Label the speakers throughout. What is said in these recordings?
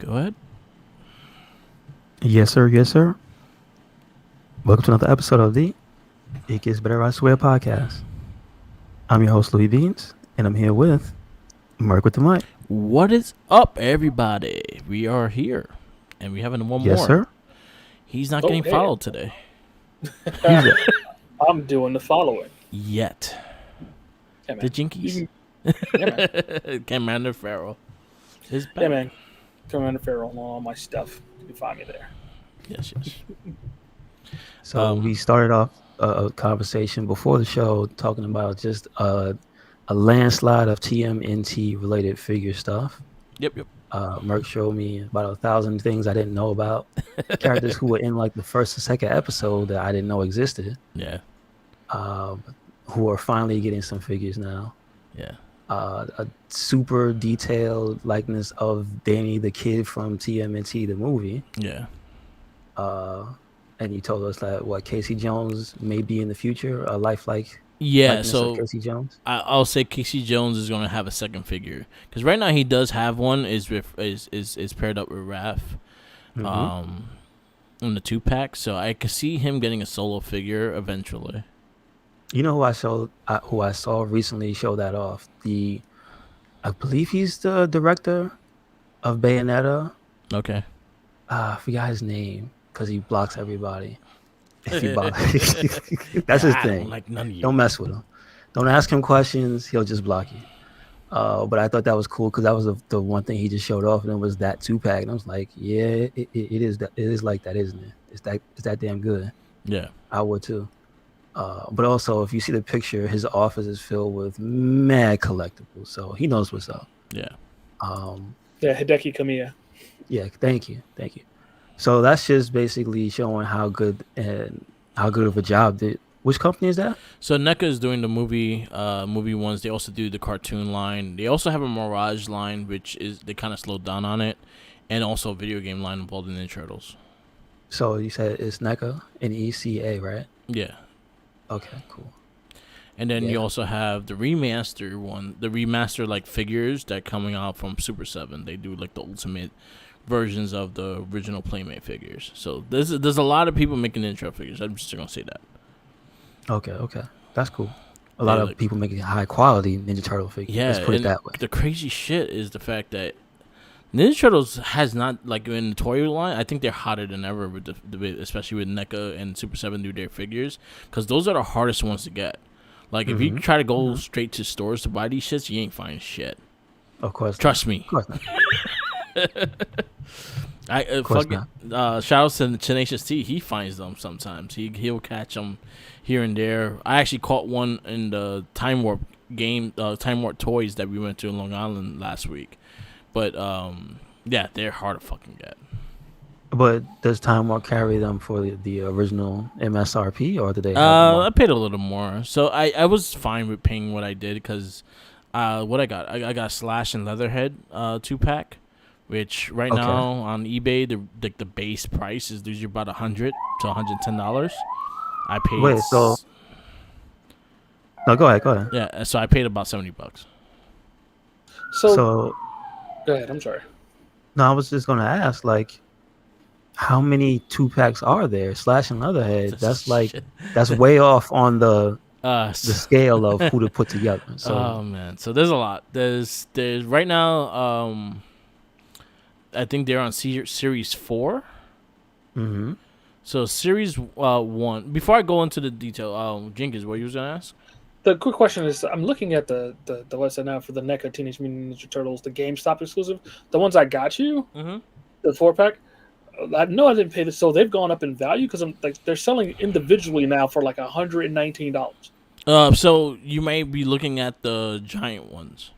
Speaker 1: Go ahead.
Speaker 2: Yes, sir. Yes, sir. Welcome to another episode of the It Gets Better I Swear podcast. I'm your host, Louis Beans, and I'm here with Mark with the mic.
Speaker 1: What is up, everybody? We are here, and we having one
Speaker 2: Yes,
Speaker 1: more.
Speaker 2: sir.
Speaker 1: He's not
Speaker 3: Oh,
Speaker 1: getting
Speaker 3: hey.
Speaker 1: followed today
Speaker 2: Who's that?
Speaker 3: I'm doing the following.
Speaker 1: yet.
Speaker 3: Yeah, man.
Speaker 1: The Jinkies,
Speaker 3: Yeah, man.
Speaker 1: Commander Farrell is back.
Speaker 3: Yeah, man. Commander Farrell on all my stuff. You can find me there.
Speaker 1: Yes.
Speaker 2: So we started off a conversation before the show talking about just a landslide of TMNT related figure stuff.
Speaker 1: Yep.
Speaker 2: Merc showed me about 1,000 things I didn't know about. Characters who were in like the first and second episode that I didn't know existed.
Speaker 1: Yeah.
Speaker 2: Who are finally getting some figures now.
Speaker 1: Yeah.
Speaker 2: A super detailed likeness of Danny the Kid from TMNT, the movie.
Speaker 1: Yeah.
Speaker 2: And you told us that Casey Jones may be in the future, a lifelike
Speaker 1: Yeah.
Speaker 2: likeness of
Speaker 1: So
Speaker 2: Casey Jones.
Speaker 1: I'll say Casey Jones is going to have a second figure because right now he does have one. Is paired up with Raph, in the 2-pack. So I could see him getting a solo figure eventually.
Speaker 2: You know who I saw recently show that off? I believe he's the director of Bayonetta.
Speaker 1: Okay.
Speaker 2: I forgot his name because he blocks everybody. If he blocks, that's his
Speaker 1: I
Speaker 2: thing.
Speaker 1: don't like none of you.
Speaker 2: Don't mess with him. Don't ask him questions. He'll just block you. But I thought that was cool because that was the one thing he just showed off, and it was that 2-pack. And I was like, yeah, it is. It is like that, isn't it? It's that damn good.
Speaker 1: Yeah.
Speaker 2: I would too. But also, if you see the picture, his office is filled with mad collectibles, so he knows what's up.
Speaker 1: Yeah.
Speaker 3: Yeah, Hideki Kamiya.
Speaker 2: Yeah, thank you. So that's just basically showing how good of a job did. Which company is that?
Speaker 1: So NECA is doing the movie ones. They also do the cartoon line. They also have a Mirage line, which is they kind of slowed down on it, and also a video game line involved in Ninja Turtles.
Speaker 2: So you said it's NECA, NECA, right?
Speaker 1: Yeah.
Speaker 2: Okay, cool.
Speaker 1: And then
Speaker 2: Yeah.
Speaker 1: you also have the remaster like figures that coming out from Super 7. They do like the ultimate versions of the original Playmate figures. So there's a lot of people making intro figures. I'm just gonna say that.
Speaker 2: Okay, that's cool. A lot of
Speaker 1: like-
Speaker 2: people making high quality Ninja Turtle figures.
Speaker 1: Yeah,
Speaker 2: Let's put it
Speaker 1: and
Speaker 2: that way.
Speaker 1: the crazy shit is the fact that Ninja Turtles has not, like in the toy line, I think they're hotter than ever with the especially with NECA and Super 7 do their figures, because those are the hardest ones to get. Like if you try to go straight to stores to buy these shits, you ain't finding shit.
Speaker 2: Of course.
Speaker 1: Trust me.
Speaker 2: Of course not. course
Speaker 1: Shout out to Tenacious T. He finds them sometimes. He'll catch them here and there. I actually caught one in the Time Warp game, Time Warp Toys that we went to in Long Island last week. But yeah, they're hard to fucking get.
Speaker 2: But does Time Warp carry them for the original MSRP, or do they have
Speaker 1: I paid a little more, so I was fine with paying what I did because what I got Slash and Leatherhead 2-pack, which right now on eBay the base price is usually about $100 to $110. I paid.
Speaker 2: Wait, so no, go ahead.
Speaker 1: Yeah, so I paid about $70.
Speaker 3: So, go ahead. I'm sorry.
Speaker 2: No, I was just gonna ask, like, how many 2-packs are there? Slash and Leatherhead. That's like
Speaker 1: Shit.
Speaker 2: that's way off on the
Speaker 1: The
Speaker 2: scale of who to put together. So
Speaker 1: oh man, so there's a lot. There's right now. I think they're on series 4.
Speaker 2: mm-hmm.
Speaker 1: So series 1. Before I go into the detail, Jenkins, what you was gonna ask?
Speaker 3: The quick question is, I'm looking at the website now for the NECA Teenage Mutant Ninja Turtles, the GameStop exclusive. The ones I got you,
Speaker 1: Mm-hmm.
Speaker 3: the 4-pack. I know I didn't pay this, so they've gone up in value because they're selling individually now for like $119.
Speaker 1: So you may be looking at the giant ones.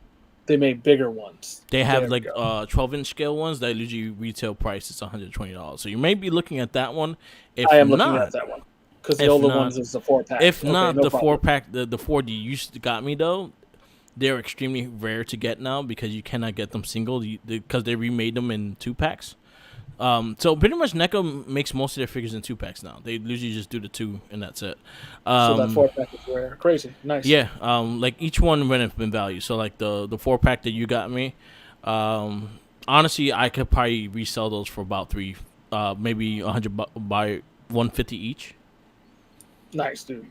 Speaker 3: They made bigger ones.
Speaker 1: They have
Speaker 3: There we
Speaker 1: like
Speaker 3: go.
Speaker 1: 12-inch scale ones that usually retail price is $120. So you may be looking at that one. If
Speaker 3: I am
Speaker 1: not,
Speaker 3: looking at that one because the
Speaker 1: if
Speaker 3: older
Speaker 1: not-
Speaker 3: ones is the 4-pack.
Speaker 1: If
Speaker 3: Okay,
Speaker 1: not,
Speaker 3: no
Speaker 1: the
Speaker 3: problem.
Speaker 1: 4-pack, the 4D you got me though. They're extremely rare to get now because you cannot get them single because they remade them in 2-packs. So pretty much NECA makes most of their figures in 2-packs now. They usually just do the 2 and that's it.
Speaker 3: So that 4-pack is rare. Crazy. Nice.
Speaker 1: Yeah, like each one went up in value. So like the 4-pack that you got me, honestly, I could probably resell those for about maybe by 150 each.
Speaker 3: Nice, dude.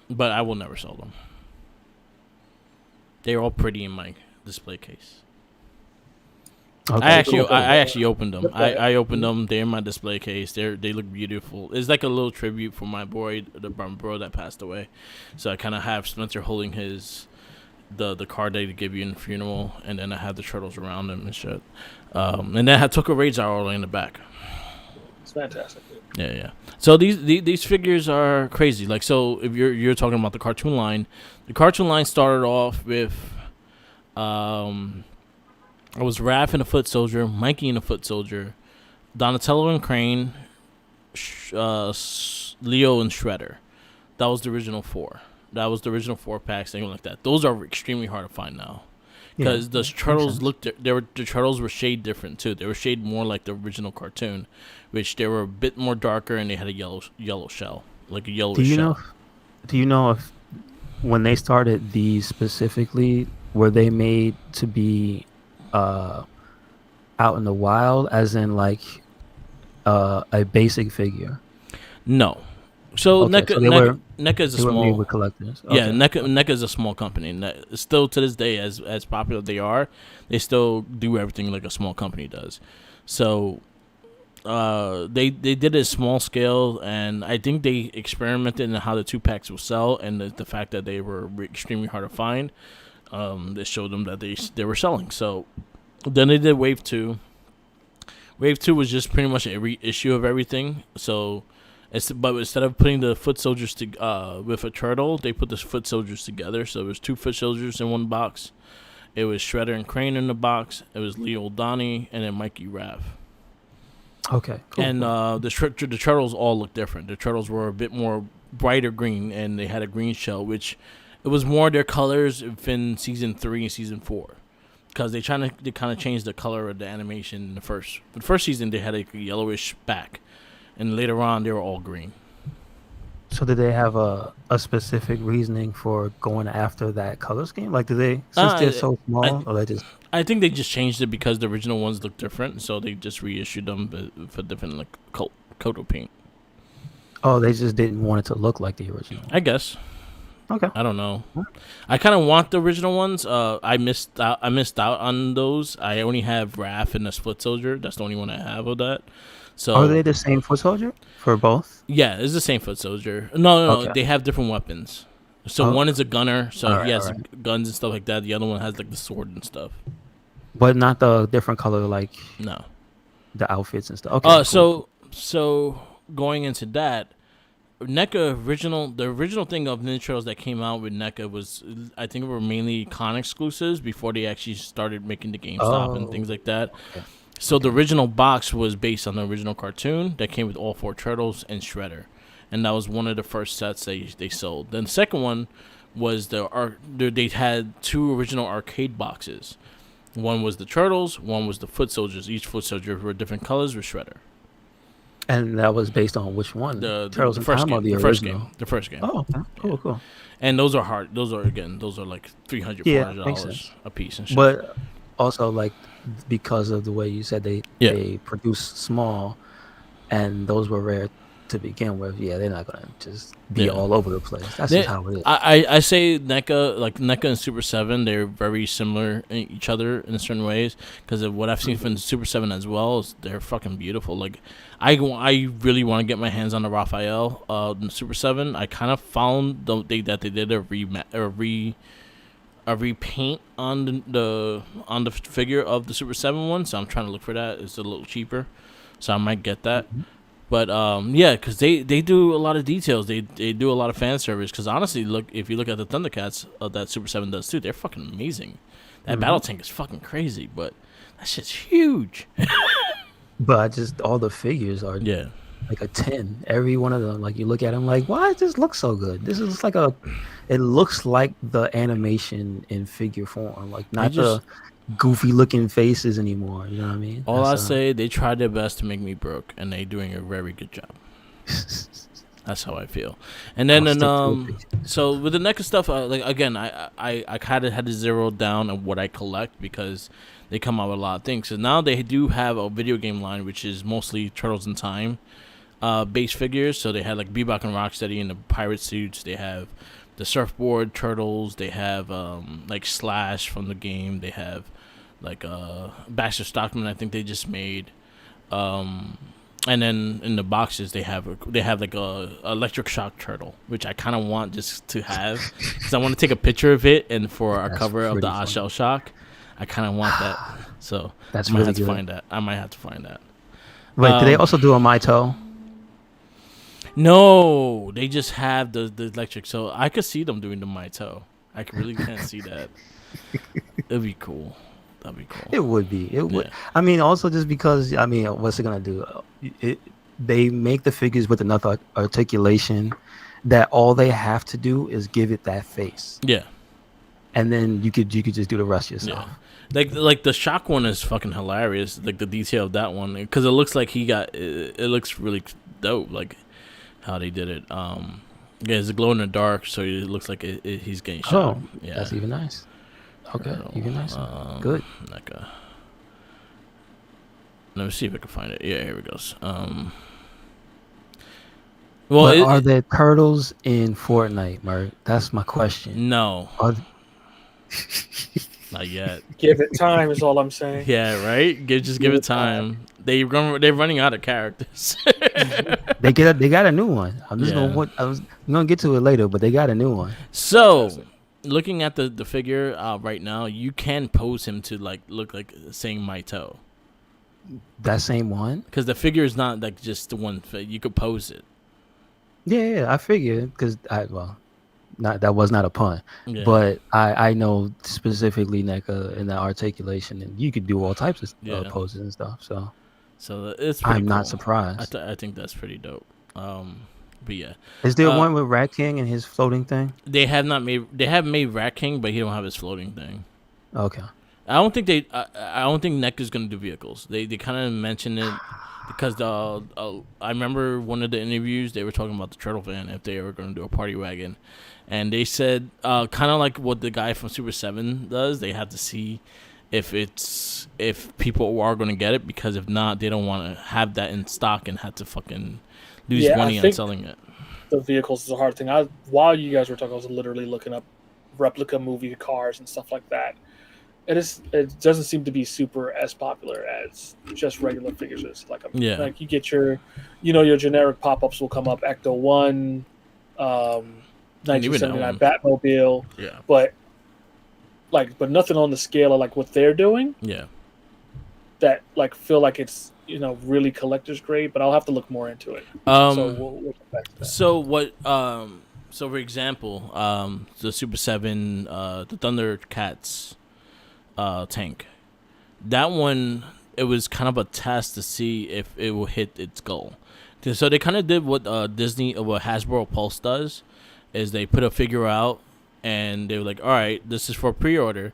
Speaker 1: But I will never sell them. They're all pretty in my display case.
Speaker 2: Okay.
Speaker 1: I actually opened them. I opened them. They're in my display case. They look beautiful. It's like a little tribute for my boy, the bro that passed away. So I kind of have Spencer holding the card that he give you in the funeral, and then I have the turtles around him and shit. And then I took a Rage all in the back.
Speaker 3: It's fantastic. Dude.
Speaker 1: Yeah. So these figures are crazy. Like, so if you're talking about the cartoon line started off with it was Raph and a Foot Soldier, Mikey and a Foot Soldier, Donatello and Crane, Leo and Shredder. That was the original 4. That was the original 4 packs, things like that. Those are extremely hard to find now, because the turtles the turtles were shade different too. They were shade more like the original cartoon, which they were a bit more darker and they had a yellow shell, like a yellowish shell.
Speaker 2: Do you know if when they started these specifically, were they made to be out in the wild, as in like a basic figure?
Speaker 1: No. So NECA is a small.
Speaker 2: With collectors. Okay.
Speaker 1: Yeah, NECA is a small company. Still to this day, as popular they are, they still do everything like a small company does. So they did it small scale, and I think they experimented in how the 2-packs will sell, and the fact that they were extremely hard to find. They showed them that they were selling. So then they did Wave 2. Wave 2 was just pretty much every issue of everything. So, but instead of putting the Foot Soldiers with a turtle, they put the Foot Soldiers together. So there was 2 Foot Soldiers in one box. It was Shredder and Crane in the box. It was Leo, Donnie, and then Mikey, Raph.
Speaker 2: Okay, cool.
Speaker 1: And the turtles all look different. The turtles were a bit more brighter green, and they had a green shell, which it was more their colors in season 3 and season 4, because they kind of changed the color of the animation in the first season. They had a yellowish back, and later on they were all green.
Speaker 2: So did they have a specific reasoning for going after that color scheme? Like, they're so small, or they just?
Speaker 1: I think they just changed it because the original ones looked different, so they just reissued them for different like coat of paint.
Speaker 2: Oh, they just didn't want it to look like the original.
Speaker 1: I guess.
Speaker 2: Okay.
Speaker 1: I don't know. I kind of want the original ones. I missed out on those. I only have Raph and the Foot Soldier. That's the only one I have of that. So
Speaker 2: are they the same Foot Soldier for both?
Speaker 1: Yeah, it's the same Foot Soldier. No.
Speaker 2: Okay.
Speaker 1: They have different weapons. So one is a gunner, so he has guns and stuff like that. The other one has like the sword and stuff.
Speaker 2: But not the different color, like
Speaker 1: no,
Speaker 2: the outfits and stuff. Okay.
Speaker 1: Cool. So going into that. NECA the original thing of Ninja Turtles that came out with NECA was, I think, were mainly con exclusives before they actually started making the GameStop and things like that. Okay. So the original box was based on the original cartoon that came with all 4 turtles and Shredder, and that was one of the first sets they sold. Then the second one was they had 2 original arcade boxes. One was the turtles, one was the Foot Soldiers. Each Foot Soldier were different colors with Shredder.
Speaker 2: And that was based on which one?
Speaker 1: The
Speaker 2: Turtles in
Speaker 1: first
Speaker 2: Time
Speaker 1: game,
Speaker 2: or the
Speaker 1: original? The first game.
Speaker 2: Oh, okay. Cool.
Speaker 1: And those are hard. Those are like $300, $400 a piece and shit.
Speaker 2: But also, like, because of the way you said they produce small, and those were rare to begin with, they're not gonna just be all over the place. That's just how it is.
Speaker 1: I say NECA and Super 7, they're very similar in each other in certain ways, because of what I've seen from Super 7 as well. Is they're fucking beautiful. Like, I really want to get my hands on the Raphael in Super 7. I kind of found that they did a repaint on the figure of the Super 7 one, so I'm trying to look for that. It's a little cheaper, so I might get that. Mm-hmm. But because they do a lot of details. They do a lot of fan service. Because honestly, if you look at the Thundercats that Super 7 does too, they're fucking amazing. That battle tank is fucking crazy, but that shit's huge.
Speaker 2: But just all the figures are like a 10. Every one of them, like, you look at them like, why does this look so good? This is like it looks like the animation in figure form, like not the goofy looking faces anymore. You know what I mean?
Speaker 1: I say, they tried their best to make me broke, and they're doing a very good job. That's how I feel. And then so with the NECA stuff, like, again, I kind of had to zero down on what I collect, because they come out with a lot of things. So now they do have a video game line, which is mostly Turtles in Time base figures. So they have like Bebop and Rocksteady in the pirate suits. They have the surfboard turtles. They have like Slash from the game. They have like Baxter Stockman, I think they just made. And then in the boxes they have like a Electric Shock turtle, which I kind of want just to have because I want to take a picture of it, and for our cover of the Oddshell Shock, I kind of want that. So
Speaker 2: that's
Speaker 1: I might
Speaker 2: really
Speaker 1: have to
Speaker 2: good.
Speaker 1: find that. I might have to find that.
Speaker 2: Wait, do they also do a Maito?
Speaker 1: No, they just have the electric. So I could see them doing the Maito. I really can't see that. It'd be cool. That'd be cool.
Speaker 2: It would be. It would.
Speaker 1: Yeah.
Speaker 2: I mean, also just because, I mean, what's it gonna do? They make the figures with enough articulation that all they have to do is give it that face.
Speaker 1: Yeah.
Speaker 2: And then you could just do the rest yourself.
Speaker 1: Yeah. Like the Shock one is fucking hilarious. Like the detail of that one, because it looks like it looks really dope. Like how they did it. Yeah, it's a glow in the dark, so it looks like he's getting shot.
Speaker 2: Oh,
Speaker 1: yeah,
Speaker 2: that's even nice. Okay, even nicer. Good.
Speaker 1: Let me see if I can find it. Yeah, here it goes. Well,
Speaker 2: are there turtles in Fortnite, Mark? That's my question.
Speaker 1: No. Not yet.
Speaker 3: Give it time is all I'm saying.
Speaker 1: Yeah, right. Give it time. They're running out of characters.
Speaker 2: They got a new one. I'm just gonna get to it later, but they got a new one.
Speaker 1: So, looking at the figure right now, you can pose him to like look like saying Maito.
Speaker 2: That same one?
Speaker 1: Because the figure is not like just the one. You could pose it.
Speaker 2: Yeah, I figured because that was not a pun,
Speaker 1: Yeah.
Speaker 2: but I know specifically NECA and the articulation, and you could do all types of poses and stuff. So
Speaker 1: it's pretty
Speaker 2: I'm
Speaker 1: cool.
Speaker 2: not surprised.
Speaker 1: I think that's pretty dope. But yeah,
Speaker 2: is there one with Rat King and his floating thing?
Speaker 1: They have made Rat King, but he don't have his floating thing.
Speaker 2: Okay.
Speaker 1: I don't think NECA's gonna do vehicles. They kind of mentioned it because I remember one of the interviews they were talking about the Turtle Van if they were gonna do a party wagon, and they said kind of like what the guy from Super 7 does. They have to see if people are gonna get it, because if not, they don't want to have that in stock and have to fucking lose money on selling it.
Speaker 3: The vehicles is a hard thing. While you guys were talking, I was literally looking up replica movie cars and stuff like that. It doesn't seem to be super as popular as just regular figures is. Like you get your generic pop-ups will come up, Ecto 1, 1979 Batmobile.
Speaker 1: Yeah.
Speaker 3: But nothing on the scale of like what they're doing.
Speaker 1: Yeah.
Speaker 3: That like feel like it's really collector's grade, but I'll have to look more into it. So we'll get back to that.
Speaker 1: So what? So for example, the Super 7, the Thundercats tank. That one, it was kind of a test to see if it will hit its goal. So they kind of did what what Hasbro Pulse does, is they put a figure out and they were like, all right, this is for pre-order.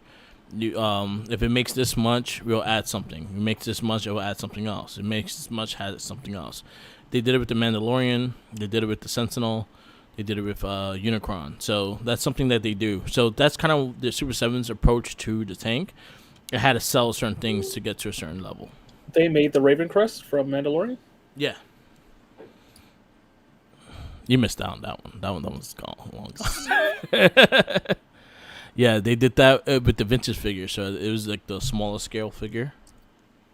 Speaker 1: If it makes this much, we'll add something. If it makes this much, it will add something else. It makes this much, has something else. They did it with the Mandalorian. They did it with the Sentinel. They did it with Unicron. So that's something that they do. So that's kind of the Super 7's approach to the tank. It had to sell certain things to get to a certain level.
Speaker 3: They made the Raven Crest from Mandalorian?
Speaker 1: Yeah. You missed out on that one. That one's gone. Long gone. Yeah, they did that with the vintage figure. So it was like the smaller scale figure.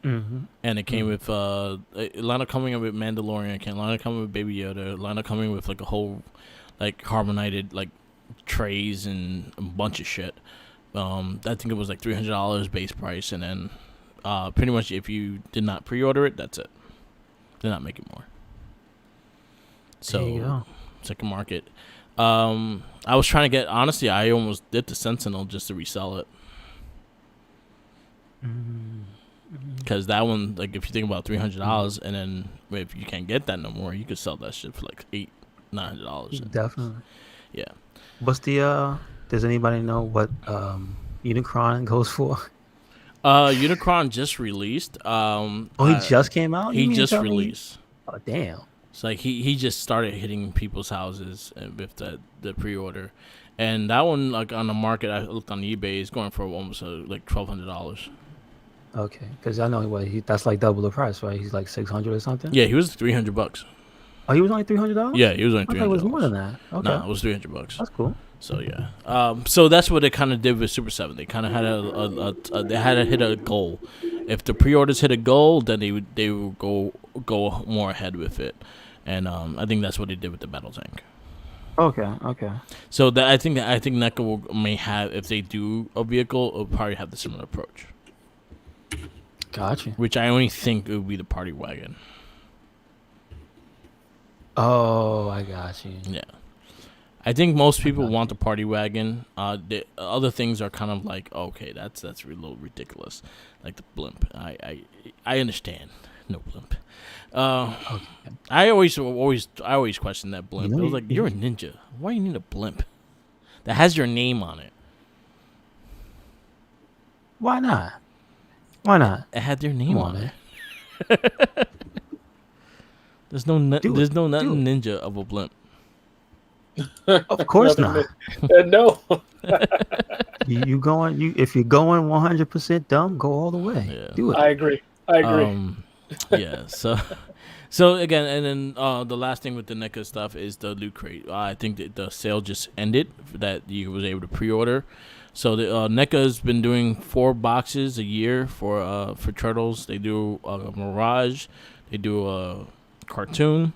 Speaker 2: Mm-hmm.
Speaker 1: And it came with Lana coming up with Mandalorian, Lana coming with Baby Yoda, Lana coming with like a whole like harmonized like trays and a bunch of shit. I think it was like $300 base price, and then pretty much if you did not pre-order it, that's it. They're not making more. So second market. I was trying to get, honestly, I almost did the Sentinel just to resell it. Because that one, like, if you think about $300, and then if you can't get that no more, you could sell that shit for like $900.
Speaker 2: Definitely.
Speaker 1: Yeah.
Speaker 2: What's the does anybody know what Unicron goes for?
Speaker 1: Unicron just released.
Speaker 2: He just came out?
Speaker 1: He just released.
Speaker 2: Oh, damn.
Speaker 1: So like he just started hitting people's houses with the pre-order, and that one, like, on the market, I looked on eBay, is going for almost like $1,200.
Speaker 2: Okay, because I know that's like double the price, right? He's like 600 or something.
Speaker 1: Yeah, he was $300.
Speaker 2: Oh, he was only $300.
Speaker 1: Yeah, he was only
Speaker 2: I
Speaker 1: three
Speaker 2: thought it
Speaker 1: hundred
Speaker 2: was more than
Speaker 1: dollars.
Speaker 2: that. Okay,
Speaker 1: Nah, it was $300.
Speaker 2: that's cool.
Speaker 1: So yeah, so that's what they kind of did with Super 7. They kind of had they had to hit a goal. If the pre-orders hit a goal, then they would go more ahead with it, and I think that's what they did with the battle tank.
Speaker 2: Okay.
Speaker 1: So I think NECA may have, if they do a vehicle, it'll probably have the similar approach,
Speaker 2: Gotcha.
Speaker 1: which I only think it would be the party wagon.
Speaker 2: Oh, I got you.
Speaker 1: Yeah. I think most people want the party wagon. The other things are kind of like, okay, that's a little ridiculous, like the blimp. I understand, no blimp.
Speaker 2: Okay.
Speaker 1: I always question that blimp.
Speaker 2: You know,
Speaker 1: I was like, you're a ninja. Why you need a blimp that has your name on it?
Speaker 2: Why not? Why not?
Speaker 1: It had their name
Speaker 2: Come
Speaker 1: on
Speaker 2: on,
Speaker 1: it.
Speaker 2: man.
Speaker 1: There's no
Speaker 2: Do
Speaker 1: there's
Speaker 2: it.
Speaker 1: no
Speaker 2: Do
Speaker 1: nothing ninja of a blimp.
Speaker 2: Of course not.
Speaker 3: No.
Speaker 2: You going? If you're going 100% dumb, go all the way.
Speaker 1: Yeah.
Speaker 2: Do it.
Speaker 3: I agree.
Speaker 1: Yeah. So again, and then the last thing with the NECA stuff is the loot crate. I think that the sale just ended that you was able to pre-order. So the NECA's been doing 4 boxes a year for Turtles. They do a Mirage, they do a cartoon,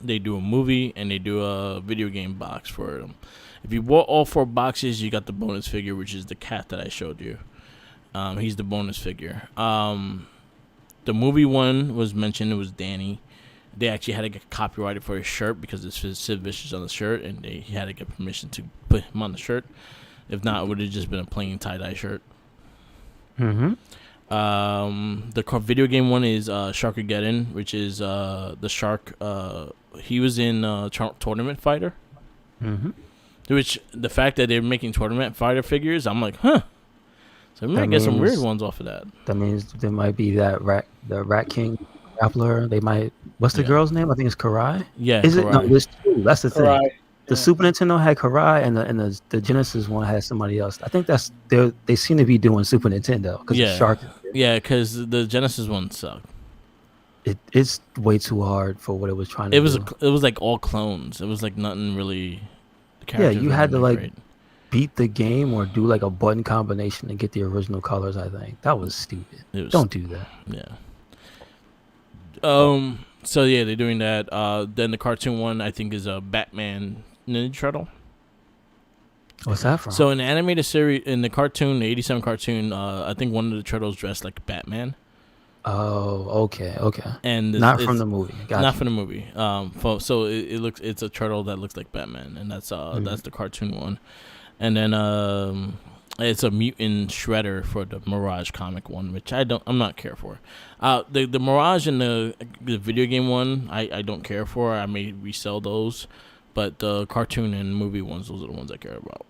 Speaker 1: they do a movie, and they do a video game box for them. If you bought all 4 boxes, you got the bonus figure, which is the cat that I showed you. He's the bonus figure. The movie one was mentioned. It was Danny. They actually had to get copyrighted for his shirt because it's Sid Vicious on the shirt, and he had to get permission to put him on the shirt. If not, it would have just been a plain tie-dye shirt.
Speaker 2: Mm-hmm.
Speaker 1: The video game one is Sharkageddon, which is the shark. He was in Tournament Fighter.
Speaker 2: Mm-hmm.
Speaker 1: Which the fact that they're making Tournament Fighter figures, I'm like, huh. So we might get some weird ones off of that.
Speaker 2: That means there might be the Rat King grappler. They might. What's the girl's name? I think it's Karai.
Speaker 1: Yeah,
Speaker 2: Is it?
Speaker 1: Karai.
Speaker 2: No, there's 2. That's the thing.
Speaker 3: Right.
Speaker 2: The Super Nintendo had Karai, and the Genesis one had somebody else. I think they seem to be doing Super Nintendo because
Speaker 1: Yeah.
Speaker 2: the shark.
Speaker 1: Yeah, because the Genesis one sucked.
Speaker 2: It's way too hard for what it was trying to
Speaker 1: It was
Speaker 2: do.
Speaker 1: it was like all clones. It was like nothing really. The
Speaker 2: Yeah,
Speaker 1: characters
Speaker 2: you
Speaker 1: were
Speaker 2: had to
Speaker 1: nothing
Speaker 2: like
Speaker 1: great.
Speaker 2: beat the game or do like a button combination to get the original colors. I think that was stupid.
Speaker 1: It was,
Speaker 2: Don't do that.
Speaker 1: Yeah. So yeah, they're doing that. Then the cartoon one I think is a Batman Ninja Turtle.
Speaker 2: What's that from?
Speaker 1: So in the animated series, in the cartoon, the '87 cartoon, I think one of the turtles dressed like Batman.
Speaker 2: Oh, okay.
Speaker 1: And
Speaker 2: Not from the movie. Gotcha.
Speaker 1: Not from the movie. So it's a turtle that looks like Batman, and that's the cartoon one, and then it's a mutant Shredder for the Mirage comic one, which I'm not care for. The Mirage and the video game one, I don't care for. I may resell those, but the cartoon and movie ones, those are the ones I care about.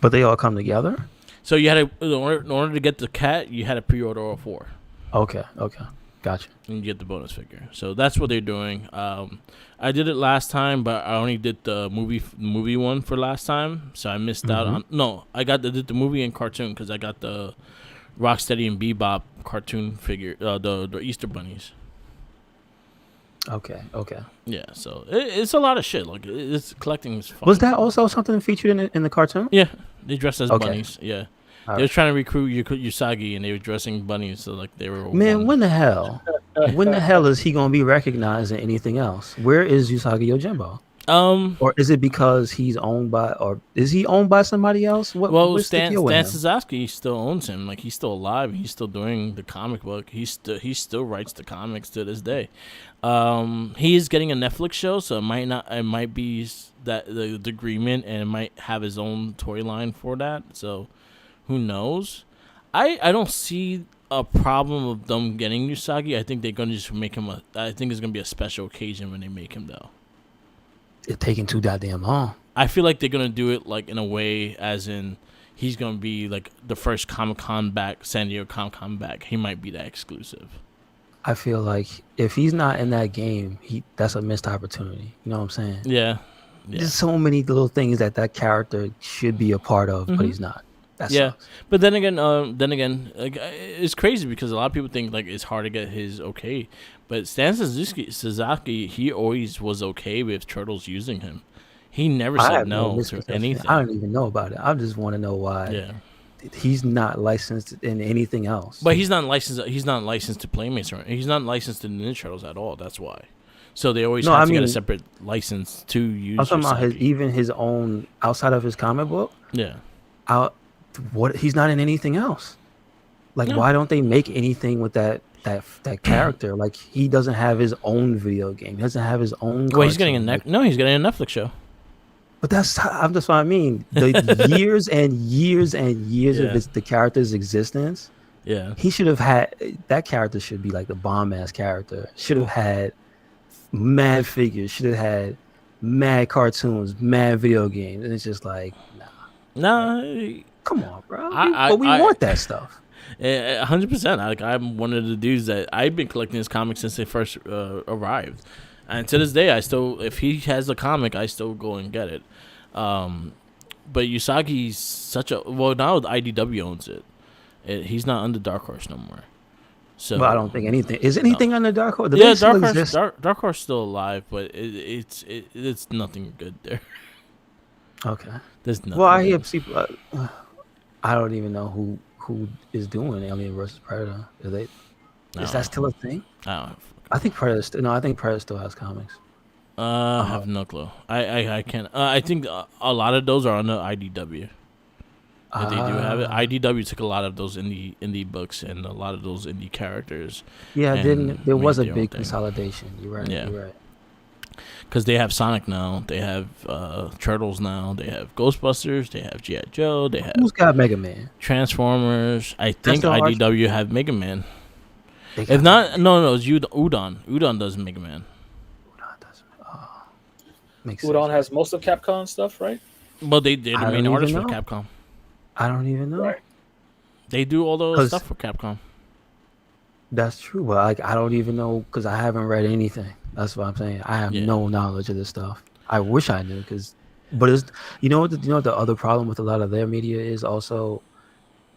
Speaker 2: But they all come together.
Speaker 1: So you had to, in order to get the cat, you had to pre-order all 4.
Speaker 2: Okay. Gotcha.
Speaker 1: And you get the bonus figure. So that's what they're doing. I did it last time, but I only did the movie one for last time, so I missed out on. No, I did the movie and cartoon because I got the Rocksteady and Bebop cartoon figure, the Easter bunnies.
Speaker 2: Okay.
Speaker 1: Yeah, so it's a lot of shit. Like it's collecting is fun.
Speaker 2: Was that also something featured in the cartoon?
Speaker 1: Yeah, they dressed as
Speaker 2: Okay.
Speaker 1: bunnies. Yeah.
Speaker 2: All
Speaker 1: They were
Speaker 2: right.
Speaker 1: trying to recruit Usagi, and they were dressing bunnies, so like they were.
Speaker 2: Man,
Speaker 1: one.
Speaker 2: when the hell? When the hell is he gonna be recognized in anything else? Where is Usagi Yojimbo? Or is it because he's owned by, or is he owned by somebody else?
Speaker 1: Well,
Speaker 2: what's the
Speaker 1: Stan
Speaker 2: deal with him?
Speaker 1: Sasaki still owns him. Like he's still alive. He's still doing the comic book. He still writes the comics to this day. He is getting a Netflix show, so it might be that the agreement, and it might have his own toy line for that. So who knows? I don't see a problem of them getting Usagi. I think they're gonna just make him I think it's gonna be a special occasion when they make him though.
Speaker 2: It's taking too goddamn long.
Speaker 1: I feel like they're gonna do it like in a way, as in he's gonna be like the first Comic-Con back, San Diego Comic-Con back. He might be that exclusive.
Speaker 2: I feel like if he's not in that game, that's a missed opportunity. You know what I'm saying?
Speaker 1: Yeah.
Speaker 2: There's so many little things that character should be a part of, but he's not. That
Speaker 1: Yeah.
Speaker 2: sucks.
Speaker 1: But then again, like it's crazy because a lot of people think like it's hard to get his okay, but Stan Sasaki, he always was okay with Turtles using him. He never
Speaker 2: I
Speaker 1: said
Speaker 2: have no
Speaker 1: no to
Speaker 2: misconception.
Speaker 1: anything.
Speaker 2: I don't even know about it. I just want to know why
Speaker 1: Yeah,
Speaker 2: he's not licensed in anything else.
Speaker 1: but he's not licensed. He's not licensed to Playmates, or he's not licensed to Ninja Turtles at all. That's why. So they always
Speaker 2: No,
Speaker 1: have
Speaker 2: I
Speaker 1: to get a
Speaker 2: mean-
Speaker 1: separate license to use.
Speaker 2: I'm talking about
Speaker 1: Usagi.
Speaker 2: even his own outside of his comic book.
Speaker 1: Yeah.
Speaker 2: Out, what he's not in anything else. Like,
Speaker 1: No.
Speaker 2: why don't they make anything with that character? Like, he doesn't have his own video game. He doesn't have his own.
Speaker 1: Well, he's getting a
Speaker 2: cartoon.
Speaker 1: no. He's getting a Netflix show.
Speaker 2: But that's what I mean. The years and years and years
Speaker 1: Yeah.
Speaker 2: of the character's existence.
Speaker 1: Yeah.
Speaker 2: He should have had that character. Should be like the bomb ass character. Should have had mad figures. Should have had mad cartoons, mad video games. And it's just like, nah,
Speaker 1: No.
Speaker 2: come on, bro.
Speaker 1: I-
Speaker 2: But we
Speaker 1: I-
Speaker 2: want that stuff.
Speaker 1: 100%. Like I'm one of the dudes that I've been collecting his comics since they first arrived, and to this day, I still, if he has a comic, I still go and get it. But Usagi's such a now IDW owns it. He's not under Dark Horse no more. So
Speaker 2: But I don't think anything is anything on the Dark Horse.
Speaker 1: Yeah, Dark Horse still alive, but it's nothing good there.
Speaker 2: Okay.
Speaker 1: There's nothing.
Speaker 2: Well, I hear
Speaker 1: good.
Speaker 2: people. I don't even know who is doing Alien versus Predator. Is
Speaker 1: I don't
Speaker 2: that still a thing?
Speaker 1: know. I don't know.
Speaker 2: I think Predator. No, I think Predator still has comics.
Speaker 1: I have no clue. I can't. I think a lot of those are on the IDW. That they do have it. IDW took a lot of those indie books and a lot of those indie characters
Speaker 2: Yeah,
Speaker 1: and
Speaker 2: there was a
Speaker 1: made their own
Speaker 2: big
Speaker 1: thing.
Speaker 2: consolidation. You're right.
Speaker 1: Yeah.
Speaker 2: You're right.
Speaker 1: because they have Sonic now, they have Turtles now, they have Ghostbusters, they have G.I. Joe, they have
Speaker 2: Who's got Mega Man?
Speaker 1: Transformers. I think
Speaker 2: the large-
Speaker 1: IDW have Mega Man.
Speaker 2: They
Speaker 1: If
Speaker 2: got
Speaker 1: not, no, it's Udon. Udon does Mega Man.
Speaker 2: Makes
Speaker 3: Udon
Speaker 2: sense.
Speaker 3: has most of Capcom stuff, right?
Speaker 1: Well, they're the
Speaker 2: I
Speaker 1: main
Speaker 2: don't
Speaker 1: artist for
Speaker 2: even know.
Speaker 1: Capcom.
Speaker 2: I don't even know.
Speaker 3: Right.
Speaker 1: They do all those
Speaker 2: 'Cause-
Speaker 1: stuff for Capcom.
Speaker 2: That's true, but like I don't even know because I haven't read anything. That's what I'm saying. I have
Speaker 1: Yeah.
Speaker 2: no knowledge of this stuff. I wish I knew but it's you know what the other problem with a lot of their media is also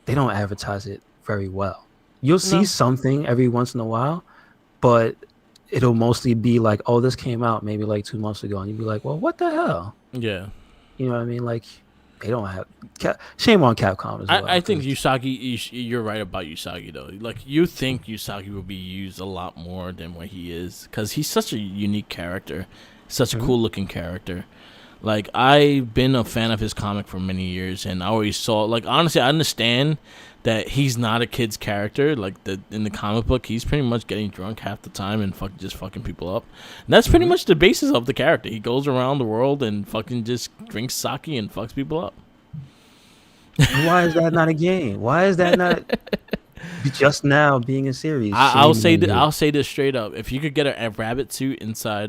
Speaker 2: they don't advertise it very well. You'll see
Speaker 1: No.
Speaker 2: something every once in a while, but it'll mostly be like, oh, this came out maybe like 2 months ago, and you'd be like, well, what the hell?
Speaker 1: Yeah.
Speaker 2: You know what I mean? Like they don't have shame on Capcom as well.
Speaker 1: I think
Speaker 2: 'cause-
Speaker 1: Usagi, you're right about Usagi though. Like you think Usagi will be used a lot more than what he is because he's such a unique character, such a cool looking character. Like I've been a fan of his comic for many years, and I always saw like honestly, I understand that he's not a kid's character. Like in the comic book, he's pretty much getting drunk half the time and just fucking people up. And that's pretty much the basis of the character. He goes around the world and fucking just drinks sake and fucks people up.
Speaker 2: Why is that not a game? Why is that not just now being a series?
Speaker 1: I'll say
Speaker 2: Shame on you.
Speaker 1: I'll say this straight up. If you could get a rabbit suit inside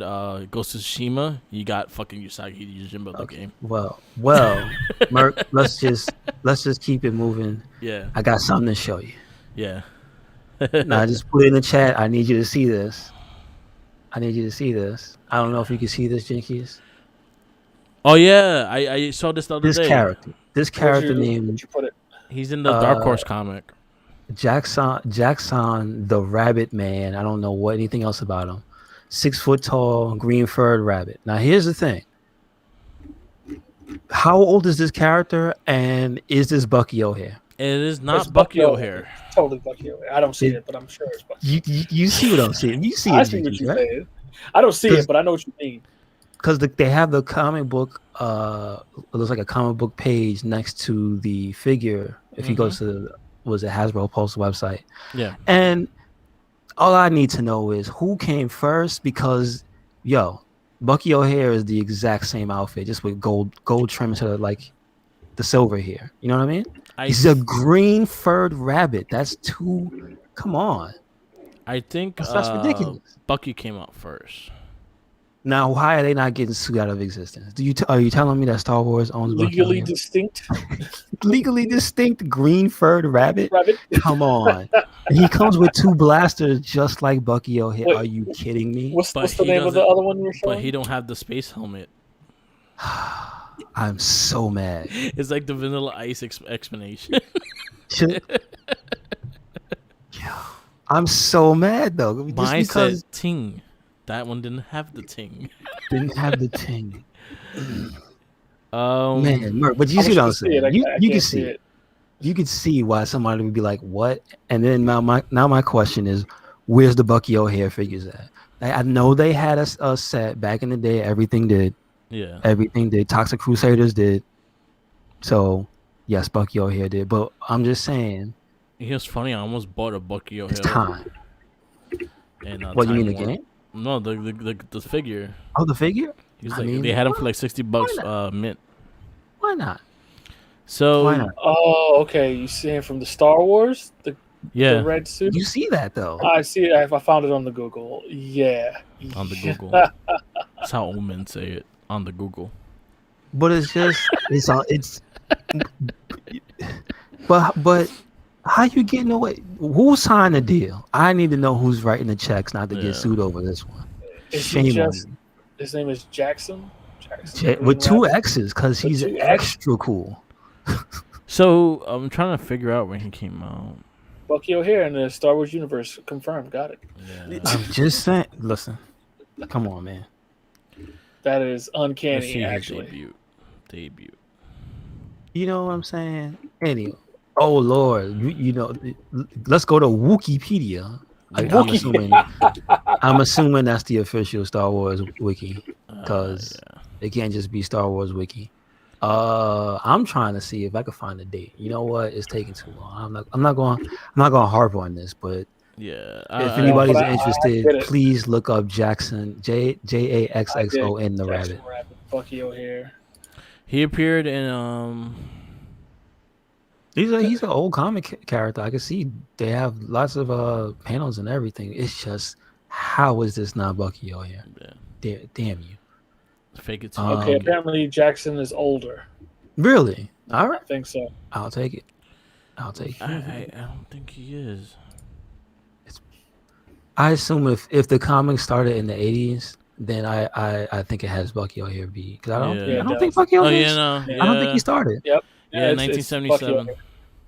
Speaker 1: Ghost of Tsushima, you got fucking Usagi Yojimbo the game.
Speaker 2: Well, Merc, let's just keep it moving.
Speaker 1: Yeah,
Speaker 2: I got something to show you.
Speaker 1: yeah.
Speaker 2: Now just put it in the chat. I need you to see this. I I don't know if you can see this, Jinkies.
Speaker 1: Oh yeah, I saw this the other
Speaker 2: This
Speaker 1: day.
Speaker 2: character
Speaker 3: Where'd
Speaker 2: named
Speaker 3: you put it?
Speaker 1: He's in the Dark Horse comic.
Speaker 2: Jackson the Rabbit Man. I don't know anything else about him. 6 foot tall, green furred rabbit. Now here's the thing. How old is this character, and is this Bucky O'Hare?
Speaker 1: It is
Speaker 3: It's
Speaker 1: not Bucky O'Hare.
Speaker 3: Totally Bucky O'Hare. I don't see it, but I'm sure it's Bucky.
Speaker 2: You see what I'm saying? You see
Speaker 3: I
Speaker 2: it,
Speaker 3: see what
Speaker 2: Jinkies,
Speaker 3: you're
Speaker 2: right?
Speaker 3: saying. I don't see it, but I know what you mean.
Speaker 2: Because they have the comic book, it looks like a comic book page next to the figure. If you go to was it Hasbro Pulse website,
Speaker 1: Yeah,
Speaker 2: and all I need to know is who came first. Because Bucky O'Hare is the exact same outfit, just with gold trim to the silver here. You know what I mean? He's a green furred rabbit. That's too. Come on.
Speaker 1: I think
Speaker 2: That's ridiculous.
Speaker 1: Bucky came out first.
Speaker 2: Now, why are they not getting sued out of existence? Are you telling me that Star Wars owns Bucky
Speaker 3: Legally
Speaker 2: O'Hare?
Speaker 3: distinct
Speaker 2: Legally distinct green furred rabbit?
Speaker 3: rabbit.
Speaker 2: Come on. He comes with 2 blasters just like Bucky O'Hare.
Speaker 3: Wait.
Speaker 2: Are you kidding me?
Speaker 3: What's
Speaker 1: But
Speaker 3: the
Speaker 1: he
Speaker 3: name of the
Speaker 1: doesn't-
Speaker 3: other one you were showing?
Speaker 1: But he don't have the space helmet.
Speaker 2: I'm so mad.
Speaker 1: It's like the Vanilla Ice explanation.
Speaker 2: Should- I'm so mad though. Just
Speaker 1: Mine
Speaker 2: because
Speaker 1: said ting. That one didn't have the ting.
Speaker 2: didn't have the ting.
Speaker 1: Um,
Speaker 2: Man, Merc, but you
Speaker 3: I
Speaker 2: see
Speaker 3: wish
Speaker 2: what I'm
Speaker 3: could see it.
Speaker 2: saying? You
Speaker 3: I
Speaker 2: can
Speaker 3: can't
Speaker 2: see it. You could see why somebody would be like, "What?" And then now my question is, where's the Bucky O'Hare figures at? I know they had a set back in the day. Everything did. Toxic Crusaders did. So yes, Bucky O'Hare did. But I'm just saying,
Speaker 1: It was funny. I almost bought a Bucky O'Hare.
Speaker 2: it's time.
Speaker 1: And,
Speaker 2: What you mean the
Speaker 1: Time Warp.
Speaker 2: game?
Speaker 1: No, the figure.
Speaker 2: Oh, the figure?
Speaker 1: He's
Speaker 2: I
Speaker 1: like
Speaker 2: mean,
Speaker 1: they had him for like $60
Speaker 2: why
Speaker 1: mint.
Speaker 2: Why not?
Speaker 1: So
Speaker 2: Why not?
Speaker 3: Oh, okay. You see him from the Star Wars, the
Speaker 1: yeah,
Speaker 3: red suit.
Speaker 2: You see that though?
Speaker 3: I see it. I found it on the Google. Yeah.
Speaker 1: on the Google. That's how old men say it on the Google.
Speaker 2: But it's just it's but how you getting away? Who signed the deal? I need to know who's writing the checks not to
Speaker 1: Yeah.
Speaker 2: get sued over this one.
Speaker 3: Is he
Speaker 2: Shame on
Speaker 3: just?
Speaker 2: you.
Speaker 3: His name is Jackson. Jackson
Speaker 2: With two
Speaker 3: Rabbit.
Speaker 2: X's because
Speaker 3: With
Speaker 2: he's
Speaker 3: two X's?
Speaker 2: extra cool.
Speaker 1: So I'm trying to figure out when he came out.
Speaker 3: Bucky O'Hare in the Star Wars universe confirmed. Got it.
Speaker 1: Yeah.
Speaker 2: I'm just saying. Listen, come on, man.
Speaker 3: That is
Speaker 1: Let's
Speaker 3: uncanny.
Speaker 1: see his
Speaker 3: Actually,
Speaker 1: debut.
Speaker 2: You know what I'm saying? Anyway, oh Lord, you know, let's go to Wikipedia. I'm assuming that's the official Star Wars wiki because it can't just be Star Wars wiki. I'm trying to see if I can find a date. You know what? It's taking too long. I'm not going to harp on this, but
Speaker 1: Yeah.
Speaker 2: if anybody's
Speaker 3: I get
Speaker 2: interested,
Speaker 3: it.
Speaker 2: please look up Jackson Jaxxon the
Speaker 3: Jackson
Speaker 2: Rabbit.
Speaker 3: Bucky O'Hare.
Speaker 1: He appeared in
Speaker 2: He's an old comic character. I can see they have lots of panels and everything. It's just how is this not Bucky O'Hare? Damn you.
Speaker 1: Fake It.
Speaker 3: Okay, apparently Jackson is older.
Speaker 2: Really? All right.
Speaker 3: I think so.
Speaker 2: I'll take it.
Speaker 1: I don't think he is.
Speaker 2: I assume if the comics started in the 80s, then I think it has Bucky O'Hare be because I don't think Bucky
Speaker 1: Oh
Speaker 2: O'Hare.
Speaker 1: yeah, no.
Speaker 2: I don't think he started.
Speaker 3: Yep.
Speaker 1: Yeah,
Speaker 3: it's Bucky
Speaker 1: 1977.
Speaker 3: O'Hare.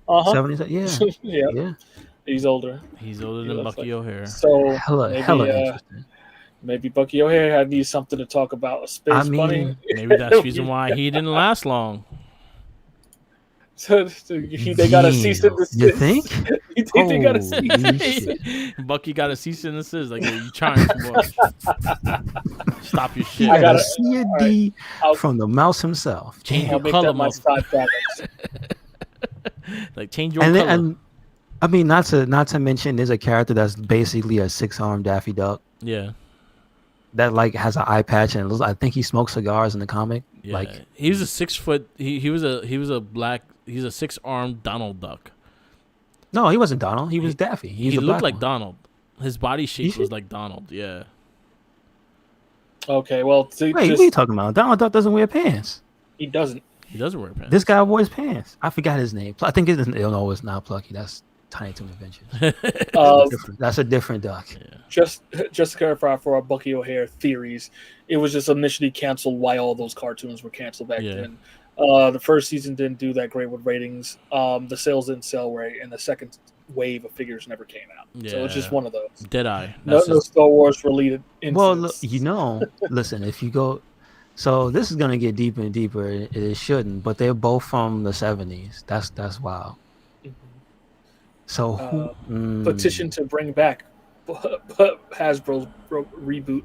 Speaker 3: Uh-huh.
Speaker 2: 70s. Yeah.
Speaker 3: Yeah.
Speaker 2: Yeah.
Speaker 3: He's older.
Speaker 1: He's older
Speaker 3: He
Speaker 1: than
Speaker 3: looks
Speaker 1: Bucky O'Hare.
Speaker 3: So
Speaker 2: Hella
Speaker 3: maybe,
Speaker 2: interesting.
Speaker 3: maybe Bucky O'Hare had needs something to talk about. A space
Speaker 2: I mean,
Speaker 3: bunny.
Speaker 1: Maybe that's the reason why he didn't last long.
Speaker 3: So they got a cease and desist.
Speaker 2: You think?
Speaker 3: You think they got a cease?
Speaker 2: Holy shit.
Speaker 1: Bucky got a cease and desist. Like, you trying for more? Stop your shit.
Speaker 2: He
Speaker 3: I
Speaker 2: got
Speaker 3: gotta-
Speaker 2: a CD
Speaker 3: I'll-
Speaker 2: from the mouse himself.
Speaker 1: Change
Speaker 3: I'll
Speaker 1: your
Speaker 3: make
Speaker 1: color,
Speaker 3: that my
Speaker 1: motherfucker.
Speaker 3: side project.
Speaker 1: Like, change your
Speaker 2: And
Speaker 1: color.
Speaker 2: then, and I mean, not to mention, there's a character that's basically a 6-armed Daffy Duck
Speaker 1: Yeah.
Speaker 2: that like has an eye patch and it looks, I think he smokes cigars in the comic.
Speaker 1: Yeah.
Speaker 2: Like
Speaker 1: he was a 6 foot. He was a he's a 6-armed Donald Duck.
Speaker 2: no, he wasn't Donald. He was Daffy. He's
Speaker 1: He
Speaker 2: the
Speaker 1: looked
Speaker 2: black
Speaker 1: like
Speaker 2: one.
Speaker 1: Donald. His body shape
Speaker 2: should-
Speaker 1: was like Donald. Yeah.
Speaker 3: Okay, well,
Speaker 2: Wait, what are you talking about? Donald Duck doesn't wear pants.
Speaker 3: he doesn't.
Speaker 1: He doesn't wear pants.
Speaker 2: This guy wears pants. I forgot his name. I think no, it's not Plucky. That's Tiny Toon Adventures. That's a different duck.
Speaker 3: Just to clarify for our Bucky O'Hare theories, it was just initially canceled why all those cartoons were canceled back
Speaker 1: Yeah.
Speaker 3: then. The first season didn't do that great with ratings. The sales didn't sell right, and the second wave of figures never came out. So it's just
Speaker 1: Yeah.
Speaker 3: one of those.
Speaker 1: Deadeye.
Speaker 3: No Star Wars related incidents.
Speaker 2: Well, look, listen, if you go, so this is gonna get deeper and deeper. It shouldn't, but they're both from the 70s. That's wild.
Speaker 3: Mhm.
Speaker 2: So who
Speaker 3: Petition to bring back Hasbro's reboot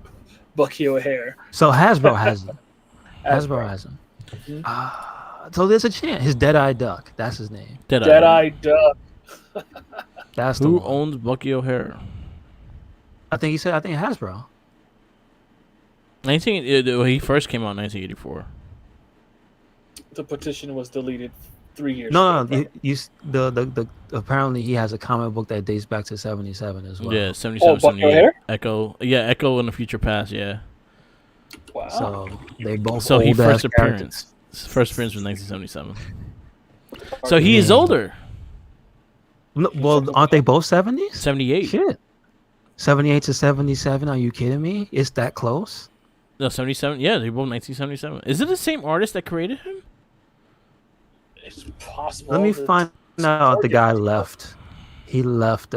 Speaker 3: Bucky O'Hare.
Speaker 2: So Hasbro has him. Hasbro
Speaker 3: Hasbro.
Speaker 2: has him.
Speaker 3: Mhm.
Speaker 2: So there's a chance. His Deadeye Duck. That's his name.
Speaker 3: Deadeye Duck.
Speaker 2: That's the
Speaker 1: Who
Speaker 2: one.
Speaker 1: owns Bucky O'Hare?
Speaker 2: I think Hasbro.
Speaker 1: He first came out in 1984.
Speaker 3: The petition was deleted 3 years
Speaker 2: No,
Speaker 3: ago.
Speaker 2: the apparently he has a comic book that dates back to 77 as well.
Speaker 1: Yeah, 77,
Speaker 3: Bucky
Speaker 1: 78.
Speaker 3: O'Hare?
Speaker 1: Echo. Yeah, Echo in the Future Past. Yeah.
Speaker 3: Wow.
Speaker 2: So they both
Speaker 1: So he
Speaker 2: old-ass
Speaker 1: first
Speaker 2: characters.
Speaker 1: appearance. His first appearance was 1977. So he is older.
Speaker 2: No, well, aren't they both 70s?
Speaker 1: 78.
Speaker 2: Shit. 78 to 77. Are you kidding me? It's that close?
Speaker 1: No, 77. Yeah, they both 1977. Is it the same artist that created him?
Speaker 3: It's possible.
Speaker 2: Let me
Speaker 3: that
Speaker 2: find out. The
Speaker 3: Target-
Speaker 2: guy left. He left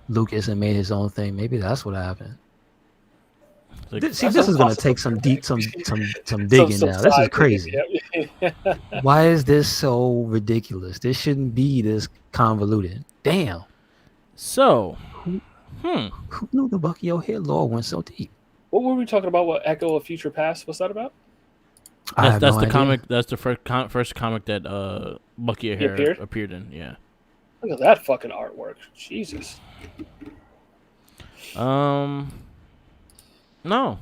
Speaker 2: Lucas and made his own thing. Maybe that's what happened.
Speaker 1: Like,
Speaker 2: See,
Speaker 3: That's
Speaker 2: this is gonna
Speaker 3: impossible.
Speaker 2: take some digging
Speaker 3: some
Speaker 2: now. This is
Speaker 3: side
Speaker 2: crazy.
Speaker 3: digging, yeah.
Speaker 2: Why is this so ridiculous? This shouldn't be this convoluted. Damn.
Speaker 1: so,
Speaker 2: Who knew the Bucky O'Hare lore went so deep?
Speaker 3: What were we talking about? What Echo of Future Past? What's that about?
Speaker 2: I have
Speaker 1: that's
Speaker 2: no
Speaker 1: the
Speaker 2: idea.
Speaker 1: comic. That's the first comic that Bucky O'Hare appeared in. Yeah.
Speaker 3: Look at that fucking artwork. Jesus.
Speaker 1: No.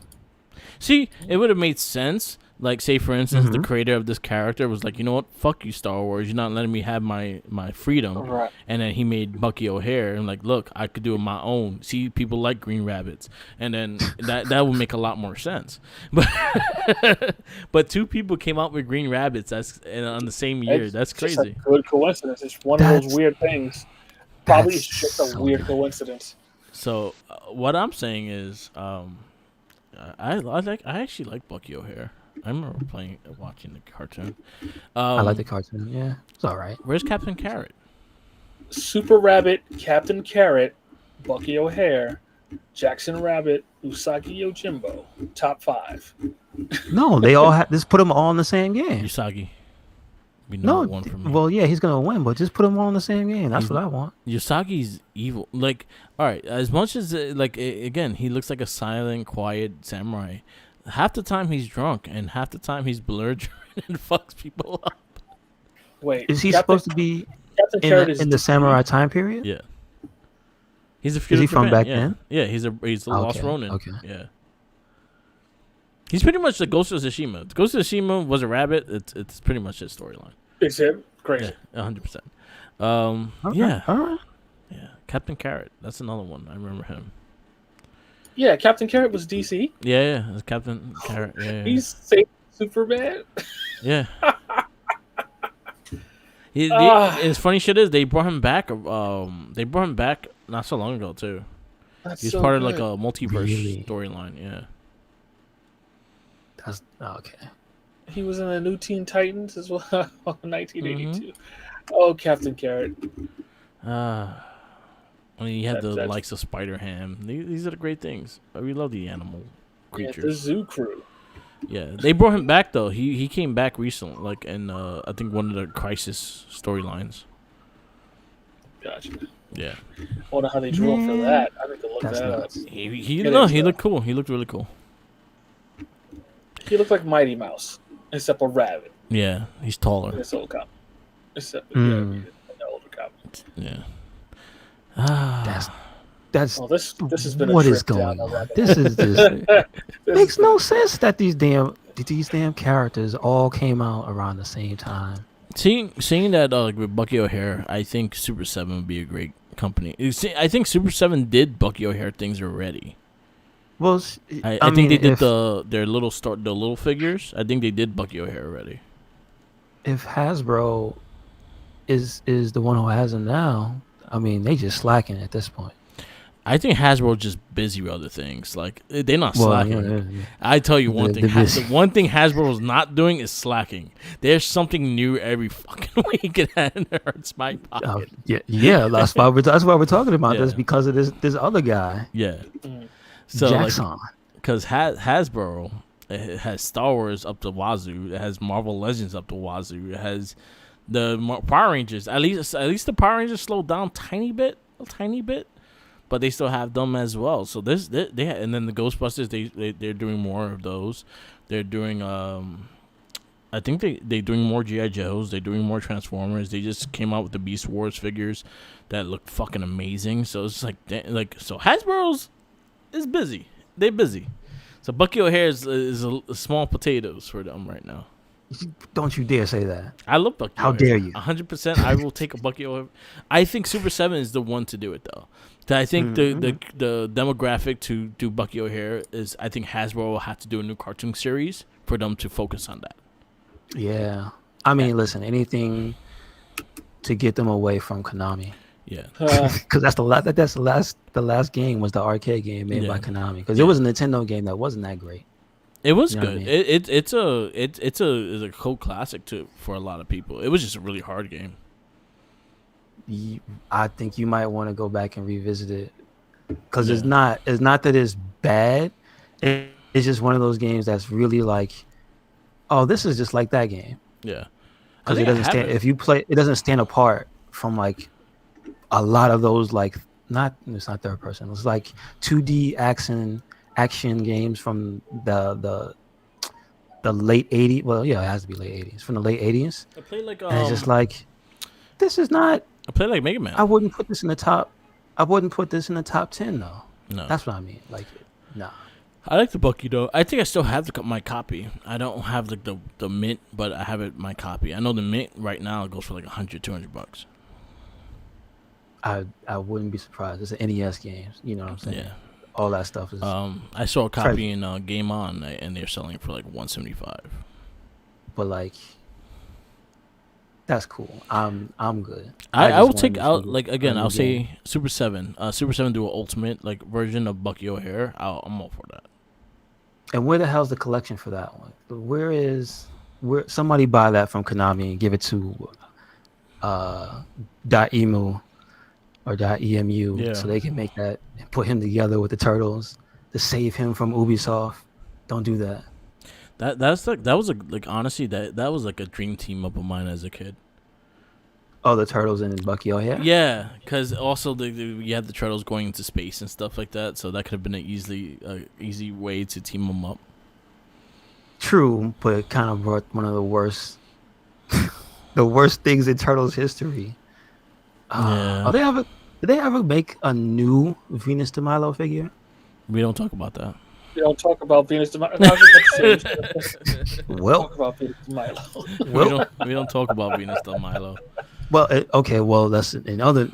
Speaker 1: See, it would have made sense. Like, say for instance, the creator of this character was like, you know what, fuck you, Star Wars. You're not letting me have my freedom.
Speaker 3: Right.
Speaker 1: And then he made Bucky O'Hare and like, look, I could do it my own. See, people like Green Rabbits, and then that would make a lot more sense. But two people came out with Green Rabbits on the same year.
Speaker 3: It's
Speaker 1: That's
Speaker 3: just
Speaker 1: crazy.
Speaker 3: a good coincidence. It's one of those weird things. Probably it's just a
Speaker 2: so
Speaker 3: weird
Speaker 2: good.
Speaker 3: coincidence.
Speaker 1: So what I'm saying is, I actually like Bucky O'Hare. I remember watching the cartoon.
Speaker 2: I like the cartoon. Yeah, it's all right.
Speaker 1: Where's Captain Carrot?
Speaker 3: Super Rabbit, Captain Carrot, Bucky O'Hare, Jackson Rabbit, Usagi Yojimbo. Top 5.
Speaker 2: No, they all have. Just put them all in the same game.
Speaker 1: Usagi. Be
Speaker 2: No,
Speaker 1: number one for me.
Speaker 2: well, yeah, he's gonna win, but just put them all in the same game. That's what I want.
Speaker 1: Usagi's evil. Like, all right, as much as again, he looks like a silent, quiet samurai. Half the time he's drunk, and half the time he's belligerent and fucks people up.
Speaker 3: Wait,
Speaker 2: Is he
Speaker 3: Captain,
Speaker 2: supposed to be
Speaker 3: Captain Carrot is
Speaker 2: in the samurai time period?
Speaker 1: Yeah. He's a
Speaker 2: Is he from
Speaker 1: Japan,
Speaker 2: back
Speaker 1: yeah.
Speaker 2: then?
Speaker 1: Yeah, he's a Lost
Speaker 2: Okay,
Speaker 1: Ronin.
Speaker 2: okay.
Speaker 1: Yeah. He's pretty much the Ghost of Tsushima. Ghost of Tsushima was a rabbit. It's pretty much his storyline.
Speaker 3: Is it crazy?
Speaker 1: Yeah, 100%.
Speaker 2: Okay,
Speaker 1: Yeah,
Speaker 2: all right.
Speaker 1: yeah. Captain Carrot. That's another one. I remember him.
Speaker 3: Yeah, Captain Carrot was DC.
Speaker 1: Yeah, it's Captain Carrot. Yeah,
Speaker 3: He's saved Superman.
Speaker 1: yeah.
Speaker 3: Ah.
Speaker 1: It's funny shit is they brought him back. They brought him back not so long ago too.
Speaker 3: That's
Speaker 1: He's
Speaker 3: so
Speaker 1: part of
Speaker 3: good.
Speaker 1: like a multiverse
Speaker 2: Really?
Speaker 1: storyline. Yeah.
Speaker 2: That's okay.
Speaker 3: He was in the New Teen Titans as well in 1982.
Speaker 1: Mm-hmm.
Speaker 3: Oh, Captain Carrot.
Speaker 1: I mean, you have the
Speaker 3: That's-
Speaker 1: likes of Spider Ham. These are the great things. We love the animal
Speaker 3: Yeah, the
Speaker 1: creatures.
Speaker 3: Zoo Crew.
Speaker 1: Yeah, they brought him back though. He came back recently, like in I think one of the Crisis storylines.
Speaker 3: Gotcha.
Speaker 1: Yeah,
Speaker 3: I wonder how they drew up for that. I think to look
Speaker 2: That's
Speaker 3: that up.
Speaker 2: nuts.
Speaker 1: he
Speaker 3: It is,
Speaker 1: looked cool. He looked really cool.
Speaker 3: He looked like Mighty Mouse, except a rabbit
Speaker 1: Yeah, he's
Speaker 3: in
Speaker 1: taller.
Speaker 3: this old comic. Except
Speaker 2: Mm.
Speaker 3: in the older comic.
Speaker 1: Yeah.
Speaker 2: That's
Speaker 3: Well, this has been
Speaker 2: what
Speaker 3: a
Speaker 2: is
Speaker 3: trip
Speaker 2: going
Speaker 3: down
Speaker 2: on.
Speaker 3: the rabbit
Speaker 2: This is just
Speaker 3: hole.
Speaker 2: makes no sense that these damn characters all came out around the same time.
Speaker 1: Seeing that with Bucky O'Hare, I think Super 7 would be a great company. I think Super 7 did Bucky O'Hare things already.
Speaker 2: Well,
Speaker 1: I
Speaker 2: mean,
Speaker 1: think they did
Speaker 2: if,
Speaker 1: their little the little figures. I think they did Bucky O'Hare already.
Speaker 2: if Hasbro is the one who has them now. I mean, they just slacking at this point.
Speaker 1: I think Hasbro's just busy with other things. Like they're not
Speaker 2: Well,
Speaker 1: slacking.
Speaker 2: yeah.
Speaker 1: I tell you one
Speaker 2: The-
Speaker 1: thing.
Speaker 2: the busy.
Speaker 1: The one thing Hasbro is not doing is slacking. There's something new every fucking week, and it hurts my pocket.
Speaker 2: Yeah. That's why we're talking about
Speaker 1: Yeah.
Speaker 2: this, because of this other guy,
Speaker 1: Yeah.
Speaker 3: Mm.
Speaker 1: So like,
Speaker 2: Jackson.
Speaker 1: because Hasbro it has Star Wars up to wazoo, it has Marvel Legends up to wazoo, it has the Power Rangers. At least the Power Rangers slowed down a tiny bit, but they still have them as well. So and then the Ghostbusters they're doing more of those. They're doing I think they're doing more G.I. Joes. They're doing more Transformers. They just came out with the Beast Wars figures that look fucking amazing. So it's so Hasbro's is busy. They're busy. So Bucky O'Hare is a small potatoes for them right now.
Speaker 2: Don't you dare say that.
Speaker 1: I love Bucky.
Speaker 2: How
Speaker 1: O'Hare.
Speaker 2: dare you.
Speaker 1: 100%. I will take a Bucky O'Hare. I think Super 7 is the one to do it though. I think the demographic to do Bucky O'Hare is I think Hasbro will have to do a new cartoon series for them to focus on that.
Speaker 2: Yeah. I mean, listen, anything to get them away from Konami.
Speaker 1: Yeah.
Speaker 2: Because that's the last game was the arcade game made by Konami. Because it was a Nintendo game that wasn't that great.
Speaker 1: It was
Speaker 2: You know
Speaker 1: good.
Speaker 2: what I mean?
Speaker 1: It's a cult classic for a lot of people. It was just a really hard game.
Speaker 2: I think you might want to go back and revisit it because it's not that it's bad. It's just one of those games that's really like, oh, this is just like that game.
Speaker 1: Yeah.
Speaker 2: Because it doesn't stand. If you play, it doesn't stand apart from like a lot of those like it's not third person. It's like 2D action games from the late 80s. Well, yeah, it has to be late 80s. From the late 80s.
Speaker 1: I played like
Speaker 2: and it's just like this is not.
Speaker 1: I played like Mega Man.
Speaker 2: I wouldn't put this in the top. I wouldn't put this in the top 10 though.
Speaker 1: No,
Speaker 2: that's what I mean. Like, nah.
Speaker 1: I like the Bucky though. I think I still have my copy. I don't have like the mint, but I have my copy. I know the mint right now goes for like $100-$200.
Speaker 2: I wouldn't be surprised. It's an NES game. You know what I'm saying?
Speaker 1: Yeah.
Speaker 2: All that stuff is.
Speaker 1: I saw a copy in Game On, and they're selling it for like $175.
Speaker 2: But like, that's cool. I'm good.
Speaker 1: I will take out like again. I'll say Super 7. Super 7 do an ultimate like version of Bucky O'Hare. I'm all for that.
Speaker 2: And where the hell's the collection for that one? Where somebody buy that from Konami and give it to .emu or .emu so they can make that and put him together with the Turtles to save him from Ubisoft. Don't do that.
Speaker 1: That was honestly that was like a dream team up of mine as a kid.
Speaker 2: Oh, the Turtles and Bucky O'Hare?
Speaker 1: Yeah, because also you had the Turtles going into space and stuff like that, so that could have been an easy way to team them up.
Speaker 2: True, but it kind of brought one of the worst things in Turtles history. Did they ever make a new Venus de Milo figure?
Speaker 1: We don't talk about that.
Speaker 3: We don't talk about Venus de Milo.
Speaker 2: Well,
Speaker 3: talk about Venus de Milo.
Speaker 1: we don't talk about Venus de Milo.
Speaker 2: Well, okay. Well, that's in other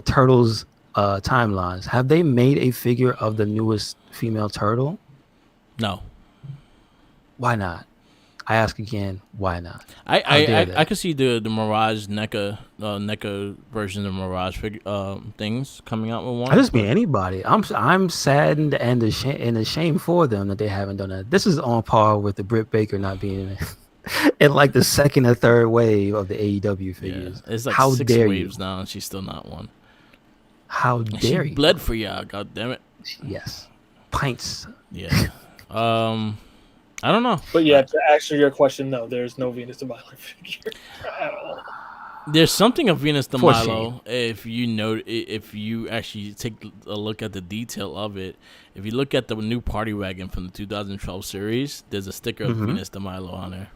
Speaker 2: Turtles timelines. Have they made a figure of the newest female turtle?
Speaker 1: No.
Speaker 2: Why not? I ask again. Why not?
Speaker 1: I could see the Mirage NECA version of Mirage figure things coming out with one.
Speaker 2: I just mean anybody. I'm saddened and ashamed for them that they haven't done that. This is on par with the Britt Baker not being in like the second or third wave of the AEW figures.
Speaker 1: Yeah, it's like
Speaker 2: How
Speaker 1: 6
Speaker 2: dare
Speaker 1: waves
Speaker 2: you?
Speaker 1: now, and she's still not one.
Speaker 2: How dare
Speaker 1: she
Speaker 2: you?
Speaker 1: bled for y'all, god damn it.
Speaker 2: Yes, pints.
Speaker 1: Yeah. I don't know.
Speaker 3: But yeah, to answer your question, no, there's no Venus de Milo figure at all.
Speaker 1: There's something of Venus de Milo if you actually take a look at the detail of it. If you look at the new party wagon from the 2012 series, there's a sticker of Venus de Milo on there.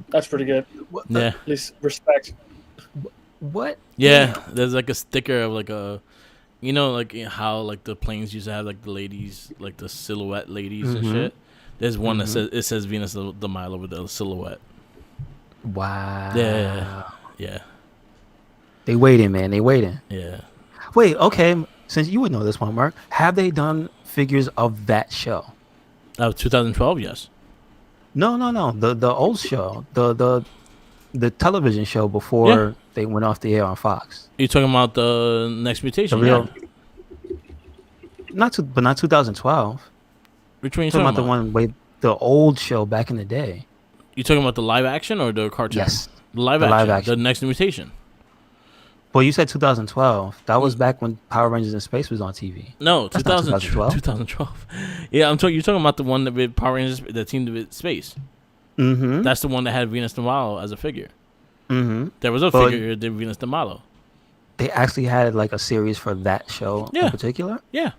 Speaker 3: That's pretty good.
Speaker 1: Yeah.
Speaker 3: At least respect.
Speaker 2: What?
Speaker 1: Yeah, there's like a sticker of like a, like how like the planes used to have like the ladies, like the silhouette ladies and shit. There's one that says Venus de Milo with a silhouette.
Speaker 2: Wow.
Speaker 1: Yeah.
Speaker 2: They waiting, man. They waiting.
Speaker 1: Yeah.
Speaker 2: Wait, okay. Since you would know this one, Mark, have they done figures of that show?
Speaker 1: 2012, yes.
Speaker 2: No. The old show, the television show before they went off the air on Fox.
Speaker 1: You talking about the Next Mutation?
Speaker 2: Not 2012.
Speaker 1: Which one you
Speaker 2: talking
Speaker 1: talking
Speaker 2: about? The old show back in the day.
Speaker 1: You talking about the live action or the cartoon?
Speaker 2: Yes,
Speaker 1: the live action. The Next Mutation.
Speaker 2: Well, you said 2012. That was back when Power Rangers in Space was on TV.
Speaker 1: No,
Speaker 2: 2012.
Speaker 1: 2012. Yeah, you're talking about the one that with Power Rangers, the team with Space.
Speaker 2: Mm-hmm.
Speaker 1: That's the one that had Venus de Milo as a figure.
Speaker 2: Mm-hmm.
Speaker 1: There was a figure that did Venus de Milo.
Speaker 2: They actually had like a series for that show in particular?
Speaker 1: Yeah.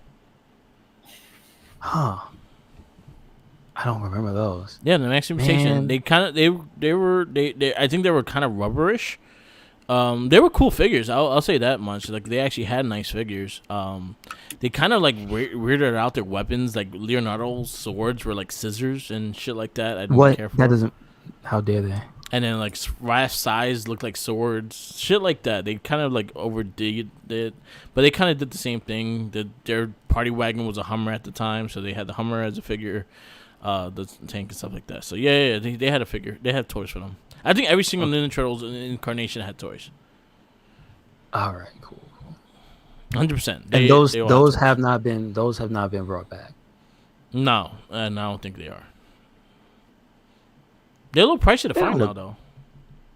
Speaker 2: Huh. I don't remember those.
Speaker 1: Yeah, the Next Mutation. They kind of they were I think they were kind of rubberish. They were cool figures. I'll say that much. Like they actually had nice figures. They kind of like weirded out their weapons. Like Leonardo's swords were like scissors and shit like that. I didn't care for.
Speaker 2: That doesn't. How dare they?
Speaker 1: And then like Raph's size looked like swords, shit like that. They kind of like overdid it, but they kind of did the same thing. Their party wagon was a Hummer at the time, so they had the Hummer as a figure, the tank and stuff like that. So yeah, they had a figure. They had toys for them. I think every single Ninja Turtles incarnation had toys.
Speaker 2: All right, cool.
Speaker 1: 100%.
Speaker 2: And those have not been brought back.
Speaker 1: No, and I don't think they are. They're a little pricey to find now, though.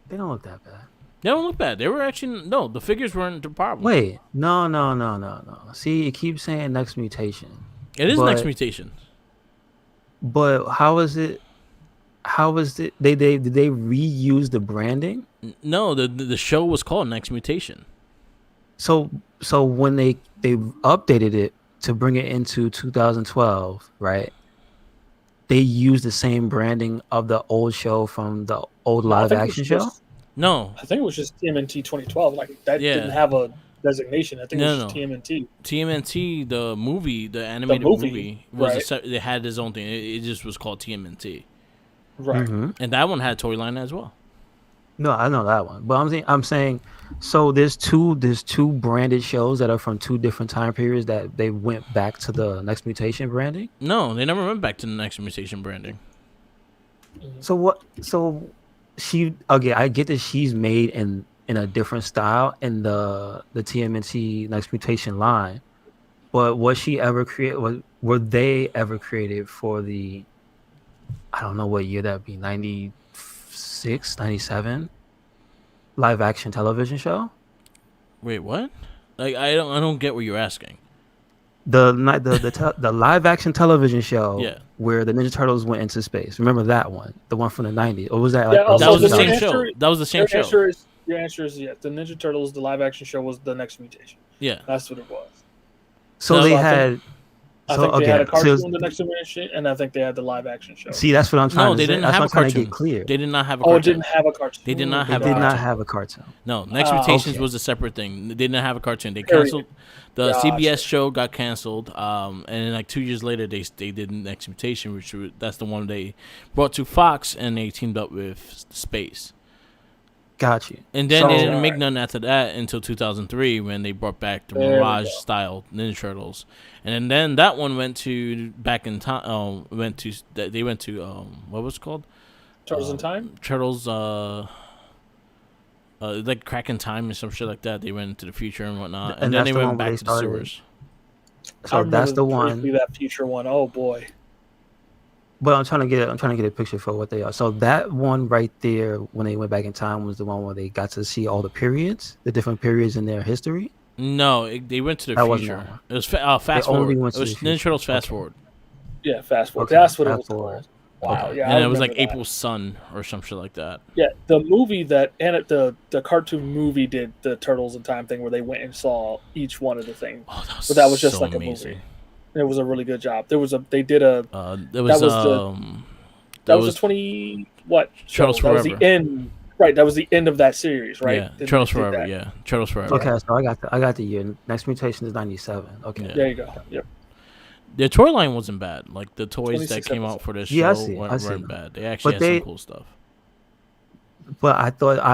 Speaker 2: They don't look that bad.
Speaker 1: They don't look bad. They were actually no. The figures weren't the problem.
Speaker 2: Wait, no. See, it keeps saying Next Mutation.
Speaker 1: It is Next Mutation.
Speaker 2: But how is it? How is it? Did they reuse the branding?
Speaker 1: No, the show was called Next Mutation.
Speaker 2: So when they updated it to bring it into 2012, right? They used the same branding of the old show from the old live action show.
Speaker 1: No,
Speaker 3: I think it was just TMNT 2012. Like that didn't have a designation. I think it was just TMNT.
Speaker 1: TMNT, the movie, the animated movie was they had its own thing. It just was called TMNT.
Speaker 3: Right.
Speaker 2: Mm-hmm.
Speaker 1: And that one had Toyline as well.
Speaker 2: No, I know that one, but I'm saying, so there's two branded shows that are from two different time periods that they went back to the Next Mutation branding.
Speaker 1: No, they never went back to the Next Mutation branding.
Speaker 2: So what? So I get that she's made in a different style in the TMNT Next Mutation line, but was she ever created? Were they ever created for the? I don't know what year that'd be. 96, 97 live action television show.
Speaker 1: Wait, what? Like I don't get what you're asking.
Speaker 2: The live action television show where the Ninja Turtles went into space. Remember that one? The one from the 90s. Or was that like
Speaker 1: that was the same show? That was the same show.
Speaker 3: Your answer is yes. The Ninja Turtles, the live action show was the Next Mutation.
Speaker 1: Yeah.
Speaker 3: That's what it was.
Speaker 2: So they had
Speaker 3: I think they had a cartoon the Next Mutation, and I think they had the live action show.
Speaker 2: See, that's what I'm trying to say.
Speaker 1: No, they didn't have a cartoon. Get clear. They did not have a cartoon.
Speaker 3: Oh, it didn't have a cartoon.
Speaker 1: They did not have a cartoon. No, Next Mutations was a separate thing. They didn't have a cartoon. They canceled the CBS show got canceled. And then like 2 years later they did Next Mutation, that's the one they brought to Fox, and they teamed up with Space.
Speaker 2: Got you.
Speaker 1: And then they didn't make none after that until 2003 when they brought back the Mirage style Ninja Turtles, and then that one went to back in time. They went to what was it called?
Speaker 3: Turtles in Time.
Speaker 1: Turtles like Crack in Time or some shit like that. They went into the future and whatnot, and then they went back to the sewers.
Speaker 2: So that's the one.
Speaker 3: That future one. Oh boy.
Speaker 2: But I'm trying to get a picture for what they are. So that one right there, when they went back in time, was the one where they got to see all the periods, the different periods in their history.
Speaker 1: No, they went to the future. It was fast forward. It was Ninja Turtles Fast Forward.
Speaker 3: Yeah, Fast Forward. That's what it was called. Wow.
Speaker 1: Okay. Yeah, and it was like April's Son or some shit like that.
Speaker 3: Yeah, the movie the cartoon movie did the Turtles in Time thing where they went and saw each one of the things.
Speaker 1: Oh,
Speaker 3: but that was just so like amazing. A movie. It was a really good job. That was the 20 what?
Speaker 1: Turtles Forever.
Speaker 3: That was the end. Right, that was the end of that series, right?
Speaker 1: Yeah, Turtles Forever. Yeah, Turtles Forever.
Speaker 2: Okay, so I got the year. Next Mutation is 97. Okay,
Speaker 3: there you go. Yep.
Speaker 1: The toy line wasn't bad. Like the toys that came out for this show weren't bad. They actually had some cool stuff.
Speaker 2: But I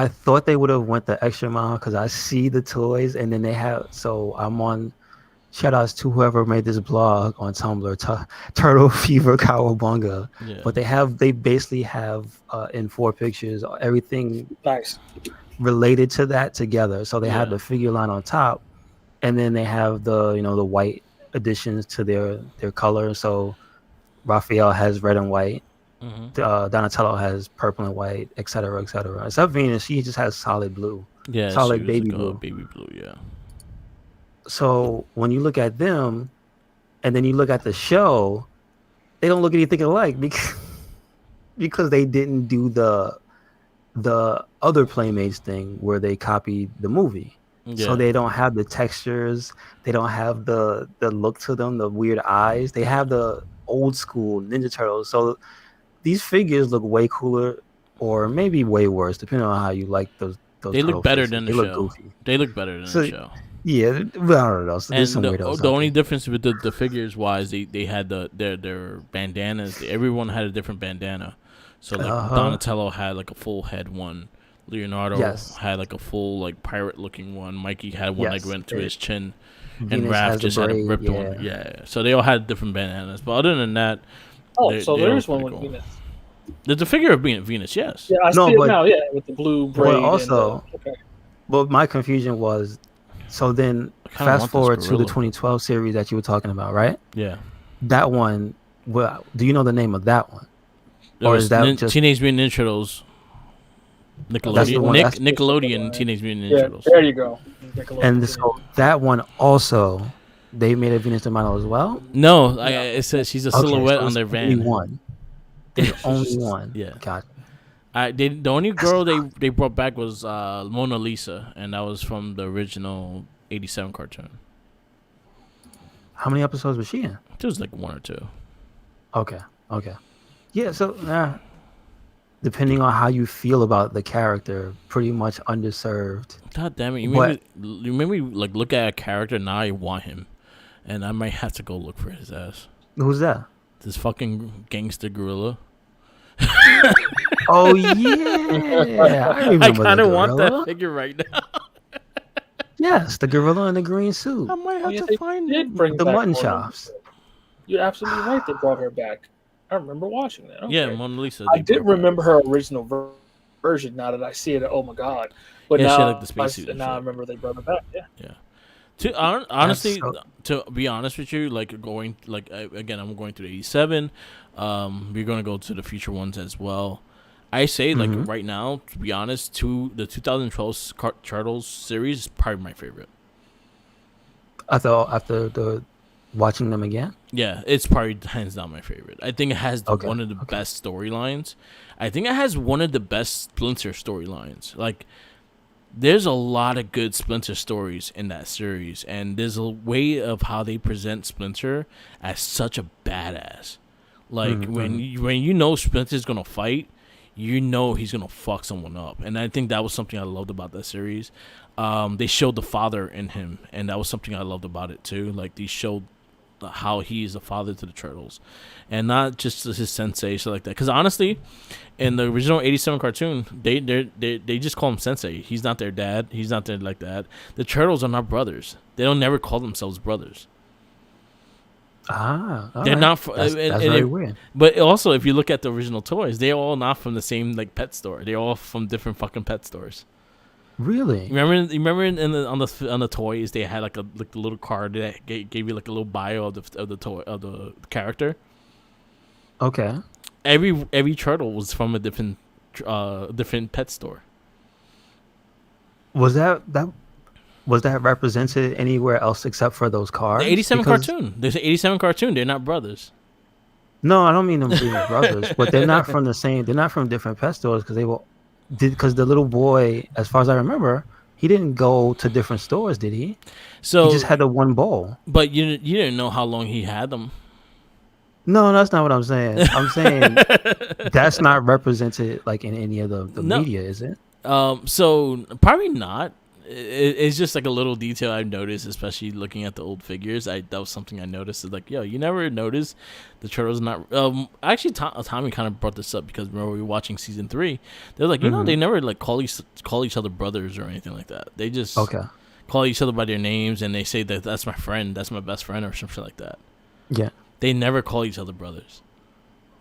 Speaker 2: thought they would have went the extra mile because I see the toys, and then they have. So I'm on. Shout outs to whoever made this blog on Tumblr, Turtle Fever Cowabunga. Yeah. But they basically have in 4 pictures everything
Speaker 3: nice
Speaker 2: related to that together. So they have the figure line on top, and then they have the the white additions to their color. So Raphael has red and white. Mm-hmm. Donatello has purple and white, etc., etc. Except Venus, she just has solid blue.
Speaker 1: Yeah,
Speaker 2: solid baby blue.
Speaker 1: Baby blue, yeah.
Speaker 2: So when you look at them, and then you look at the show, they don't look anything alike because they didn't do the other Playmates thing where they copied the movie. Yeah. So they don't have the textures, they don't have the look to them, the weird eyes. They have the old school Ninja Turtles. So these figures look way cooler, or maybe way worse, depending on how you like those.
Speaker 1: They look better than the show. Look goofy. They look better than the show.
Speaker 2: Yeah, well, I don't know. So
Speaker 1: and the only difference with the figures wise, they had their bandanas. Everyone had a different bandana. So like Donatello had like a full head one. Leonardo had like a full like pirate looking one. Mikey had one like went to his chin, and Raph just had a ripped one. Yeah, so they all had different bandanas. But other than that,
Speaker 3: so there's one with Venus.
Speaker 1: There's a figure of Venus, yes.
Speaker 3: Yeah, I see it now. Yeah, with the blue braid.
Speaker 2: But also, but my confusion was So then,
Speaker 1: I kinda
Speaker 2: fast
Speaker 1: want this
Speaker 2: forward to the
Speaker 1: gorilla.
Speaker 2: 2012 series that you were talking about, right?
Speaker 1: Yeah.
Speaker 2: That one. Well, do you know the name of that one,
Speaker 1: There
Speaker 2: or
Speaker 1: was
Speaker 2: is that just
Speaker 1: Teenage Mutant Ninja Turtles.
Speaker 2: that's the
Speaker 1: Nickelodeon.
Speaker 2: one? That's
Speaker 1: Nickelodeon Teenage Mutant Ninja
Speaker 3: Yeah,
Speaker 1: Turtles.
Speaker 3: there you go. Nickelodeon
Speaker 2: and
Speaker 3: Teenage
Speaker 2: so that one also they made a Venus de Milo as well.
Speaker 1: No, it says she's a
Speaker 2: Okay,
Speaker 1: silhouette
Speaker 2: so
Speaker 1: on
Speaker 2: it's
Speaker 1: their
Speaker 2: only
Speaker 1: van.
Speaker 2: one. There's only one.
Speaker 1: Yeah.
Speaker 2: God.
Speaker 1: The only girl they brought back was Mona Lisa, and that was from the original '87 cartoon.
Speaker 2: How many episodes was she in?
Speaker 1: It was like one or two.
Speaker 2: Okay. Yeah. So, depending on how you feel about the character, pretty much underserved.
Speaker 1: God damn it! You made me like look at a character now. I want him, and I might have to go look for his ass.
Speaker 2: Who's that?
Speaker 1: This fucking gangster gorilla.
Speaker 2: Oh yeah, I
Speaker 1: I
Speaker 2: remember
Speaker 1: kind
Speaker 2: the
Speaker 1: of want
Speaker 2: gorilla.
Speaker 1: that figure right now.
Speaker 2: Yes, the gorilla in the green suit,
Speaker 1: I might
Speaker 3: Oh,
Speaker 1: have
Speaker 3: yeah,
Speaker 1: to
Speaker 3: they
Speaker 1: find
Speaker 3: did
Speaker 1: him.
Speaker 3: bring
Speaker 2: the
Speaker 3: back
Speaker 2: mutton
Speaker 3: Mona
Speaker 2: chops.
Speaker 3: Lisa. You're absolutely right. They brought her back. I remember watching that. Okay.
Speaker 1: Yeah, Mona Lisa.
Speaker 3: I
Speaker 1: they
Speaker 3: did
Speaker 1: brought back.
Speaker 3: remember her original version. Now that I see it, oh my god! But
Speaker 1: Yeah, she
Speaker 3: now,
Speaker 1: had, like, the spacesuit and
Speaker 3: now I
Speaker 1: shit.
Speaker 3: remember they brought her back. Yeah.
Speaker 1: Honestly,
Speaker 2: so-
Speaker 1: to be honest with you, like going like again, I'm going through the '87. We're gonna go to the future ones as well. I say like
Speaker 2: Mhm.
Speaker 1: right now, to be honest, the 2012 Turtles series is probably my favorite.
Speaker 2: After the watching them again.
Speaker 1: Yeah, it's probably hands down my favorite. I think it has
Speaker 2: Okay,
Speaker 1: one of the best storylines. I think it has one of the best Splinter storylines. Like, there's a lot of good Splinter stories in that series, and there's a way of how they present Splinter as such a badass. Like
Speaker 2: Mhm,
Speaker 1: when you know Splinter's gonna fight, you know he's gonna fuck someone up, and I think that was something I loved about that series. They showed the father in him, and that was something I loved about it too. Like they showed how he is a father to the turtles, and not just his sensei, so like that. Because honestly, in the original '87 cartoon, they just call him sensei. He's not their dad. He's not their like that. The turtles are not brothers. They don't never call themselves brothers.
Speaker 2: All
Speaker 1: They're
Speaker 2: right.
Speaker 1: not.
Speaker 2: That's very weird.
Speaker 1: But also, if you look at the original toys, they're all not from the same like pet store. They're all from different fucking pet stores.
Speaker 2: Really?
Speaker 1: Remember on the toys they had like a little card that gave you like a little bio of the toy of the character.
Speaker 2: Okay.
Speaker 1: Every turtle was from a different pet store.
Speaker 2: Was that represented anywhere else except for those cards?
Speaker 1: The '87
Speaker 2: Because-
Speaker 1: cartoon. There's an '87 cartoon. They're not brothers.
Speaker 2: No, I don't mean them being brothers, but they're not from the same. They're not from different pet stores because the little boy, as far as I remember, he didn't go to different stores, did he?
Speaker 1: So,
Speaker 2: He just had the one bowl.
Speaker 1: but you didn't know how long he had them.
Speaker 2: No, that's not what I'm saying. I'm saying that's not represented like in any of the
Speaker 1: No.
Speaker 2: media, is it?
Speaker 1: So probably not. It's just like a little detail I've noticed, especially looking at the old figures. That was something I noticed. Is like, yo, you never noticed the turtles not. Actually, Tommy kind of brought this up because remember we were watching season 3. They're like, you know,
Speaker 2: Mhm.
Speaker 1: they never like call each other brothers or anything like that. They just
Speaker 2: Okay.
Speaker 1: call each other by their names, and they say that that's my friend, that's my best friend, or something like that.
Speaker 2: Yeah.
Speaker 1: They never call each other brothers.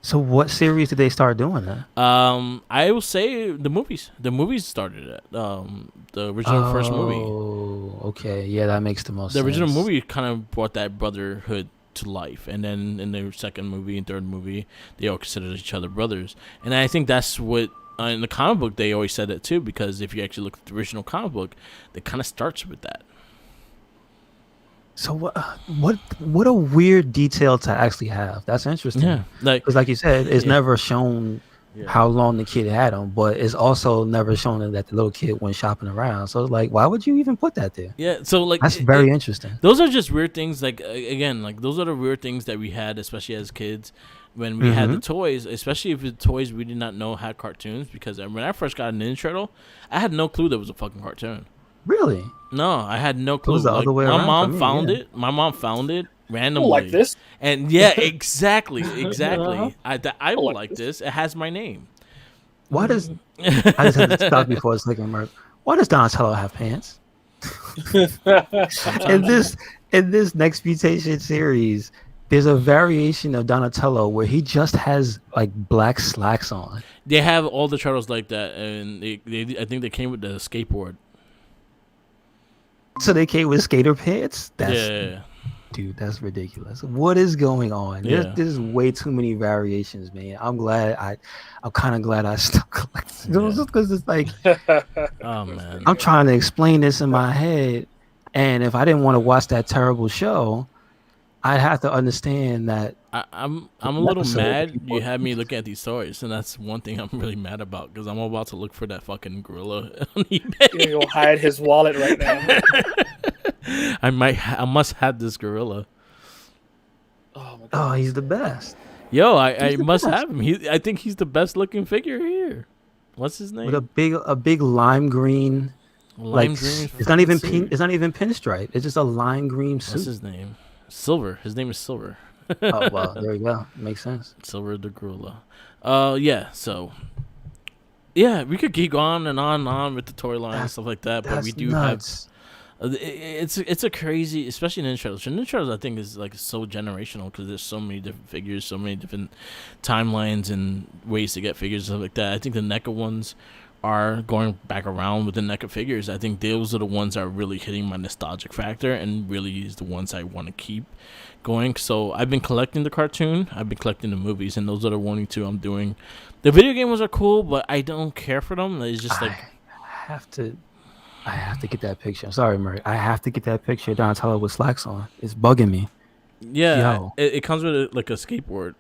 Speaker 2: So what series did they start doing that?
Speaker 1: I will say the movies. The movies started it. The original first movie.
Speaker 2: Oh, okay. Yeah, that makes the most
Speaker 1: The original
Speaker 2: sense.
Speaker 1: movie kind of brought that brotherhood to life, and then in the second movie and third movie, they all considered each other brothers. And I think that's what in the comic book they always said that too, because if you actually look at the original comic book, it kind of starts with that.
Speaker 2: So what a weird detail to actually have. That's interesting.
Speaker 1: Yeah, like
Speaker 2: Because like you said, it's
Speaker 1: Yeah.
Speaker 2: never shown
Speaker 1: Yeah.
Speaker 2: how long the kid had them, but it's also never shown that the little kid went shopping around. So it's like, why would you even put that there?
Speaker 1: yeah. So like
Speaker 2: That's very interesting.
Speaker 1: those are just weird things. Like again, like those are the weird things that we had, especially as kids, when we had the toys. Especially if the toys we did not know had cartoons. Because when I first got a Ninja Turtle, I had no clue there was a fucking cartoon.
Speaker 2: Really?
Speaker 1: No, I had no clue.
Speaker 2: was the other way
Speaker 1: my
Speaker 2: around
Speaker 1: mom
Speaker 2: for me,
Speaker 1: found
Speaker 2: yeah.
Speaker 1: it. My mom found it randomly.
Speaker 3: People like this.
Speaker 1: And yeah, exactly.
Speaker 3: Uh-huh.
Speaker 1: I
Speaker 3: like
Speaker 1: like this. It has my name.
Speaker 2: Why does I just have to stop before a second, Mark. Why does Donatello have pants? in this Next Mutation series, there's a variation of Donatello where he just has like black slacks on.
Speaker 1: They have all the turtles like that, and they I think they came with the skateboard.
Speaker 2: So they came with skater pants. That's
Speaker 1: Yeah.
Speaker 2: dude, that's ridiculous. What is going on?
Speaker 1: Yeah.
Speaker 2: There's way too many variations, man. I'm kind of glad I stopped collecting those
Speaker 1: Yeah.
Speaker 2: because it's like
Speaker 1: Oh man.
Speaker 2: I'm trying to explain this in my head, and if I didn't want to watch that terrible show, I'd have to understand that.
Speaker 1: I'm a little
Speaker 2: episode,
Speaker 1: mad
Speaker 2: people-
Speaker 1: you had me looking at these toys, and that's one thing I'm really mad about because I'm about to look for that fucking gorilla on eBay.
Speaker 3: You're gonna go hide his wallet right now.
Speaker 1: I must have this gorilla.
Speaker 3: Oh my god.
Speaker 2: Oh, he's the best.
Speaker 1: Yo, I
Speaker 2: He's the
Speaker 1: must
Speaker 2: best.
Speaker 1: have him. I think he's the best looking figure here. What's his name?
Speaker 2: With a big lime green, like
Speaker 1: Lime green.
Speaker 2: it's not even
Speaker 1: fucking
Speaker 2: pink.
Speaker 1: suit.
Speaker 2: It's not even pinstripe. It's just a lime green
Speaker 1: What's
Speaker 2: suit.
Speaker 1: his name? Silver. His name is Silver.
Speaker 2: Oh well, there you go. Makes sense.
Speaker 1: Silver the gorilla. Yeah. So. Yeah, we could keep on and on with the toy line and
Speaker 2: That's-
Speaker 1: stuff like that, but
Speaker 2: That's
Speaker 1: we do
Speaker 2: nuts.
Speaker 1: have. It's a crazy, especially Ninja Turtles. Ninja Turtles, I think, is like so generational because there's so many different figures, so many different timelines and ways to get figures and stuff like that. I think the NECA ones are going back around with the NECA figures. I think those are the ones that are really hitting my nostalgic factor and really is the ones I want to keep going. So I've been collecting the cartoon, I've been collecting the movies, and those are the only two I'm doing. The video game ones are cool, but I don't care for them. It's just like.
Speaker 2: I have to get that picture. I'm sorry, Murray. I have to get that picture of Donatello with slacks on. It's bugging me.
Speaker 1: Yeah,
Speaker 2: Yo.
Speaker 1: it comes with like a skateboard.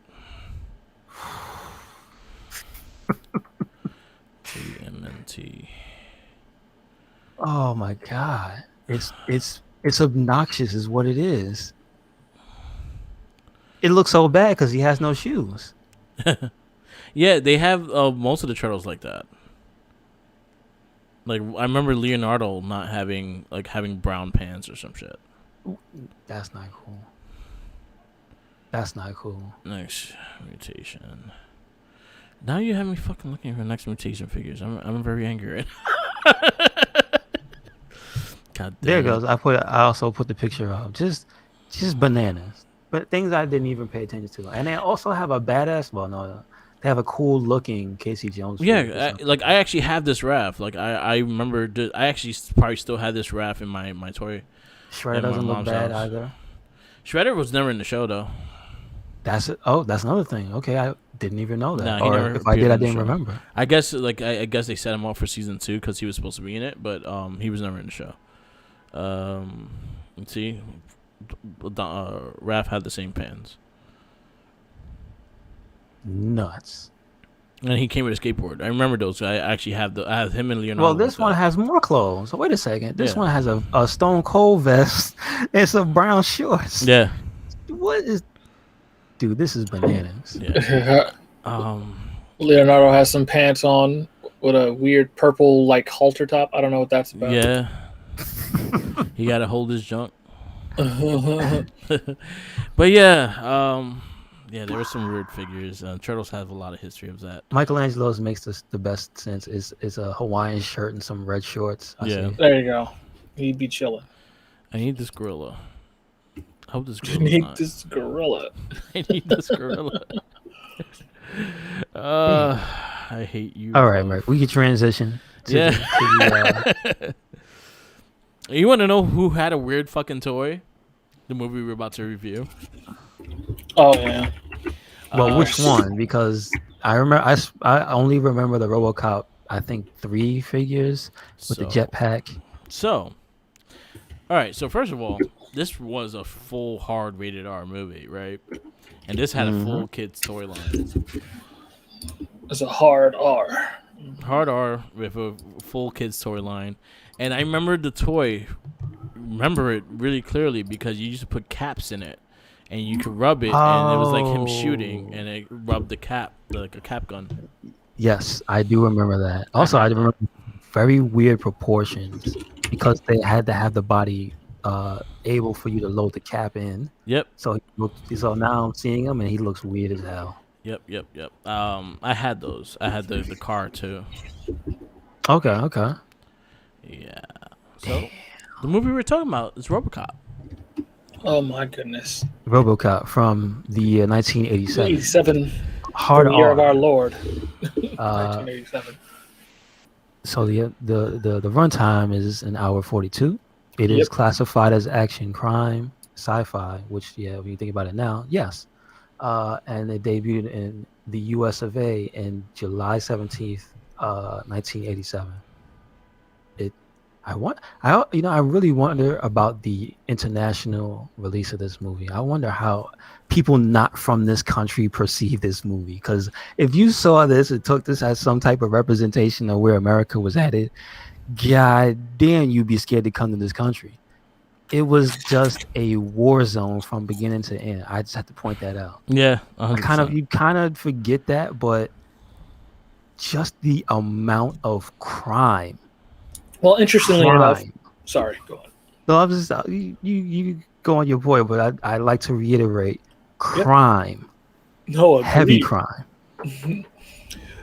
Speaker 1: TMNT.
Speaker 2: Oh my god. It's obnoxious is what it is. It looks so bad because he has no shoes.
Speaker 1: Yeah, they have most of the turtles like that. Like I remember Leonardo not having brown pants or some shit.
Speaker 2: That's not cool. That's not cool.
Speaker 1: Next mutation. Now you have me fucking looking for next mutation figures. I'm very angry right God damn
Speaker 2: There it
Speaker 1: it.
Speaker 2: goes. I also put the picture up. Just bananas. But things I didn't even pay attention to. And they also have a badass. Well, no, they have a cool looking Casey Jones. figure or
Speaker 1: Yeah,
Speaker 2: something.
Speaker 1: I actually have this raft. Like I remember. I actually probably still have this raft in my toy.
Speaker 2: Shredder
Speaker 1: in my
Speaker 2: doesn't look
Speaker 1: mom's
Speaker 2: bad
Speaker 1: house.
Speaker 2: either.
Speaker 1: Shredder was never in the show though.
Speaker 2: That's it. Oh, that's another thing. Okay, I didn't even know that.
Speaker 1: Nah, he
Speaker 2: or
Speaker 1: never
Speaker 2: if I did,
Speaker 1: appeared
Speaker 2: I
Speaker 1: in the
Speaker 2: didn't
Speaker 1: show.
Speaker 2: remember.
Speaker 1: I guess I guess they set him up for season 2 because he was supposed to be in it, but he was never in the show. Let's see, Raph had the same pants,
Speaker 2: Nuts.
Speaker 1: and he came with a skateboard. I remember those. I actually have I have him and Leonardo.
Speaker 2: Well, this
Speaker 1: with
Speaker 2: one
Speaker 1: that.
Speaker 2: has more clothes. So wait a second. This
Speaker 1: Yeah.
Speaker 2: one has a Stone Cold vest and some brown shorts.
Speaker 1: Yeah,
Speaker 2: What is, dude? This is bananas.
Speaker 1: yeah.
Speaker 3: Leonardo has some pants on with a weird purple like halter top. I don't know what that's about.
Speaker 1: Yeah. He got to hold his junk. But yeah, yeah, there were some weird figures. Turtles have a lot of history of that.
Speaker 2: Michelangelo's makes this the best sense. Is a Hawaiian shirt and some red shorts. I
Speaker 1: Yeah.
Speaker 2: see.
Speaker 3: There you go. He'd be chilling.
Speaker 1: I need this gorilla. I hope this
Speaker 3: You
Speaker 1: gorilla.
Speaker 3: need this gorilla.
Speaker 1: I need this gorilla. I hate you.
Speaker 2: All right,
Speaker 1: love.
Speaker 2: Mark. We can transition. To
Speaker 1: Yeah.
Speaker 2: the,
Speaker 1: You want to know who had a weird fucking toy? The movie we're about to review.
Speaker 3: Oh yeah.
Speaker 2: well, which one? Because I remember. I only remember the RoboCop. I think 3 figures with the jetpack.
Speaker 1: So, all right. So first of all, this was a full hard rated R movie, right? And this had a full kids toy line.
Speaker 3: It's a hard R.
Speaker 1: Hard R with a full kids toy line. And I remember the toy, remember it really clearly because you used to put caps in it. And you could rub it, and it was like him shooting, and it rubbed the cap, like a cap gun.
Speaker 2: Yes, I do remember that. Also, I remember very weird proportions because they had to have the body able for you to load the cap in.
Speaker 1: Yep,
Speaker 2: So now I'm seeing him, and he looks weird as hell.
Speaker 1: yep. I had those. I had the car too.
Speaker 2: Okay.
Speaker 1: Yeah. So the movie we're talking about is RoboCop.
Speaker 3: Oh my goodness.
Speaker 2: RoboCop from the 1987.
Speaker 3: 87.
Speaker 2: Hard
Speaker 3: The year of our
Speaker 2: R.
Speaker 3: Lord.
Speaker 2: Uh,
Speaker 3: 1987.
Speaker 2: So the runtime is an hour 42. It is
Speaker 3: Yep.
Speaker 2: classified as action, crime, sci-fi. Which, yeah, when you think about it now, yes. And it debuted in the U.S. of A. in July 17th, 1987. It, I really wonder about the international release of this movie. I wonder how people not from this country perceive this movie. Because if you saw this and took this as some type of representation of where America was headed, god damn, you'd be scared to come to this country. It was just a war zone from beginning to end. I just have to point that out.
Speaker 1: Yeah, 100%.
Speaker 2: You kind of forget that, but just the amount of crime.
Speaker 3: Well, interestingly enough, sorry, go on.
Speaker 2: No, I'm just you go on your point, but I like to reiterate crime.
Speaker 3: No,
Speaker 2: heavy
Speaker 3: agreed.
Speaker 2: crime.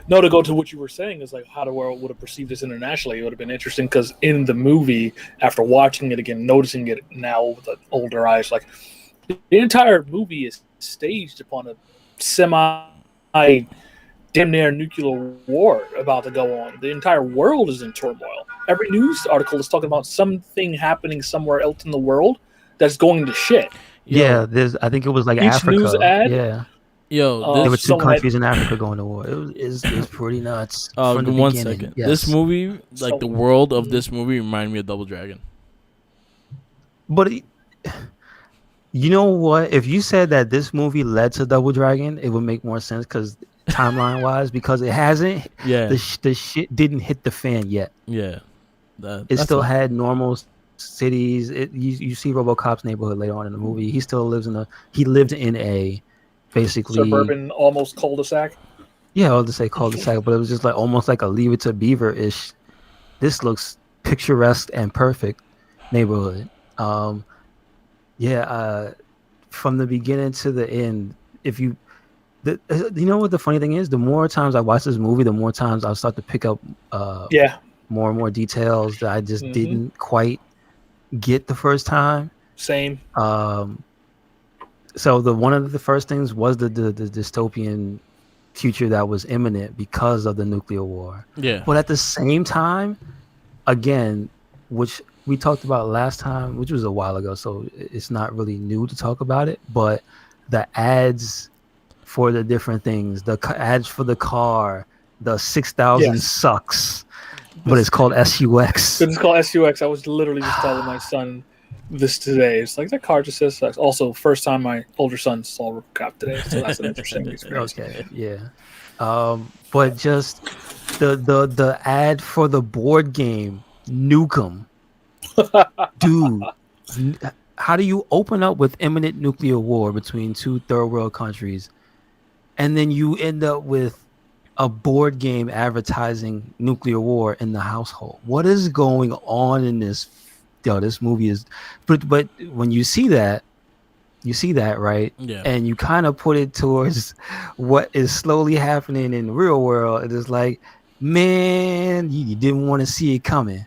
Speaker 3: No, to go to what you were saying is like how the world would have perceived this internationally. It would have been interesting because in the movie, after watching it again, noticing it now with the older eyes, like the entire movie is staged upon a semi damn near nuclear war about to go on. The entire world is in turmoil. Every news article is talking about something happening somewhere else in the world that's going to shit.
Speaker 2: Yeah, I think it was like
Speaker 3: Each
Speaker 2: Africa.
Speaker 3: news ad,
Speaker 2: yeah.
Speaker 1: Yo,
Speaker 2: There were
Speaker 1: this,
Speaker 2: two countries in Africa going to war. It's pretty nuts. From the
Speaker 1: one
Speaker 2: beginning.
Speaker 1: second.
Speaker 2: Yes.
Speaker 1: This movie, like
Speaker 3: So-
Speaker 1: the world of this movie, reminded me of Double Dragon.
Speaker 2: But you know what? If you said that this movie led to Double Dragon, it would make more sense because timeline wise, because it hasn't.
Speaker 1: Yeah,
Speaker 2: The shit didn't hit the fan yet.
Speaker 1: yeah.
Speaker 2: It
Speaker 1: That's
Speaker 2: still
Speaker 1: all.
Speaker 2: had normal cities. You see RoboCop's neighborhood later on in the movie. He still lives he lived in a basically
Speaker 3: suburban, almost cul-de-sac.
Speaker 2: Yeah, I'll just say cul-de-sac, but it was just like almost like a Leave It to Beaver-ish. This looks picturesque and perfect neighborhood. From the beginning to the end, you know what the funny thing is? The more times I watch this movie, the more times I'll start to pick up more and more details that I just didn't quite get the first time.
Speaker 3: Same.
Speaker 2: So one of the first things was the dystopian future that was imminent because of the nuclear war.
Speaker 1: Yeah.
Speaker 2: But at the same time, again, which we talked about last time, which was a while ago, so it's not really new to talk about it, but the ads for the different things, the ads for the car, the 6,000 sucks, but it's called SUX.
Speaker 3: It's called SUX. I was literally just telling my son this today. It's like that car just says sex. Also, first time my older son saw RoboCop today, so that's an interesting experience.
Speaker 2: Okay, yeah. But just the ad for the board game Nukem, dude. How do you open up with imminent nuclear war between two third world countries, and then you end up with a board game advertising nuclear war in the household? What is going on in this? This movie is, but when you see that, right?
Speaker 1: Yeah.
Speaker 2: And you kind of put it towards what is slowly happening in the real world. It is like, man, you didn't want to see it coming,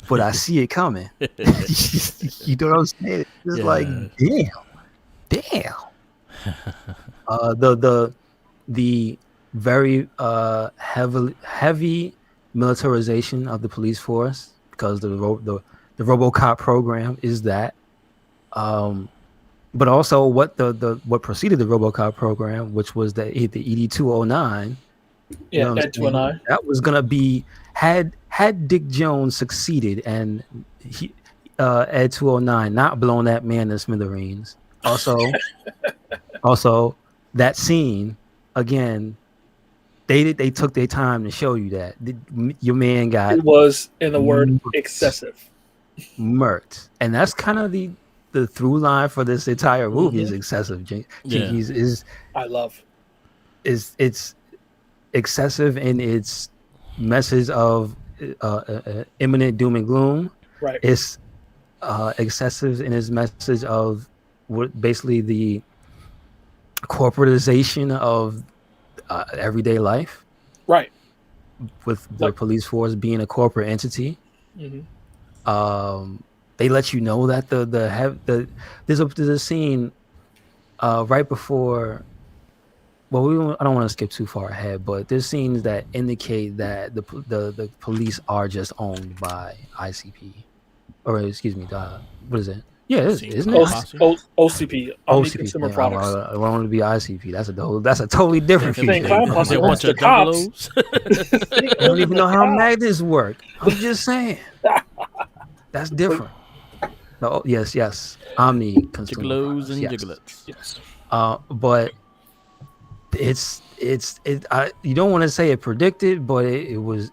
Speaker 2: but I see it coming. You know what I'm saying? It's like, damn. The very heavy militarization of the police force because the RoboCop program is that. But also what what preceded the RoboCop program, which was the ED-209.
Speaker 3: Yeah, Ed 209.
Speaker 2: That was gonna be had Dick Jones succeeded and Ed 209 not blown that man to smithereens. Also, that scene again. They took their time to show you that your man got.
Speaker 3: It was, in the word, excessive.
Speaker 2: Murked, and that's kind of the through line for this entire movie is excessive. Jinkies is
Speaker 3: I love
Speaker 2: it's excessive in its message of imminent doom and gloom.
Speaker 3: Right.
Speaker 2: It's excessive in its message of what basically the corporatization of everyday life.
Speaker 3: Right.
Speaker 2: With the police force being a corporate entity. They let you know that there's a scene right before. Well, I don't want to skip too far ahead, but there's scenes that indicate that the police are just owned by ICP. or excuse me, what is it? Yeah, it is,
Speaker 1: Seen
Speaker 2: isn't
Speaker 3: O-
Speaker 2: it?
Speaker 1: Posse.
Speaker 3: OCP, Omni
Speaker 2: OCP.
Speaker 3: Consumer
Speaker 2: Yeah,
Speaker 3: Products.
Speaker 2: I want it to be ICP. That's a totally different
Speaker 3: Same thing,
Speaker 2: future.
Speaker 3: Clown
Speaker 2: Never
Speaker 3: Posse
Speaker 1: They're a
Speaker 2: mind.
Speaker 3: owns
Speaker 1: bunch
Speaker 3: the
Speaker 1: of
Speaker 3: cops.
Speaker 1: juggalos.
Speaker 2: I don't even know how
Speaker 3: The cops.
Speaker 2: magnets work. I'm just saying. That's different. No, yes. Omni consumer
Speaker 1: Giggolos
Speaker 2: products.
Speaker 1: and
Speaker 2: Yes.
Speaker 1: giglets.
Speaker 3: Yes.
Speaker 2: But you don't want to say it predicted, but it was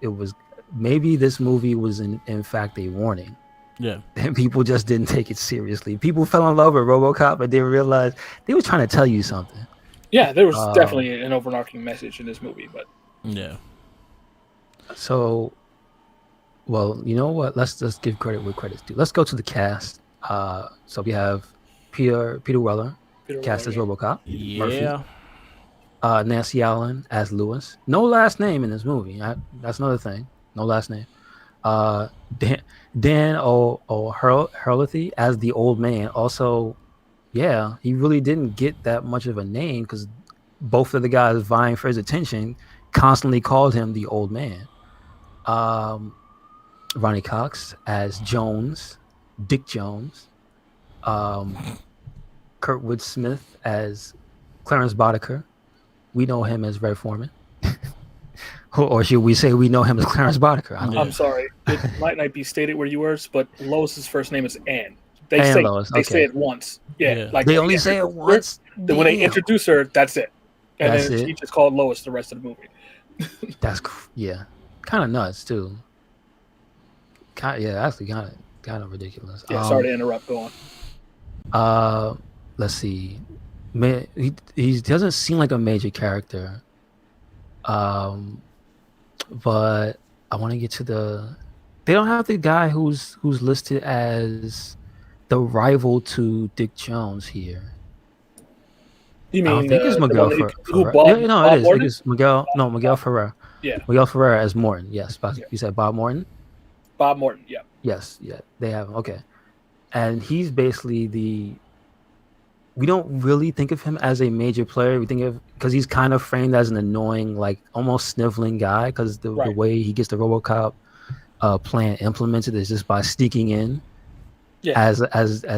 Speaker 2: maybe this movie was in fact a warning.
Speaker 1: Yeah.
Speaker 2: And people just didn't take it seriously. People fell in love with RoboCop, but didn't realize they were trying to tell you something.
Speaker 3: Yeah, there was definitely an overarching message in this movie, but
Speaker 1: Yeah.
Speaker 2: So, well, you know what? Let's just give credit where credit's due. Let's go to the cast. So we have Peter Weller,
Speaker 3: Peter
Speaker 2: cast as
Speaker 3: Weller,
Speaker 2: RoboCop.
Speaker 1: Yeah.
Speaker 2: Nancy Allen as Lewis. No last name in this movie. That's another thing. No last name. Dan O'Herlihy as the old man. Also, yeah, he really didn't get that much of a name because both of the guys vying for his attention constantly called him the old man. Ronnie Cox as Jones, Dick Jones. Kurtwood Smith as Clarence Boddicker. We know him as Red Foreman. Or should we say we know him as Clarence Boddicker? I don't know.
Speaker 3: I'm sorry, it might not be stated where you were, but Lois's first name is Ann. They
Speaker 2: Ann
Speaker 3: say
Speaker 2: Lois,
Speaker 3: they
Speaker 2: okay.
Speaker 3: say it once. Yeah, like
Speaker 2: They
Speaker 3: when
Speaker 2: only
Speaker 3: they
Speaker 2: say it
Speaker 3: introduce her,
Speaker 2: once.
Speaker 3: Then when they
Speaker 2: Damn.
Speaker 3: introduce her, that's it. And
Speaker 2: That's
Speaker 3: then
Speaker 2: it?
Speaker 3: she just called Lois the rest of the movie.
Speaker 2: Yeah, kind of nuts too. Actually kind of ridiculous.
Speaker 3: Yeah, sorry to interrupt. Go on.
Speaker 2: Let's see. He doesn't seem like a major character. But I want to get to they don't have the guy who's listed as the rival to Dick Jones here.
Speaker 3: You
Speaker 2: I don't
Speaker 3: mean
Speaker 2: think it's
Speaker 3: the
Speaker 2: Miguel
Speaker 3: one who
Speaker 2: Ferrer.
Speaker 3: Bob,
Speaker 2: No,
Speaker 3: Bob
Speaker 2: it is.
Speaker 3: Morton?
Speaker 2: It's Miguel. No, Miguel Ferrer.
Speaker 3: Yeah,
Speaker 2: Miguel Ferrer as Morton. Yes,
Speaker 3: Yeah.
Speaker 2: you said Bob Morton.
Speaker 3: Bob Morton. Yeah,
Speaker 2: Yes, yeah, they have him. Okay, and he's basically we don't really think of him as a major player. We think of because he's kind of framed as an annoying, like almost sniveling guy because the
Speaker 3: Right.
Speaker 2: way he gets the RoboCop plan implemented is just by sneaking in
Speaker 3: Yeah.
Speaker 2: as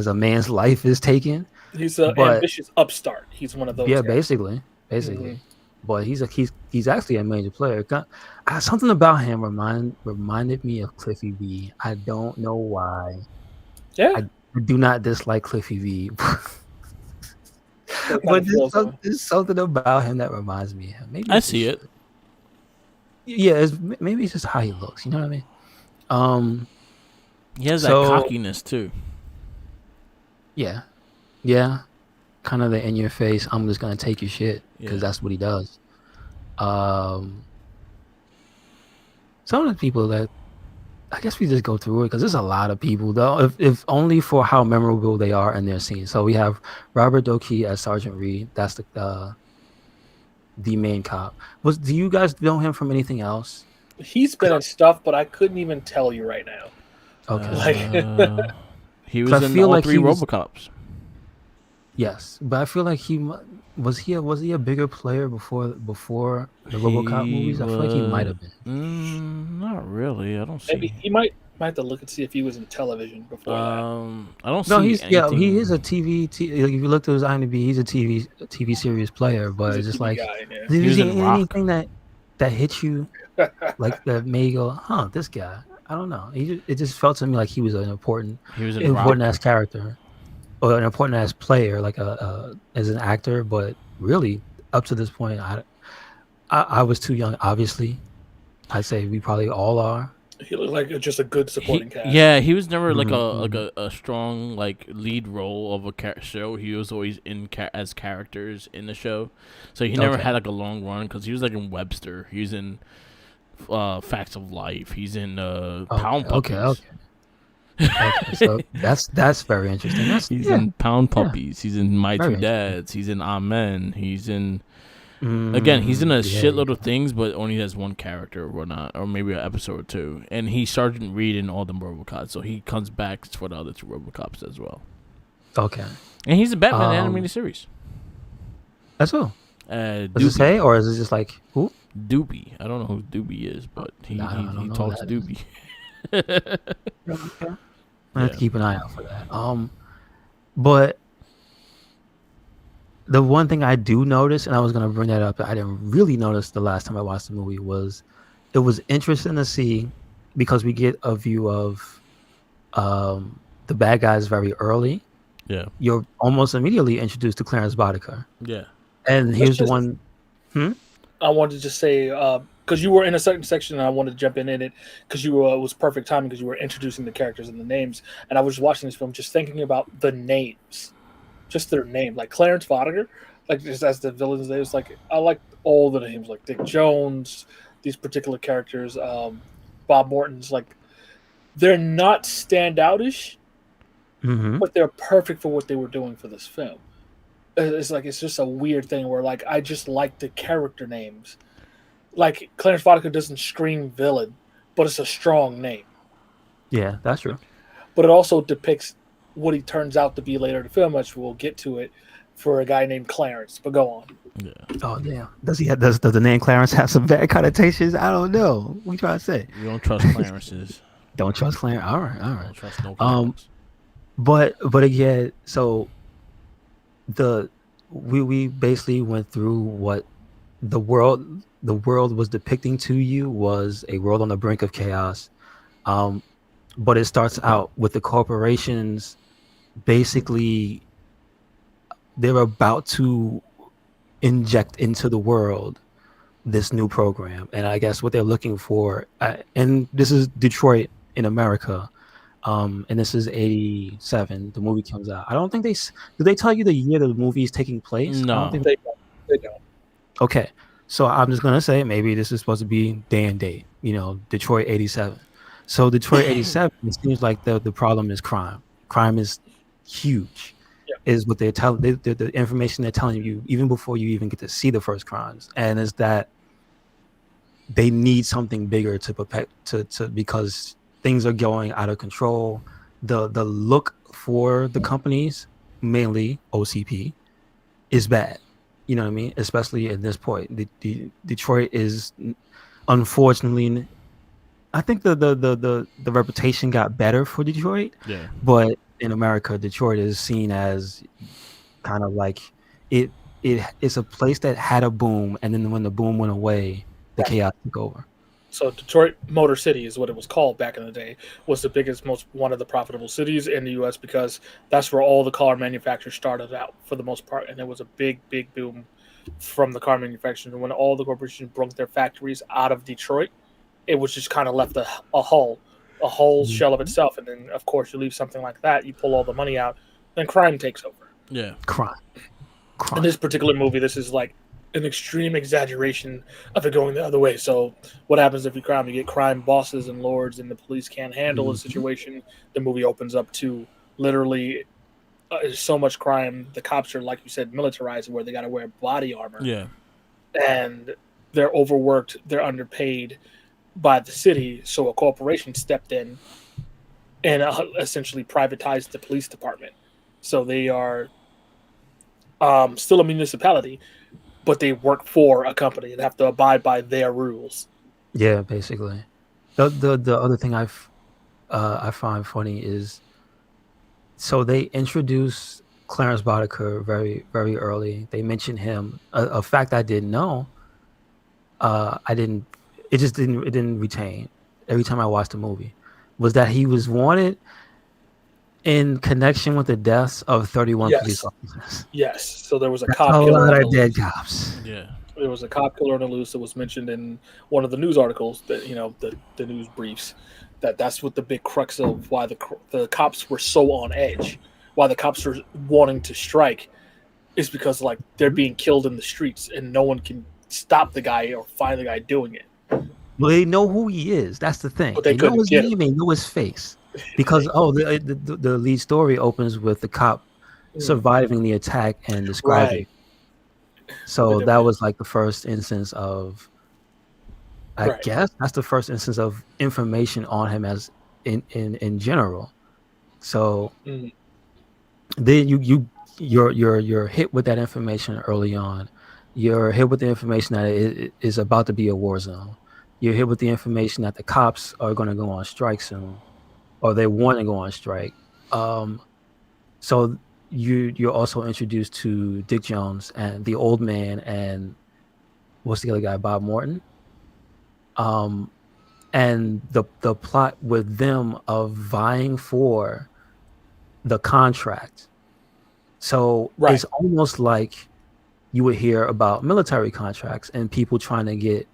Speaker 2: a man's life is taken.
Speaker 3: he's an
Speaker 2: But-
Speaker 3: ambitious upstart. He's one of those.
Speaker 2: Yeah,
Speaker 3: guys.
Speaker 2: basically. But he's actually a major player. Something about him reminded me of Cliffy V. I don't know why.
Speaker 3: Yeah,
Speaker 2: I do not dislike Cliffy V.
Speaker 3: That kind
Speaker 2: But
Speaker 3: of feels,
Speaker 2: there's something about him that reminds me of him. Maybe
Speaker 1: I
Speaker 2: it's
Speaker 1: see
Speaker 2: just-
Speaker 1: it.
Speaker 2: Yeah, maybe it's just how he looks. You know what I mean?
Speaker 1: He has
Speaker 2: So-
Speaker 1: that cockiness too.
Speaker 2: Yeah, kind of the in your face. I'm just gonna take your shit because
Speaker 1: Yeah.
Speaker 2: that's what he does. Some of the people that I guess we just go through it because there's a lot of people though. If only for how memorable they are in their scenes. So we have Robert Doakey as Sergeant Reed. That's the main cop. Do you guys know him from anything else?
Speaker 3: he's been in stuff, but I couldn't even tell you right now.
Speaker 2: Okay.
Speaker 1: He
Speaker 2: 'Cause
Speaker 1: was
Speaker 2: I
Speaker 1: in
Speaker 2: feel
Speaker 1: all
Speaker 2: like
Speaker 1: three
Speaker 2: he was-
Speaker 1: RoboCops.
Speaker 2: Yes, but I feel like was he a bigger player before the RoboCop
Speaker 1: He
Speaker 2: movies? I feel like he might have been.
Speaker 1: Not really. I don't see.
Speaker 3: Maybe he might have to look and see if he was in television before that.
Speaker 1: I don't see.
Speaker 2: No, he
Speaker 1: anything-
Speaker 2: is a TV. Like, if you look at his IMDb, he's a TV series player. But
Speaker 3: He's
Speaker 2: it's
Speaker 3: a
Speaker 2: just
Speaker 3: TV
Speaker 2: like,
Speaker 3: guy, yeah.
Speaker 2: did
Speaker 1: He
Speaker 2: you
Speaker 1: was
Speaker 2: see
Speaker 1: in Rock.
Speaker 2: anything that hit you like that made you go, huh, this guy? I don't know. It just felt to me like he was an important
Speaker 1: He was in Rock.
Speaker 2: as character or an important as player, like as an actor. But really, up to this point, I was too young. Obviously, I'd say we probably all are.
Speaker 3: He looked like just a good supporting cast.
Speaker 1: Yeah, he was never like
Speaker 2: Mhm,
Speaker 1: a strong like lead role of a show. He was always in as characters in the show, so he never
Speaker 2: Okay.
Speaker 1: had like a long run because he was like in Webster. He's in Facts of Life. He's in Pound Puppies.
Speaker 2: Okay, so that's very interesting.
Speaker 1: He's in Pound
Speaker 2: yeah.
Speaker 1: Puppies. He's in My
Speaker 2: Very
Speaker 1: Two Dads. He's in Amen. He's in
Speaker 2: Mm,
Speaker 1: again. He's in a
Speaker 2: yeah,
Speaker 1: shitload
Speaker 2: yeah.
Speaker 1: of things, but only has one character or whatnot, or maybe an episode or two. And he's Sergeant Reed in all the RoboCops, so he comes back for the other two RoboCops as well.
Speaker 2: Okay,
Speaker 1: And he's a Batman
Speaker 2: Um,
Speaker 1: animated series.
Speaker 2: that's all. Does it
Speaker 1: Doobie.
Speaker 2: say, or is it just like who?
Speaker 1: Doobie. I don't know who Doobie is, but he
Speaker 2: Nah, I don't know
Speaker 1: he
Speaker 2: who
Speaker 1: talks
Speaker 2: that
Speaker 1: Doobie.
Speaker 2: Okay. I have to keep an eye out for that. But the one thing I do notice, and I was gonna bring that up, I didn't really notice the last time I watched the movie, was it was interesting to see because we get a view of the bad guys very early.
Speaker 1: Yeah.
Speaker 2: You're almost immediately introduced to Clarence Boddicker.
Speaker 1: Yeah.
Speaker 2: And here's the one.
Speaker 3: I wanted to just say, because you were in a certain section, and I wanted to jump in it because you were, it was perfect timing because you were introducing the characters and the names. And I was watching this film just thinking about the names, just their name, like Clarence Boddicker, like just as the villain's names. Like I like all the names, like Dick Jones, these particular characters, Bob Morton's. Like they're not standoutish, but they're perfect for what they were doing for this film. It's like it's just a weird thing where like I just like the character names. Like Clarence Boddicker doesn't scream villain, but it's a strong name.
Speaker 2: Yeah, that's true.
Speaker 3: But it also depicts what he turns out to be later in the film, which we'll get to it for a guy named Clarence. But go on.
Speaker 2: Yeah. Oh damn. Does the name Clarence have some bad connotations? I don't know. What you trying to say?
Speaker 1: You don't trust Clarence's.
Speaker 2: Don't trust Clarence. All right.
Speaker 1: Don't trust no Clarence.
Speaker 2: But again, so we basically went through what the world was depicting to you was a world on the brink of chaos. But it starts out with the corporations basically they're about to inject into the world this new program, and I guess what they're looking for, and this is Detroit in America. And this is 87. The movie comes out. I don't think did they tell you the year the movie is taking place?
Speaker 1: No,
Speaker 2: I don't think
Speaker 3: they don't.
Speaker 2: Okay, so I'm just gonna say maybe this is supposed to be day and date. Detroit 87. So Detroit 87. It seems like the problem is crime. Crime is huge.
Speaker 3: Yeah.
Speaker 2: Is what they're telling. The information they're telling you even before you even get to see the first crimes, and is that they need something bigger to protect to because things are going out of control. The look for the companies, mainly OCP, is bad. You know what I mean? Especially at this point, Detroit is unfortunately. I think the reputation got better for Detroit.
Speaker 1: Yeah.
Speaker 2: But in America, Detroit is seen as kind of like it's a place that had a boom, and then when the boom went away, the chaos took over.
Speaker 3: So Detroit Motor City is what it was called back in the day, was the biggest, one of the profitable cities in the U.S. because that's where all the car manufacturers started out for the most part. And there was a big, big boom from the car manufacturers. And when all the corporations broke their factories out of Detroit, it was just kind of left a whole shell of itself. And then, of course, you leave something like that, you pull all the money out, then crime takes over.
Speaker 1: Yeah.
Speaker 2: Crime.
Speaker 3: In this particular movie, this is like an extreme exaggeration of it going the other way. So what happens if you get crime bosses and lords and the police can't handle the situation? The movie opens up to literally so much crime. The cops are, like you said, militarized where they got to wear body armor.
Speaker 1: Yeah.
Speaker 3: And they're overworked. They're underpaid by the city. So a corporation stepped in and essentially privatized the police department. So they are still a municipality, but they work for a company and have to abide by their rules.
Speaker 2: Yeah, basically. The other thing I find funny is, so they introduce Clarence Boddicker very, very early. They mention him. A fact I didn't know. It didn't retain. Every time I watched the movie, was that he was wanted in connection with the deaths of 31 police officers.
Speaker 3: Yes. So there was a cop
Speaker 2: killer.
Speaker 3: A
Speaker 2: lot of dead cops.
Speaker 1: Yeah.
Speaker 3: There was a cop killer on the loose that was mentioned in one of the news articles that, the news briefs, that's what the big crux of why the cops were so on edge, why the cops were wanting to strike, is because like they're being killed in the streets and no one can stop the guy or find the guy doing it.
Speaker 2: Well, they know who he is. That's the thing.
Speaker 3: But
Speaker 2: they know his name. They know his face. Because the lead story opens with the cop surviving the attack and describing. So that was like the first instance of, I guess that's the first instance of information on him as in general. So then you're hit with that information early on. You're hit with the information that it is about to be a war zone. You're hit with the information that the cops are going to go on strike soon. or they want to go on strike. So you're also introduced to Dick Jones and the old man and what's the other guy, Bob Morton. And the plot with them of vying for the contract. So
Speaker 3: Right.
Speaker 2: it's almost like you would hear about military contracts and people trying to get,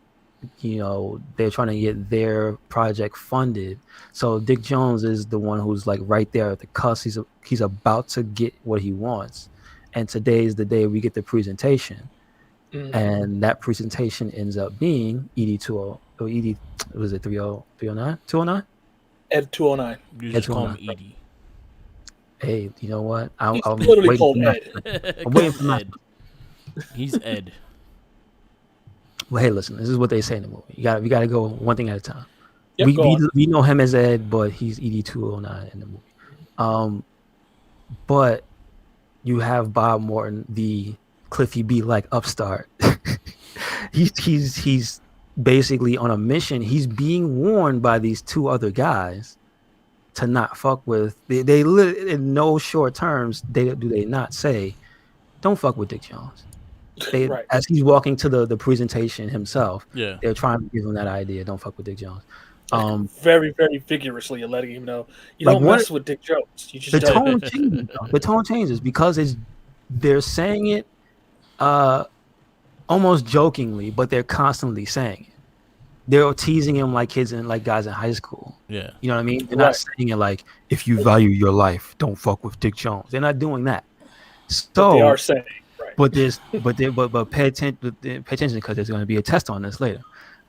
Speaker 2: they're trying to get their project funded. So Dick Jones is the one who's like right there at the cusp. He's about to get what he wants. And today is the day we get the presentation. And that presentation ends up being ED20, or ED, was it 309? 209?
Speaker 3: Ed 209.
Speaker 1: You
Speaker 2: Ed
Speaker 1: just call him
Speaker 2: 209.
Speaker 1: Edie.
Speaker 2: Hey, you know what?
Speaker 3: He's
Speaker 2: I'm
Speaker 3: literally
Speaker 2: waiting
Speaker 3: called
Speaker 2: for
Speaker 3: Ed.
Speaker 2: I'm waiting for
Speaker 1: Ed. He's Ed.
Speaker 2: Well, hey, listen, this is what they say in the movie. We got to go one thing at a time.
Speaker 3: Yep, go on.
Speaker 2: We know him as Ed, but he's ED209 in the movie. But you have Bob Morton, the Cliffy B like upstart. he's basically on a mission. He's being warned by these two other guys to not fuck with. They in no short terms they not say, don't fuck with Dick Jones.
Speaker 3: Right.
Speaker 2: As he's walking to the presentation himself,
Speaker 1: Yeah.
Speaker 2: they're trying to give him that idea. Don't fuck with Dick Jones.
Speaker 3: Very, very vigorously, you're letting him know you
Speaker 2: Like
Speaker 3: don't mess with Dick Jones. You just
Speaker 2: the
Speaker 3: don't.
Speaker 2: tone changes. The tone changes because they're saying it almost jokingly, but they're constantly saying it. They're teasing him like kids and like guys in high school.
Speaker 1: Yeah.
Speaker 2: You know what I mean? They're not saying it like, if you value your life, don't fuck with Dick Jones. They're not doing that. So
Speaker 3: But they are saying, right.
Speaker 2: But pay attention because there's going to be a test on this later.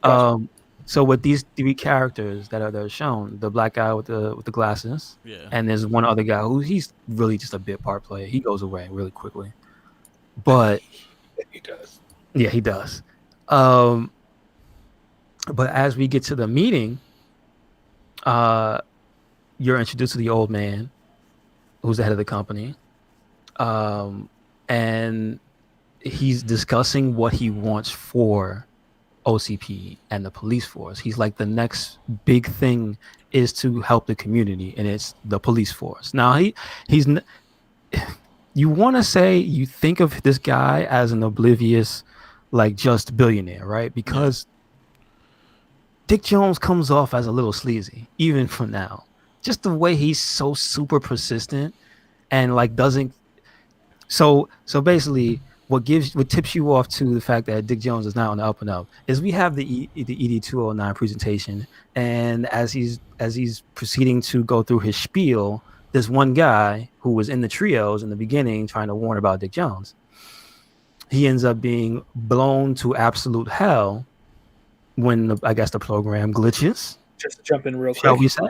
Speaker 3: Gotcha.
Speaker 2: So with these three characters that are shown, the black guy with the glasses,
Speaker 1: Yeah.
Speaker 2: and there's one other guy who he's really just a bit part player. He goes away really quickly, but
Speaker 3: He does.
Speaker 2: yeah, he does. But as we get to the meeting, you're introduced to the old man, who's the head of the company, and he's discussing what he wants for OCP and the police force. He's like, the next big thing is to help the community, and it's the police force. Now he's you want to say, you think of this guy as an oblivious, like, just billionaire, right? Because Dick Jones comes off as a little sleazy, even for now. Just the way he's so super persistent and like doesn't. So basically, what tips you off to the fact that Dick Jones is not on the up and up is we have the ED209 presentation, and as he's proceeding to go through his spiel, there's one guy who was in the trios in the beginning trying to warn about Dick Jones. He ends up being blown to absolute hell when I guess the program glitches.
Speaker 3: Just to jump in real quick.
Speaker 2: Shall we say?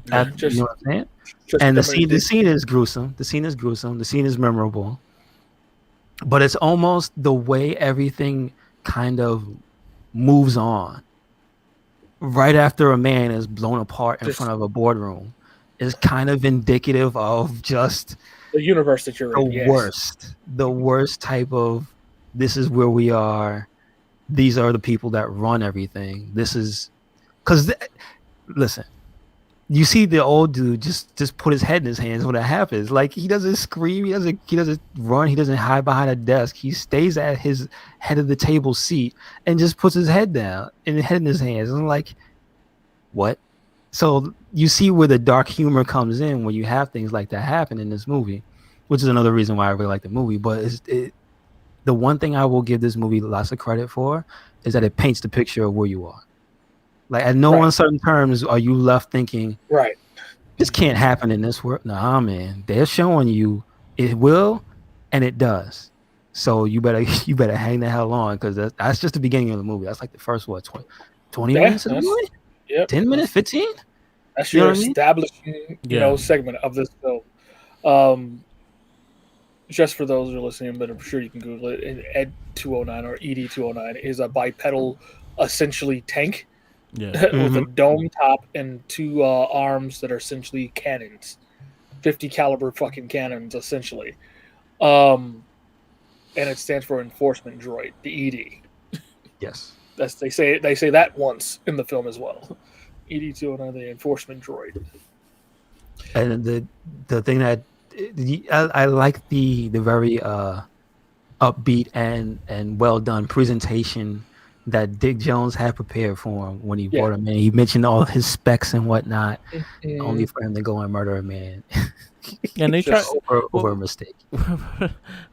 Speaker 3: Yeah,
Speaker 2: You know what I'm saying?
Speaker 3: just
Speaker 2: And the
Speaker 3: jumping in.
Speaker 2: scene is gruesome. The scene is gruesome. The scene is memorable. But it's almost the way everything kind of moves on. Right after a man is blown apart in front of a boardroom is kind of indicative of just
Speaker 3: the universe that you're in.
Speaker 2: the
Speaker 3: Yes.
Speaker 2: worst type of, this is where we are. These are the people that run everything. This is because listen, you see the old dude just put his head in his hands when it happens. Like, he doesn't scream, he doesn't run, he doesn't hide behind a desk. He stays at his head of the table seat and just puts his head down and head in his hands. And I'm like, what? So you see where the dark humor comes in when you have things like that happen in this movie, which is another reason why I really like the movie. But the one thing I will give this movie lots of credit for is that it paints the picture of where you are. Like, at no uncertain terms are you left thinking,
Speaker 3: right,
Speaker 2: this can't happen in this world. Nah, man, they're showing you it will, and it does. So you better hang the hell on, because that's just the beginning of the movie. That's like the first 20 minutes of the movie.
Speaker 3: Yep.
Speaker 2: 10 minutes, 15.
Speaker 3: That's
Speaker 2: You know
Speaker 3: your
Speaker 2: what I mean?
Speaker 3: establishing, segment of this film. Just for those who are listening, but I'm sure you can Google it. And Ed 209 or ED 209 is a bipedal, essentially tank.
Speaker 1: Yeah.
Speaker 3: With a dome top and two arms that are essentially cannons, 50 caliber fucking cannons, essentially. And it stands for Enforcement Droid, the ED.
Speaker 2: Yes.
Speaker 3: They say that once in the film as well. ED209, the Enforcement Droid.
Speaker 2: And the thing that I like the very upbeat and well done presentation that Dick Jones had prepared for him when he
Speaker 3: Yeah.
Speaker 2: brought him in. He mentioned all his specs and whatnot, only
Speaker 3: Mhm.
Speaker 2: for him to go and murder a man
Speaker 1: And they try.
Speaker 3: Just
Speaker 2: over a mistake.
Speaker 1: What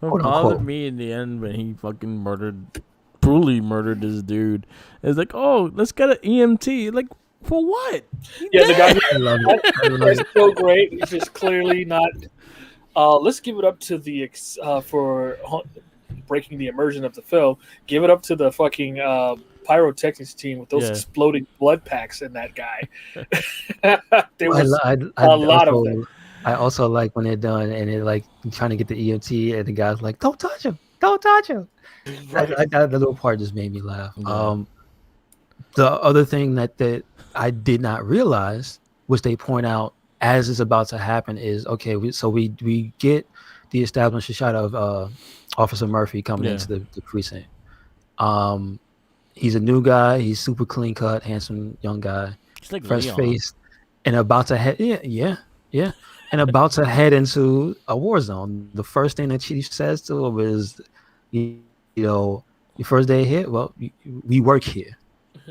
Speaker 2: Quote
Speaker 1: bothered
Speaker 2: unquote.
Speaker 1: me in the end when he fucking brutally murdered this dude, is like, oh, let's get an EMT. Like, for what? He
Speaker 3: yeah, the guy
Speaker 1: dead.
Speaker 2: I love it. I love
Speaker 3: that's
Speaker 2: it.
Speaker 3: so great. He's just clearly not. Let's give it up to the breaking the immersion of the film. Give it up to the fucking pyrotechnics team with those
Speaker 1: Yeah.
Speaker 3: exploding blood packs in that guy. There
Speaker 2: I,
Speaker 3: was
Speaker 2: I
Speaker 3: a lot of them.
Speaker 2: also like when they're done and they're like trying to get the EMT and the guy's like, "Don't touch him! Don't touch him!"
Speaker 3: Right.
Speaker 2: That little part just made me laugh.
Speaker 1: Yeah.
Speaker 2: The other thing that I did not realize, which they point out as is about to happen, is okay. We get the established shot of Officer Murphy coming
Speaker 1: Yeah.
Speaker 2: into the precinct. He's a new guy. He's super clean cut, handsome young guy,
Speaker 1: He's like
Speaker 2: fresh
Speaker 1: Leon.
Speaker 2: face, and about to head and about to head into a war zone. The first thing that Chief says to him is, you know, your first day here. Well, we work here.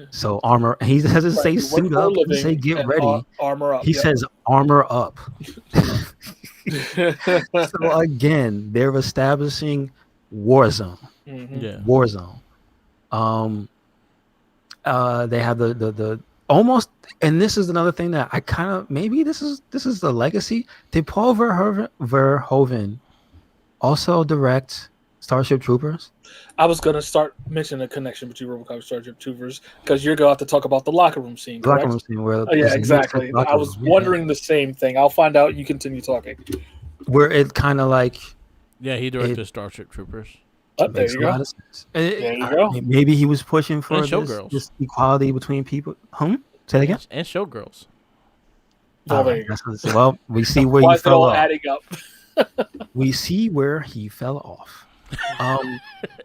Speaker 2: So armor. He doesn't say
Speaker 3: You work
Speaker 2: suit
Speaker 3: for a
Speaker 2: up. He doesn't say
Speaker 3: living
Speaker 2: get
Speaker 3: and
Speaker 2: ready.
Speaker 3: armor up.
Speaker 2: He says armor up.
Speaker 3: Yep.
Speaker 2: So again, they're establishing war zone.
Speaker 3: Mhm.
Speaker 1: Yeah.
Speaker 2: War zone. They have the almost, and this is another thing that I kind of maybe this is the legacy. Did Paul Verhoeven also direct Starship Troopers?
Speaker 3: I was gonna start mentioning the connection between RoboCop and Starship Troopers because you're gonna have to talk about the locker room scene,
Speaker 2: The locker
Speaker 3: correct?
Speaker 2: room scene where
Speaker 3: Oh, yeah,
Speaker 2: it's a
Speaker 3: exactly.
Speaker 2: locker
Speaker 3: I was
Speaker 2: room, yeah.
Speaker 3: wondering the same thing. I'll find out. You continue talking.
Speaker 2: Where it kind of like
Speaker 1: Yeah, he directed Starship Troopers
Speaker 3: Oh, there
Speaker 2: makes
Speaker 3: you
Speaker 2: a lot
Speaker 3: go.
Speaker 2: of sense.
Speaker 3: There you go.
Speaker 2: Maybe he was pushing for
Speaker 1: And
Speaker 2: this
Speaker 1: Showgirls
Speaker 2: equality between people. Say that again.
Speaker 1: and Showgirls.
Speaker 3: Well, there
Speaker 2: Alright,
Speaker 3: you go.
Speaker 2: well, we see where
Speaker 3: Why
Speaker 2: he
Speaker 3: is it
Speaker 2: fell
Speaker 3: all
Speaker 2: off.
Speaker 3: adding up?
Speaker 2: We see where he fell off.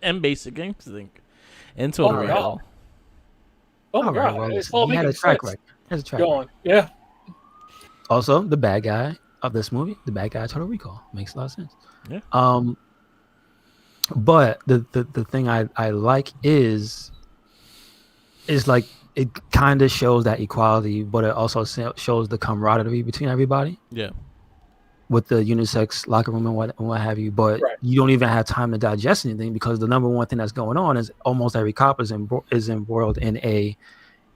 Speaker 1: And Basic Instinct. And Total
Speaker 3: Oh,
Speaker 1: Recall.
Speaker 3: no. Oh my
Speaker 2: All right,
Speaker 3: god,
Speaker 2: well,
Speaker 3: it's
Speaker 2: listen,
Speaker 3: all
Speaker 2: he had a
Speaker 3: making
Speaker 2: track
Speaker 3: sense.
Speaker 2: record. He has a track
Speaker 3: Go
Speaker 2: record.
Speaker 3: on. Yeah.
Speaker 2: Also, the bad guy of this movie, the bad guy Total Recall, makes a lot of sense.
Speaker 1: Yeah.
Speaker 2: But the thing I like is like it kind of shows that equality, but it also shows the camaraderie between everybody
Speaker 1: Yeah.
Speaker 2: with the unisex locker room and what have you. But
Speaker 3: Right.
Speaker 2: you don't even have time to digest anything because the number one thing that's going on is almost every cop is embroiled in a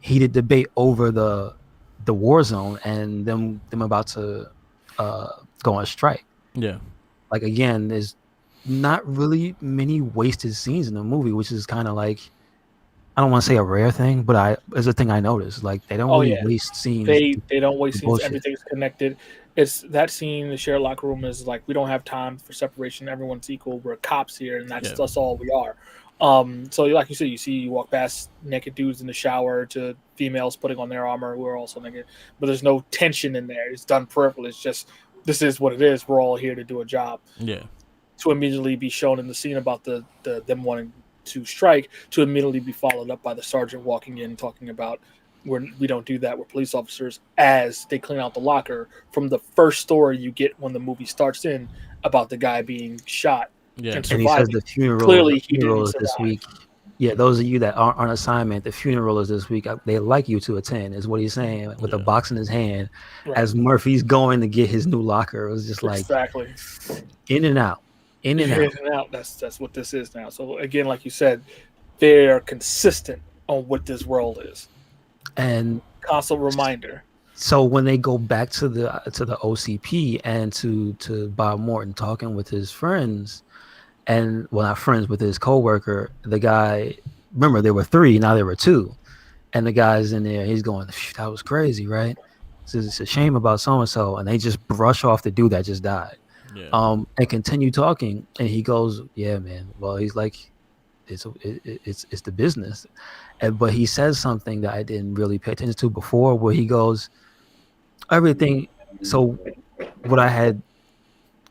Speaker 2: heated debate over the war zone and them about to go on strike.
Speaker 1: Yeah.
Speaker 2: Like again, there's not really many wasted scenes in the movie, which is kind of like, I don't want to say a rare thing, but it's a thing I noticed. Like they don't
Speaker 3: Oh,
Speaker 2: really
Speaker 3: yeah.
Speaker 2: waste scenes.
Speaker 3: They don't waste scenes.
Speaker 2: Bullshit.
Speaker 3: Everything's connected. It's that scene. The shared locker room is like we don't have time for separation. Everyone's equal. We're cops here, and that's all we are. So like you said, you walk past naked dudes in the shower to females putting on their armor who are also naked, but there's no tension in there. It's done peripheral. It's just this is what it is. We're all here to do a job.
Speaker 1: Yeah.
Speaker 3: To immediately be shown in the scene about the them wanting to strike, to immediately be followed up by the sergeant walking in talking about we don't do that. We're police officers. As they clean out the locker from the first story you get when the movie starts in about the guy being shot.
Speaker 1: Yeah.
Speaker 3: And
Speaker 2: And he says
Speaker 3: surviving.
Speaker 2: the funeral,
Speaker 3: Clearly,
Speaker 2: the
Speaker 3: he
Speaker 2: funeral
Speaker 3: didn't
Speaker 2: is this
Speaker 3: survive.
Speaker 2: week. Yeah, those of you that aren't on assignment, the funeral is this week. They like you to attend, is what he's saying, with a box in his hand
Speaker 3: Right.
Speaker 2: as Murphy's going to get his new locker. It was just like
Speaker 3: Exactly.
Speaker 2: in and out, in and out.
Speaker 3: In and out. That's what this is now. So again, like you said, they're consistent on what this world is.
Speaker 2: And
Speaker 3: Constant reminder.
Speaker 2: so when they go back to the OCP and to Bob Morton talking with his friends, and well, not friends, with his coworker, the guy, remember there were 3, now there were 2, and the guy's in there, he's going, that was crazy, right? It's a shame about so and so, and they just brush off the dude that just died.
Speaker 1: Yeah.
Speaker 2: And continue talking, and he goes, yeah, man, well, he's like, it's the business. But he says something that I didn't really pay attention to before, where he goes, everything. So what I had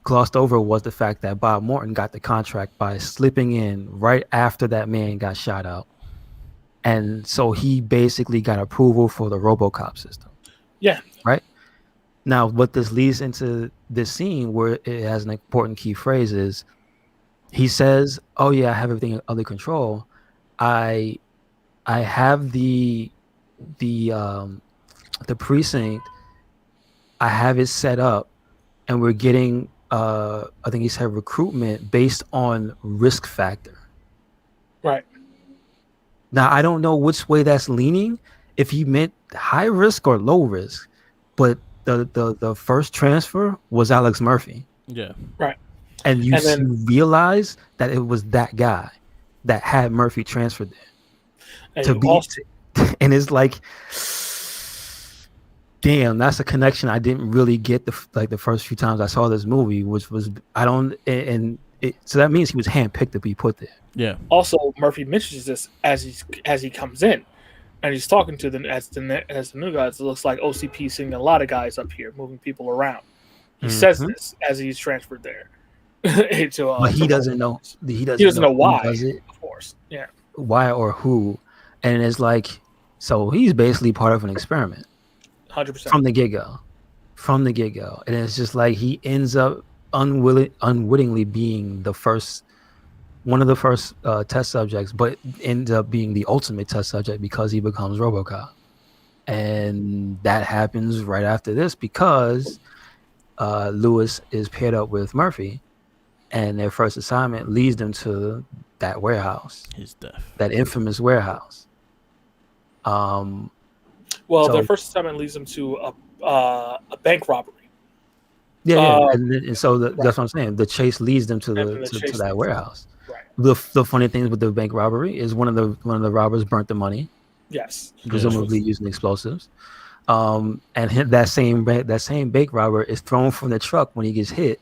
Speaker 2: glossed over was the fact that Bob Morton got the contract by slipping in right after that man got shot out, and so he basically got approval for the RoboCop system.
Speaker 3: Yeah.
Speaker 2: Right. Now, what this leads into this scene where it has an important key phrase is he says, "Oh yeah, I have everything under control. I have the the precinct. I have it set up, and we're getting I think he said recruitment based on risk factor."
Speaker 3: Right.
Speaker 2: Now I don't know which way that's leaning, if he meant high risk or low risk, but the first transfer was Alex Murphy,
Speaker 1: Yeah.
Speaker 3: Right.
Speaker 2: and you
Speaker 3: And then
Speaker 2: realize that it was that guy that had Murphy transferred there
Speaker 3: and
Speaker 2: to
Speaker 3: you
Speaker 2: be,
Speaker 3: also
Speaker 2: and it's like, damn, that's a connection I didn't really get the first few times I saw this movie, which was I don't and it, so that means he was handpicked to be put there.
Speaker 1: Yeah.
Speaker 3: also Murphy mentions this as he comes in, and he's talking to them as the new guys. It looks like OCP seeing a lot of guys up here moving people around. He says
Speaker 2: Mhm.
Speaker 3: this as he's transferred there. to,
Speaker 2: But he
Speaker 3: to
Speaker 2: doesn't know.
Speaker 3: Rutgers.
Speaker 2: He
Speaker 3: He doesn't know
Speaker 2: who
Speaker 3: why,
Speaker 2: does it,
Speaker 3: of course. Yeah,
Speaker 2: why or who, and it's like, so he's basically part of an experiment
Speaker 3: 100%.
Speaker 2: from the get go, and it's just like he ends up unwittingly being one of the first test subjects, but ends up being the ultimate test subject because he becomes RoboCop, and that happens right after this because Lewis is paired up with Murphy, and their first assignment leads them to that warehouse,
Speaker 1: His death.
Speaker 2: that infamous warehouse.
Speaker 3: Well,
Speaker 2: so-
Speaker 3: their first assignment leads them to a bank robbery.
Speaker 2: Yeah,
Speaker 3: Uh,
Speaker 2: and so that's what I'm saying. The chase leads them to
Speaker 3: And the
Speaker 2: to
Speaker 3: chase leads
Speaker 2: that
Speaker 3: them.
Speaker 2: warehouse.
Speaker 3: Right.
Speaker 2: The funny things with the bank robbery is one of the robbers burnt the money,
Speaker 3: Yes.
Speaker 2: presumably using explosives. And that same bank robber is thrown from the truck when he gets hit.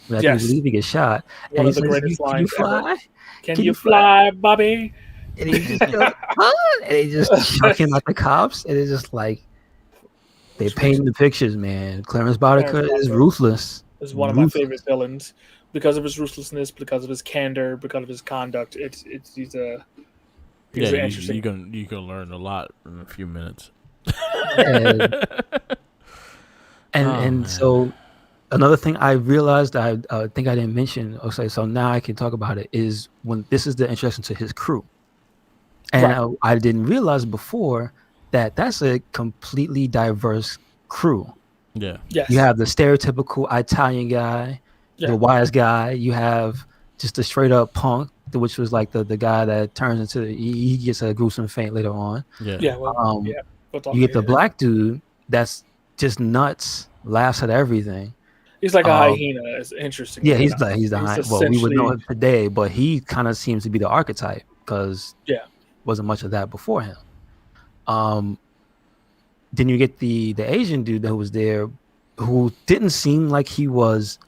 Speaker 2: When I
Speaker 3: Yes.
Speaker 2: believe he gets shot.
Speaker 3: One
Speaker 2: And
Speaker 3: of
Speaker 2: he
Speaker 3: the
Speaker 2: says,
Speaker 3: greatest
Speaker 2: Can you
Speaker 3: lines ever.
Speaker 2: fly?
Speaker 3: Can
Speaker 2: Can
Speaker 3: you
Speaker 2: you
Speaker 3: fly, Bobby?
Speaker 2: And he just goes, huh? And he just chuck him at the cops. And it's just like they
Speaker 3: Which
Speaker 2: painting the pictures, man. Clarence Boddicker
Speaker 3: Clarence
Speaker 2: is
Speaker 3: Boddicker
Speaker 2: ruthless.
Speaker 3: is one of my
Speaker 2: Ruthless.
Speaker 3: favorite villains because of his ruthlessness, because of his candor, because of his conduct. He's an interesting.
Speaker 1: You can learn a lot in a few minutes.
Speaker 2: And
Speaker 1: Oh, man.
Speaker 2: so another thing I realized I think I didn't mention, okay, so now I can talk about it, is when this is the introduction to his crew. And
Speaker 3: Right.
Speaker 2: I didn't realize before that that's a completely diverse crew.
Speaker 1: Yeah.
Speaker 3: Yes.
Speaker 2: You have the stereotypical Italian guy,
Speaker 3: Yeah.
Speaker 2: the wise guy. You have just a straight up punk, which was like the guy that turns into he gets a gruesome fate later on.
Speaker 1: Yeah.
Speaker 3: Yeah. Well, we'll talk
Speaker 2: You get the
Speaker 3: later.
Speaker 2: black dude that's just nuts, laughs at everything.
Speaker 3: He's like a
Speaker 2: um,
Speaker 3: hyena. It's interesting.
Speaker 2: Yeah,
Speaker 3: to
Speaker 2: he's
Speaker 3: point out.
Speaker 2: the high. Well, we would know
Speaker 3: essentially-
Speaker 2: him today, but he kind of seems to be the archetype because
Speaker 3: Yeah.
Speaker 2: wasn't much of that before him. Then you get the Asian dude that was there, who didn't seem like he was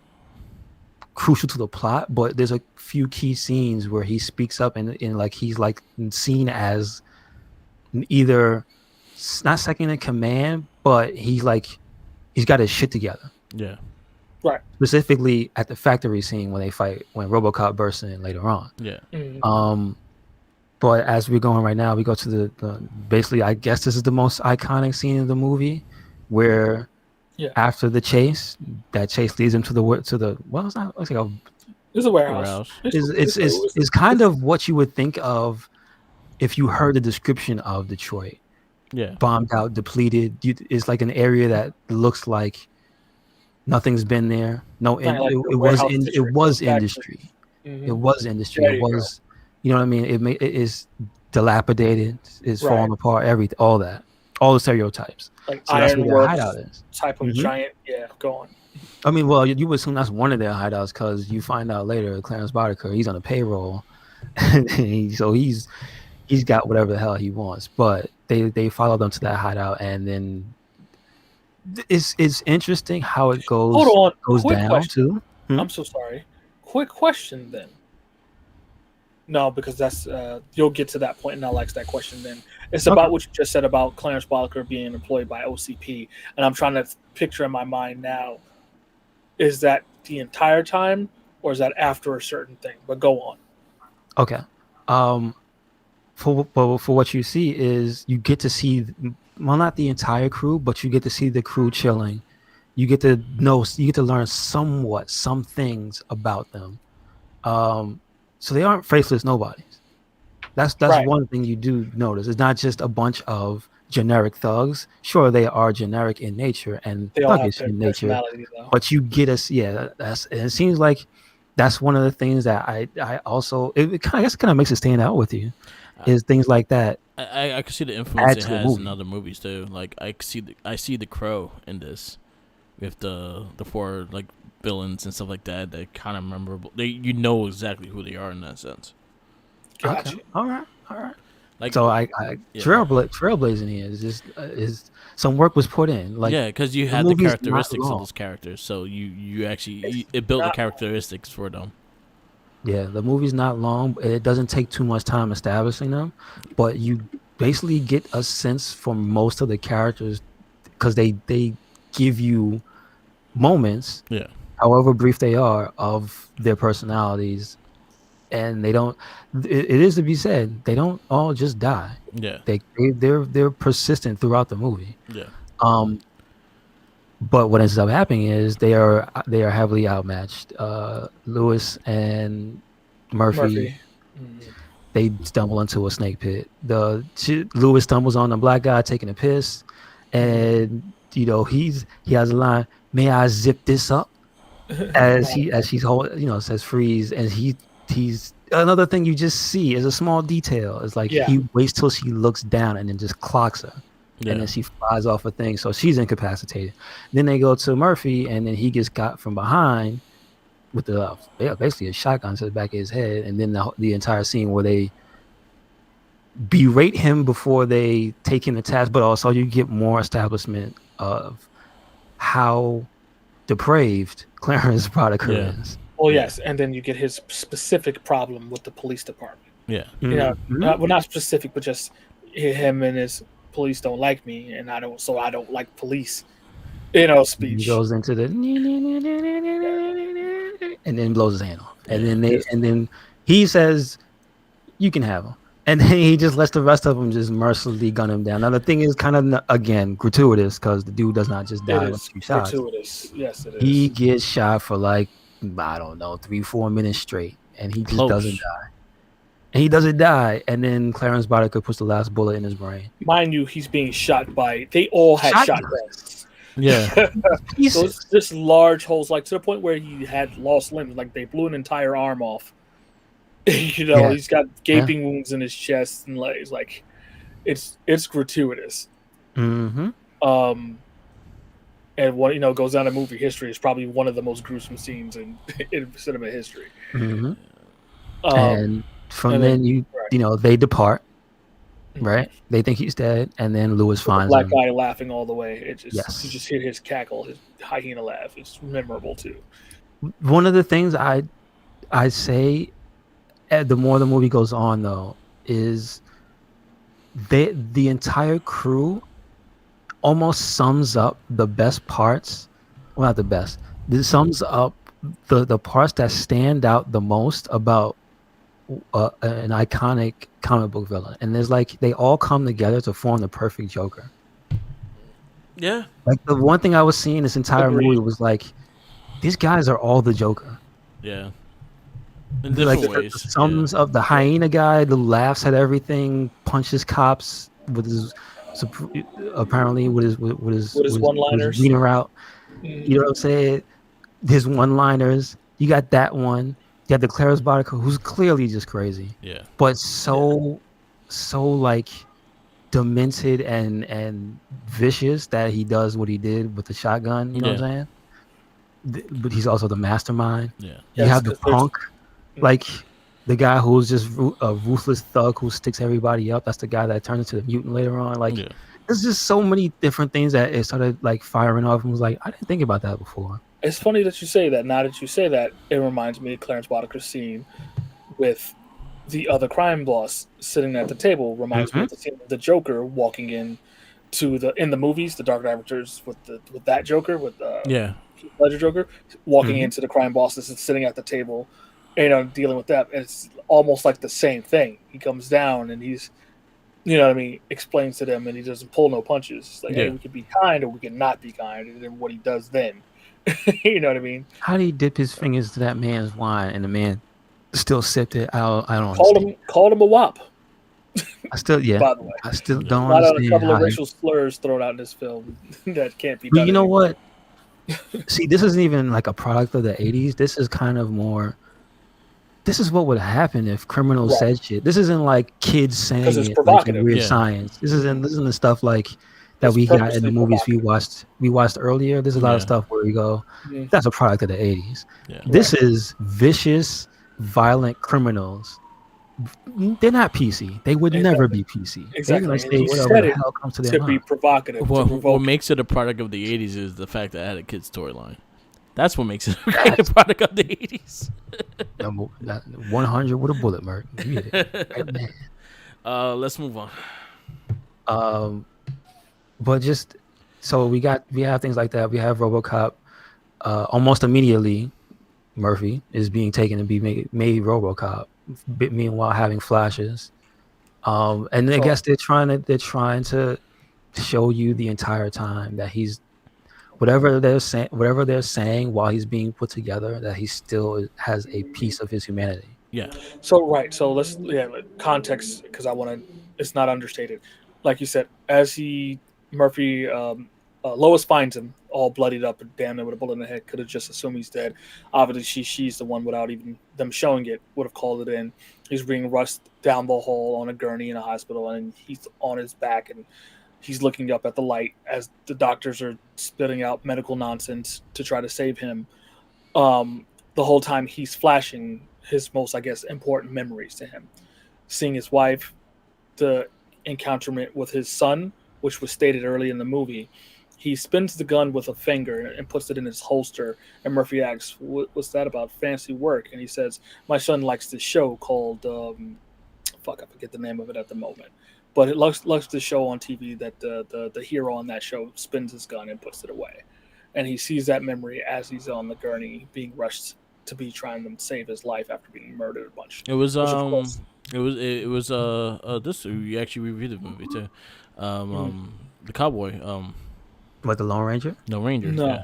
Speaker 2: crucial to the plot, but there's a few key scenes where he speaks up and like he's like seen as either not second in command, but he's got his shit together.
Speaker 1: Yeah.
Speaker 2: Specifically at the factory scene when RoboCop bursts in later on.
Speaker 1: Yeah.
Speaker 3: Mhm.
Speaker 2: But as we're going right now, we go to the basically, I guess this is the most iconic scene in the movie, where after the chase, that chase leads him to the well, it's not. It's like
Speaker 3: It's a warehouse.
Speaker 2: it's kind of what you would think of if you heard the description of Detroit.
Speaker 1: Yeah.
Speaker 2: Bombed out, depleted. It's like an area that looks like nothing's been there. No,
Speaker 3: Kinda like the
Speaker 2: it
Speaker 3: warehouse
Speaker 2: was
Speaker 3: district
Speaker 2: it was
Speaker 3: factory.
Speaker 2: industry.
Speaker 3: Mhm.
Speaker 2: It was industry.
Speaker 3: There
Speaker 2: It
Speaker 3: you go.
Speaker 2: was, you know what I mean? It is dilapidated. It's
Speaker 3: Right.
Speaker 2: falling apart. All that, all the stereotypes.
Speaker 3: Like
Speaker 2: So that's where their
Speaker 3: ironworks
Speaker 2: hideout is.
Speaker 3: type of
Speaker 2: Mhm.
Speaker 3: giant. Yeah, go on.
Speaker 2: I mean, well, you would assume that's one of their hideouts because you find out later Clarence Boddicker, he's on a payroll, so he's got whatever the hell he wants. But they follow them to that hideout, and then it's interesting how it goes
Speaker 3: Hold on.
Speaker 2: goes
Speaker 3: Quick
Speaker 2: down
Speaker 3: question.
Speaker 2: too. Hmm?
Speaker 3: I'm so sorry. Quick question then. No, because that's you'll get to that point, and I'll ask that question then. It's
Speaker 2: Okay.
Speaker 3: about what you just said about Clarence Boddicker being employed by OCP, and I'm trying to picture in my mind now. Is that the entire time, or is that after a certain thing? But go on.
Speaker 2: Okay. For what you see is you get to see, well, not the entire crew, but you get to see the crew chilling you get to know, you get to learn somewhat some things about them. So they aren't faceless nobodies. That's
Speaker 3: Right.
Speaker 2: one thing you do notice. It's not just a bunch of generic thugs. Sure, they are generic in nature and
Speaker 3: They all have
Speaker 2: thuggish in nature,
Speaker 3: personality though.
Speaker 2: but you get us. Yeah, that's. And it seems like that's one of the things that I also it kind of, I guess, kind of makes it stand out with you, is things like that
Speaker 1: I can see the influence
Speaker 2: add
Speaker 1: it
Speaker 2: to the
Speaker 1: has in
Speaker 2: movie.
Speaker 1: other movies too. Like I see the Crow in this with the four like villains and stuff like that. They kind of memorable. They you know exactly who they are in that sense.
Speaker 3: Gotcha.
Speaker 2: Okay, all right, all right.
Speaker 1: Like
Speaker 2: So I
Speaker 1: yeah.
Speaker 2: trailblazing here is just is some work was put in. Like
Speaker 1: Yeah, because you
Speaker 2: the
Speaker 1: had the
Speaker 2: movie's not
Speaker 1: characteristics of
Speaker 2: long.
Speaker 1: those characters, so you actually
Speaker 3: It's
Speaker 1: it built the
Speaker 3: not
Speaker 1: characteristics for them.
Speaker 2: Yeah, the movie's not long. It doesn't take too much time establishing them, but you basically get a sense for most of the characters because they give you moments,
Speaker 1: Yeah,
Speaker 2: however brief they are, of their personalities, and they don't. It is to be said, they don't all just die.
Speaker 1: yeah,
Speaker 2: They're persistent throughout the movie.
Speaker 1: yeah,
Speaker 2: Um, but what ends up happening is they are heavily outmatched. Lewis and Murphy,
Speaker 3: Murphy. Mhm.
Speaker 2: they stumble into a snake pit. Lewis stumbles on the black guy taking a piss, and he has a line, "May I zip this up?" As she's holding, says freeze, and he's another thing you just see is a small detail. It's like
Speaker 3: Yeah.
Speaker 2: he waits till she looks down and then just clocks her. And
Speaker 1: yeah,
Speaker 2: then she flies off a thing, so she's incapacitated. Then they go to Murphy, and then he gets got from behind with basically a shotgun to the back of his head, and then the entire scene where they berate him before they take him to task, but also you get more establishment of how depraved Clarence Boddicker
Speaker 1: yeah,
Speaker 2: is.
Speaker 3: Well,
Speaker 1: yeah,
Speaker 3: yes, and then you get his specific problem with the police department.
Speaker 1: yeah,
Speaker 2: Mhm.
Speaker 3: Well, not specific, but just him and his police don't like me, and I don't like police.
Speaker 2: He
Speaker 3: Speech.
Speaker 2: goes into the and then blows his hand off, and
Speaker 1: yeah,
Speaker 2: then
Speaker 3: Yes.
Speaker 2: he says, "You can have him," and then he just lets the rest of them just mercilessly gun him down. Now the thing is kind of again gratuitous because the dude does not just
Speaker 3: It
Speaker 2: die with
Speaker 3: is
Speaker 2: 2 shots.
Speaker 3: gratuitous. Yes, it
Speaker 2: He
Speaker 3: is.
Speaker 2: gets shot for like, I don't know, 3-4 minutes straight, and he just doesn't
Speaker 1: close.
Speaker 2: die. And he doesn't die, and then Clarence Boddicker puts the last bullet in his brain.
Speaker 3: Mind you, he's being shot by. They all had
Speaker 2: Shotguns.
Speaker 3: shotguns.
Speaker 1: Yeah,
Speaker 2: Pieces.
Speaker 3: Those just large holes, like to the point where he had lost limbs. Like they blew an entire arm off.
Speaker 2: Yeah.
Speaker 3: He's got gaping wounds in his chest and legs. Like it's gratuitous.
Speaker 2: Mm-hmm.
Speaker 3: And what goes down in movie history is probably one of the most gruesome scenes in cinema history.
Speaker 2: Mm-hmm.
Speaker 3: Um,
Speaker 2: And from
Speaker 3: and
Speaker 2: then
Speaker 3: then-
Speaker 2: they depart.
Speaker 3: Mhm.
Speaker 2: Right? They think he's dead, and then Lewis
Speaker 3: with the
Speaker 2: finds
Speaker 3: black
Speaker 2: him.
Speaker 3: guy laughing all the way. It just
Speaker 2: Yes.
Speaker 3: you just hear his cackle, his hyena laugh. It's memorable too.
Speaker 2: One of the things I say, the more the movie goes on, though, is the entire crew almost sums up the best parts. Well, not the best. This sums up the parts that stand out the most about an iconic comic book villain, and there's like they all come together to form the perfect Joker.
Speaker 1: yeah,
Speaker 2: Like the one thing I was seeing this entire
Speaker 3: Agreed.
Speaker 2: movie was like, these guys are all the Joker.
Speaker 1: yeah. In
Speaker 2: Like
Speaker 1: different
Speaker 2: the
Speaker 1: ways.
Speaker 2: sums of the hyena guy, the laughs at everything, punches cops with his apparently with his
Speaker 3: one-liners.
Speaker 2: wiener out. You know what I'm saying? His one-liners. You got that one. You got the Clarence Boddicker, who's clearly just crazy,
Speaker 1: Yeah,
Speaker 2: but so like demented and vicious that he does what he did with the shotgun. You know what I'm saying? But he's also the mastermind.
Speaker 1: yeah,
Speaker 2: You
Speaker 3: Yes,
Speaker 2: have the
Speaker 3: 'cause there's-
Speaker 2: punk, like the guy who's just a ruthless thug who sticks everybody up. That's the guy that turns into the mutant later on. Like,
Speaker 1: yeah.
Speaker 2: there's just so many different things that it started like firing off and was like, I didn't think about that before.
Speaker 3: It's funny that you say that. Now that you say that, it reminds me of Clarence Boddicker's scene with the other crime boss sitting at the table. Reminds me of the scene of the Joker walking in in the movies, the Dark Knight Returns with that Joker with
Speaker 1: Yeah,
Speaker 3: Ledger Joker walking
Speaker 2: Mhm.
Speaker 3: into the crime bosses and sitting at the table, dealing with that. And it's almost like the same thing. He comes down and he's you know what I mean, explains to them, and he doesn't pull no punches. It's like, hey,
Speaker 1: Yeah.
Speaker 3: we could be kind or we could not be kind, and then what he does then. You know what I mean?
Speaker 2: How did he dip his fingers to that man's wine and the man still sipped it? I don't understand.
Speaker 3: Called him a wop.
Speaker 2: I still, yeah,
Speaker 3: By the way,
Speaker 2: I still
Speaker 1: Yeah.
Speaker 2: don't
Speaker 3: not on a
Speaker 2: understand
Speaker 3: couple
Speaker 2: how.
Speaker 3: of racial slurs thrown out in this film that can't be
Speaker 2: But
Speaker 3: done.
Speaker 2: you know
Speaker 3: anymore.
Speaker 2: what? See, this isn't even like a product of the '80s. This is kind of more. This is what would happen if criminals
Speaker 3: Right.
Speaker 2: said shit. This isn't like kids saying
Speaker 3: it's
Speaker 2: it like in
Speaker 3: provocative.
Speaker 2: Weird
Speaker 1: Yeah.
Speaker 2: Science. This isn't the stuff like that
Speaker 3: It's
Speaker 2: we got in
Speaker 3: purposely
Speaker 2: the movies
Speaker 3: provocative.
Speaker 2: we watched earlier. There's a lot of
Speaker 1: Yeah.
Speaker 2: stuff where we go,
Speaker 3: Mhm.
Speaker 2: that's a product of the '80s.
Speaker 1: Yeah.
Speaker 2: This is vicious, violent criminals. They're not PC. They would never be PC. They're
Speaker 3: Exactly.
Speaker 2: gonna
Speaker 3: And
Speaker 2: say
Speaker 3: he
Speaker 2: whatever
Speaker 3: said
Speaker 2: the
Speaker 3: it
Speaker 2: hell comes to their
Speaker 3: To be
Speaker 2: mind.
Speaker 3: provocative, to
Speaker 1: What
Speaker 3: provoke.
Speaker 1: makes it a product of the 80s is the fact that it had a kid's storyline. That's what makes it a product of the 80s.
Speaker 2: 100 with a bullet, Merc. You hit it. Right, man.
Speaker 1: Let's move on.
Speaker 2: But just so we have things like that. We have RoboCop. Almost immediately, Murphy is being taken to be made RoboCop. Meanwhile, having flashes. And I guess they're trying to show you the entire time that he's whatever they're saying while he's being put together, that he still has a piece of his humanity.
Speaker 1: Yeah.
Speaker 3: So right, so let's context, because I want to. It's not understated, like you said. As Murphy, Lois finds him all bloodied up and damn it with a bullet in the head. Could have just assumed he's dead. Obviously, she's the one without even them showing it. Would have called it in. He's being rushed down the hall on a gurney in a hospital, and he's on his back and he's looking up at the light as the doctors are spitting out medical nonsense to try to save him. The whole time he's flashing his most, I guess, important memories to him. Seeing his wife, the encounterment with his son, which was stated early in the movie. He spins the gun with a finger and puts it in his holster. And Murphy asks, what's that about? Fancy work. And he says, my son likes this show called, I forget the name of it at the moment. But it likes the show on TV that the hero on that show spins his gun and puts it away. And he sees that memory as he's on the gurney being rushed to be trying to save his life after being murdered a bunch.
Speaker 1: It was
Speaker 3: Which, of course,
Speaker 1: this you actually reviewed the movie too. The cowboy,
Speaker 2: What, the Lone Ranger?
Speaker 1: no Rangers.
Speaker 3: No.
Speaker 1: Yeah.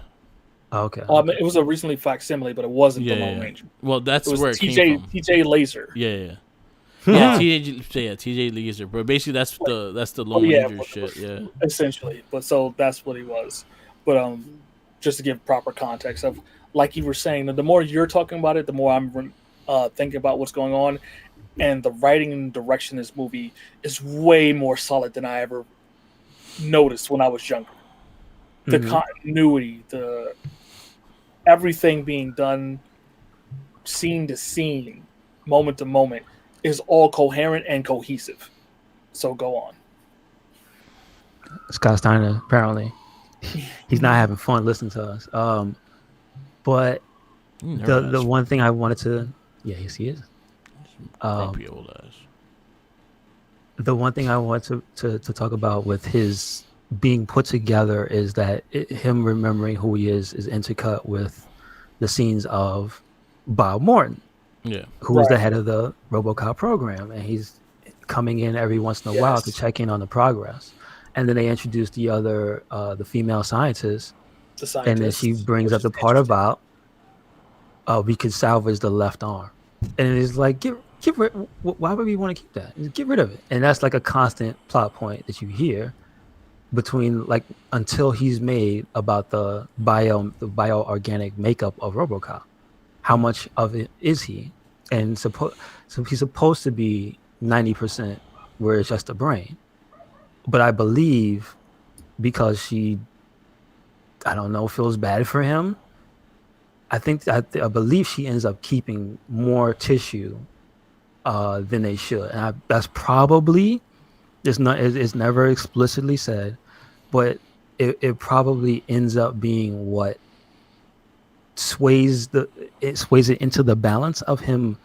Speaker 2: Oh, okay.
Speaker 3: it was a recently facsimile, but it wasn't
Speaker 1: Yeah,
Speaker 3: the Lone
Speaker 1: yeah.
Speaker 3: Ranger.
Speaker 1: Well, that's
Speaker 3: It was
Speaker 1: where it came from.
Speaker 3: TJ Laser.
Speaker 1: Yeah.
Speaker 2: Hmm.
Speaker 1: TJ Laser, but basically that's the Lone Ranger
Speaker 3: but-
Speaker 1: shit. Yeah.
Speaker 3: Essentially. But so that's what he was. But just to give proper context of, like you were saying, the more you're talking about it, the more I'm thinking about what's going on. And the writing and direction in this movie is way more solid than I ever noticed when I was younger. The
Speaker 2: Mhm.
Speaker 3: continuity, the everything being done scene to scene, moment to moment, is all coherent and cohesive. So go on.
Speaker 2: Scott Steiner, apparently, he's not having fun listening to us. But the one thing I wanted to, yes, he is.
Speaker 1: Grumpy old ass.
Speaker 2: The one thing I want to talk about with his being put together is that him remembering who he is intercut with the scenes of Bob Morton,
Speaker 1: Yeah.
Speaker 2: who was the
Speaker 3: Right.
Speaker 2: head of the RoboCop program, and he's coming in every once in a while to
Speaker 3: Yes.
Speaker 2: check in on the progress. And then they introduce the other, the female scientist,
Speaker 3: The scientist,
Speaker 2: and then she brings
Speaker 3: which
Speaker 2: up the
Speaker 3: is
Speaker 2: part
Speaker 3: interesting.
Speaker 2: about we could salvage the left arm, and it's like get rid. Why would we want to keep that? Just get rid of it. And that's like a constant plot point that you hear between, like, until he's made about the bioorganic makeup of RoboCop. How much of it is he? And so he's supposed to be 90% where it's just a brain. But I believe because she, I don't know, feels bad for him, I believe she ends up keeping more tissue than they should. And that's probably, it's never explicitly said, but it probably ends up being what sways it into the balance of him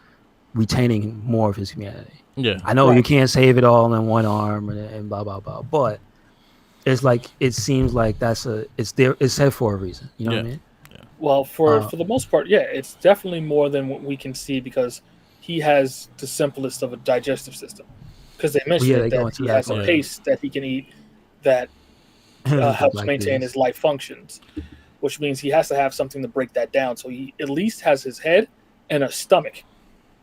Speaker 2: retaining more of his humanity.
Speaker 1: Yeah.
Speaker 2: I know you
Speaker 3: Right.
Speaker 2: can't save it all in one arm and blah blah blah, but it's like it seems like it's said for a reason. You know what I mean?
Speaker 3: Well, for the most part, yeah, it's definitely more than what we can see because he has the simplest of a digestive system because they
Speaker 2: Well,
Speaker 3: mentioned
Speaker 2: yeah,
Speaker 3: it
Speaker 2: they go
Speaker 3: that
Speaker 2: into
Speaker 3: he
Speaker 2: that
Speaker 3: has a
Speaker 2: part.
Speaker 3: paste that he can eat that
Speaker 2: The
Speaker 3: helps
Speaker 2: black
Speaker 3: maintain
Speaker 2: bees.
Speaker 3: his life functions, which means he has to have something to break that down. So he at least has his head and a stomach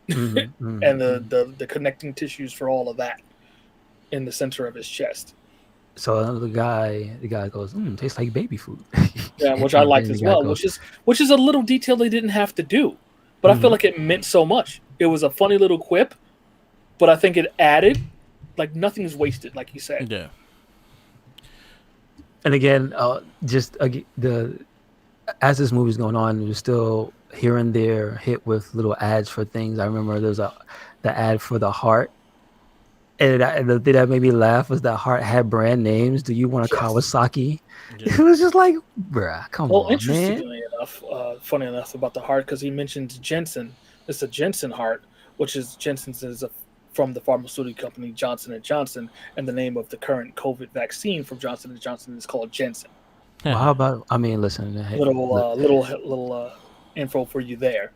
Speaker 3: and the connecting tissues for all of that in the center of his chest.
Speaker 2: So the guy goes, tastes like baby food.
Speaker 3: Yeah, which I
Speaker 2: And
Speaker 3: liked
Speaker 2: then the
Speaker 3: as
Speaker 2: guy
Speaker 3: well,
Speaker 2: goes,
Speaker 3: which is a little detail they didn't have to do, but I feel
Speaker 2: mhm.
Speaker 3: like it meant so much. It was a funny little quip, but I think it added like nothing's wasted, like you said.
Speaker 1: Yeah.
Speaker 2: And again, just the as this movie's going on, you're still here and there hit with little ads for things. I remember there's the ad for the heart. And the thing that made me laugh was that Heart had brand names. Do you want a
Speaker 3: Yes.
Speaker 2: Kawasaki?
Speaker 1: Yeah.
Speaker 2: It was just like, bruh, come
Speaker 3: Well,
Speaker 2: on, man.
Speaker 3: interestingly enough, funny enough about the heart, because he mentioned Jensen. It's a Jensen heart, which is Jensen's is from the pharmaceutical company Johnson and Johnson, and the name of the current COVID vaccine from Johnson and Johnson is called Jensen.
Speaker 2: Well, how about? I mean, listen. Hey,
Speaker 3: Little info for you there.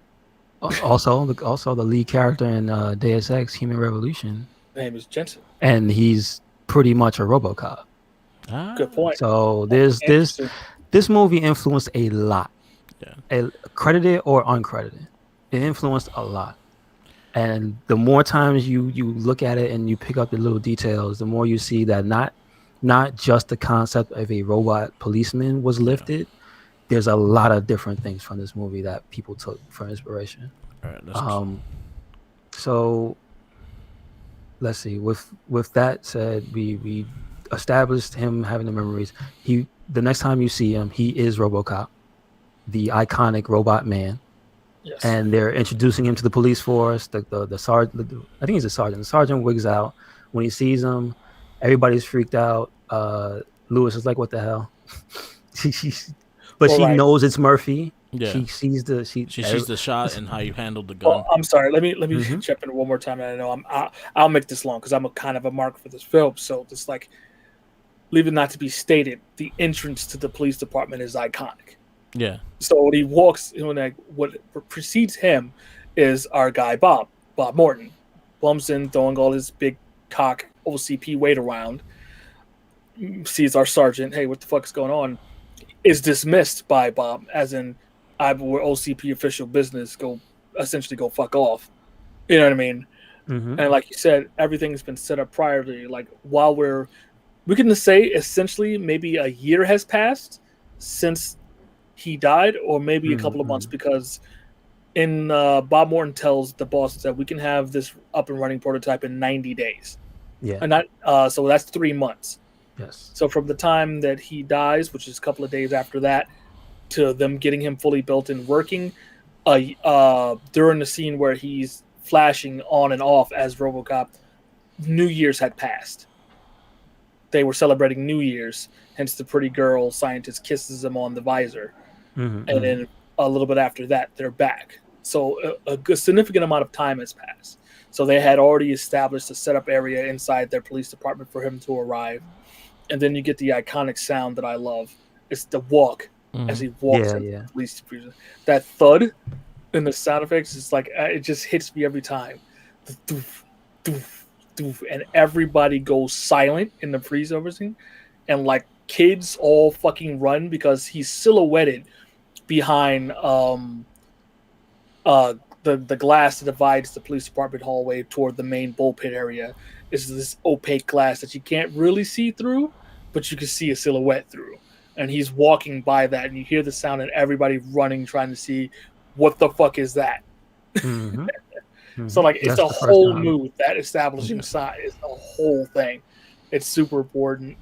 Speaker 2: also the lead character in Deus Ex: Human Revolution,
Speaker 3: The name is Jensen.
Speaker 2: and he's pretty much a RoboCop.
Speaker 3: Good point.
Speaker 2: So this movie influenced a lot, credited or uncredited. It influenced a lot. And the more times you look at it and you pick up the little details, the more you see that not just the concept of a robot policeman was lifted. There's a lot of different things from this movie that people took for inspiration.
Speaker 1: All right, that's
Speaker 2: So let's see. With that said, we established him having the memories. The next time you see him, he is RoboCop, the iconic robot man.
Speaker 3: Yes.
Speaker 2: And they're introducing him to the police force. The sergeant, I think he's a sergeant. The sergeant wigs out when he sees him. Everybody's freaked out. Lewis is like, "What the hell?" She knows it's Murphy.
Speaker 1: Yeah.
Speaker 2: She sees the
Speaker 1: shot and how you handled the gun.
Speaker 3: Well, I'm sorry. Let me jump in one more time. And I know I'll make this long because I'm a kind of a mark for this film. So just like, leave it not to be stated, the entrance to the police department is iconic.
Speaker 1: Yeah.
Speaker 3: So when he walks, what precedes him is our guy Bob Morton, bumps in, throwing all his big cock OCP weight around. Sees our sergeant. Hey, what the fuck is going on? Is dismissed by Bob, as in, we're OCP official business. Go fuck off. You know what I mean?
Speaker 2: Mm-hmm.
Speaker 3: And like you said, everything's been set up priorly. Like while we can say essentially maybe a year has passed since he died, or maybe a couple of months, because in Bob Morton tells the boss that we can have this up and running prototype in 90 days.
Speaker 2: Yeah.
Speaker 3: And not so that's 3 months.
Speaker 2: Yes.
Speaker 3: So from the time that he dies, which is a couple of days after that, to them getting him fully built and working, during the scene where he's flashing on and off as RoboCop, New Year's had passed. They were celebrating New Year's, hence the pretty girl scientist kisses him on the visor. And then a little bit after that, they're back. So a good significant amount of time has passed. So they had already established a setup area inside their police department for him to arrive. And then you get the iconic sound that I love. It's the walk as he walks into the police department. That thud and the sound effects is like, it just hits me every time. The doof, doof, doof, and everybody goes silent in the freeze-over scene. And like kids all fucking run because he's silhouetted behind the glass that divides the police department hallway toward the main bullpit area. Is this opaque glass that you can't really see through, but you can see a silhouette through. And he's walking by that, and you hear the sound, and everybody running, trying to see what the fuck is that. So like, it's a whole mood. That establishing side is the whole thing. It's super important.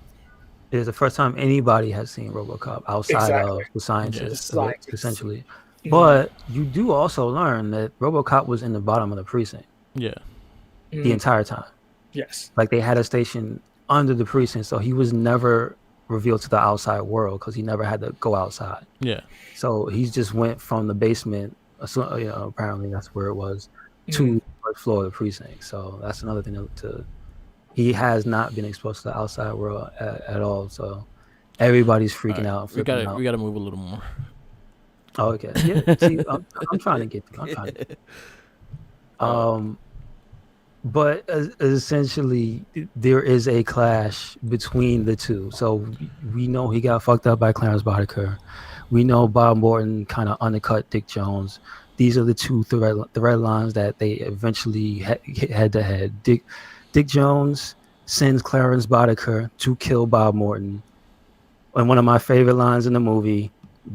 Speaker 2: It is the first time anybody has seen RoboCop outside of the scientists, essentially. But you do also learn that RoboCop was in the bottom of the precinct.
Speaker 1: Yeah.
Speaker 2: The entire time.
Speaker 3: Yes.
Speaker 2: Like they had a station under the precinct, so he was never revealed to the outside world because he never had to go outside.
Speaker 1: Yeah.
Speaker 2: So he just went from the basement, apparently that's where it was, to the first floor of the precinct. So that's another thing he has not been exposed to the outside world at all. So everybody's freaking out.
Speaker 1: We gotta move a little more.
Speaker 2: Oh, okay. Yeah. See, I'm trying to get. but essentially there is a clash between the two. So we know he got fucked up by Clarence Boddicker. We know Bob Morton kind of undercut Dick Jones. These are the two thread lines that they eventually head to head. Dick Jones sends Clarence Boddicker to kill Bob Morton. And one of my favorite lines in the movie,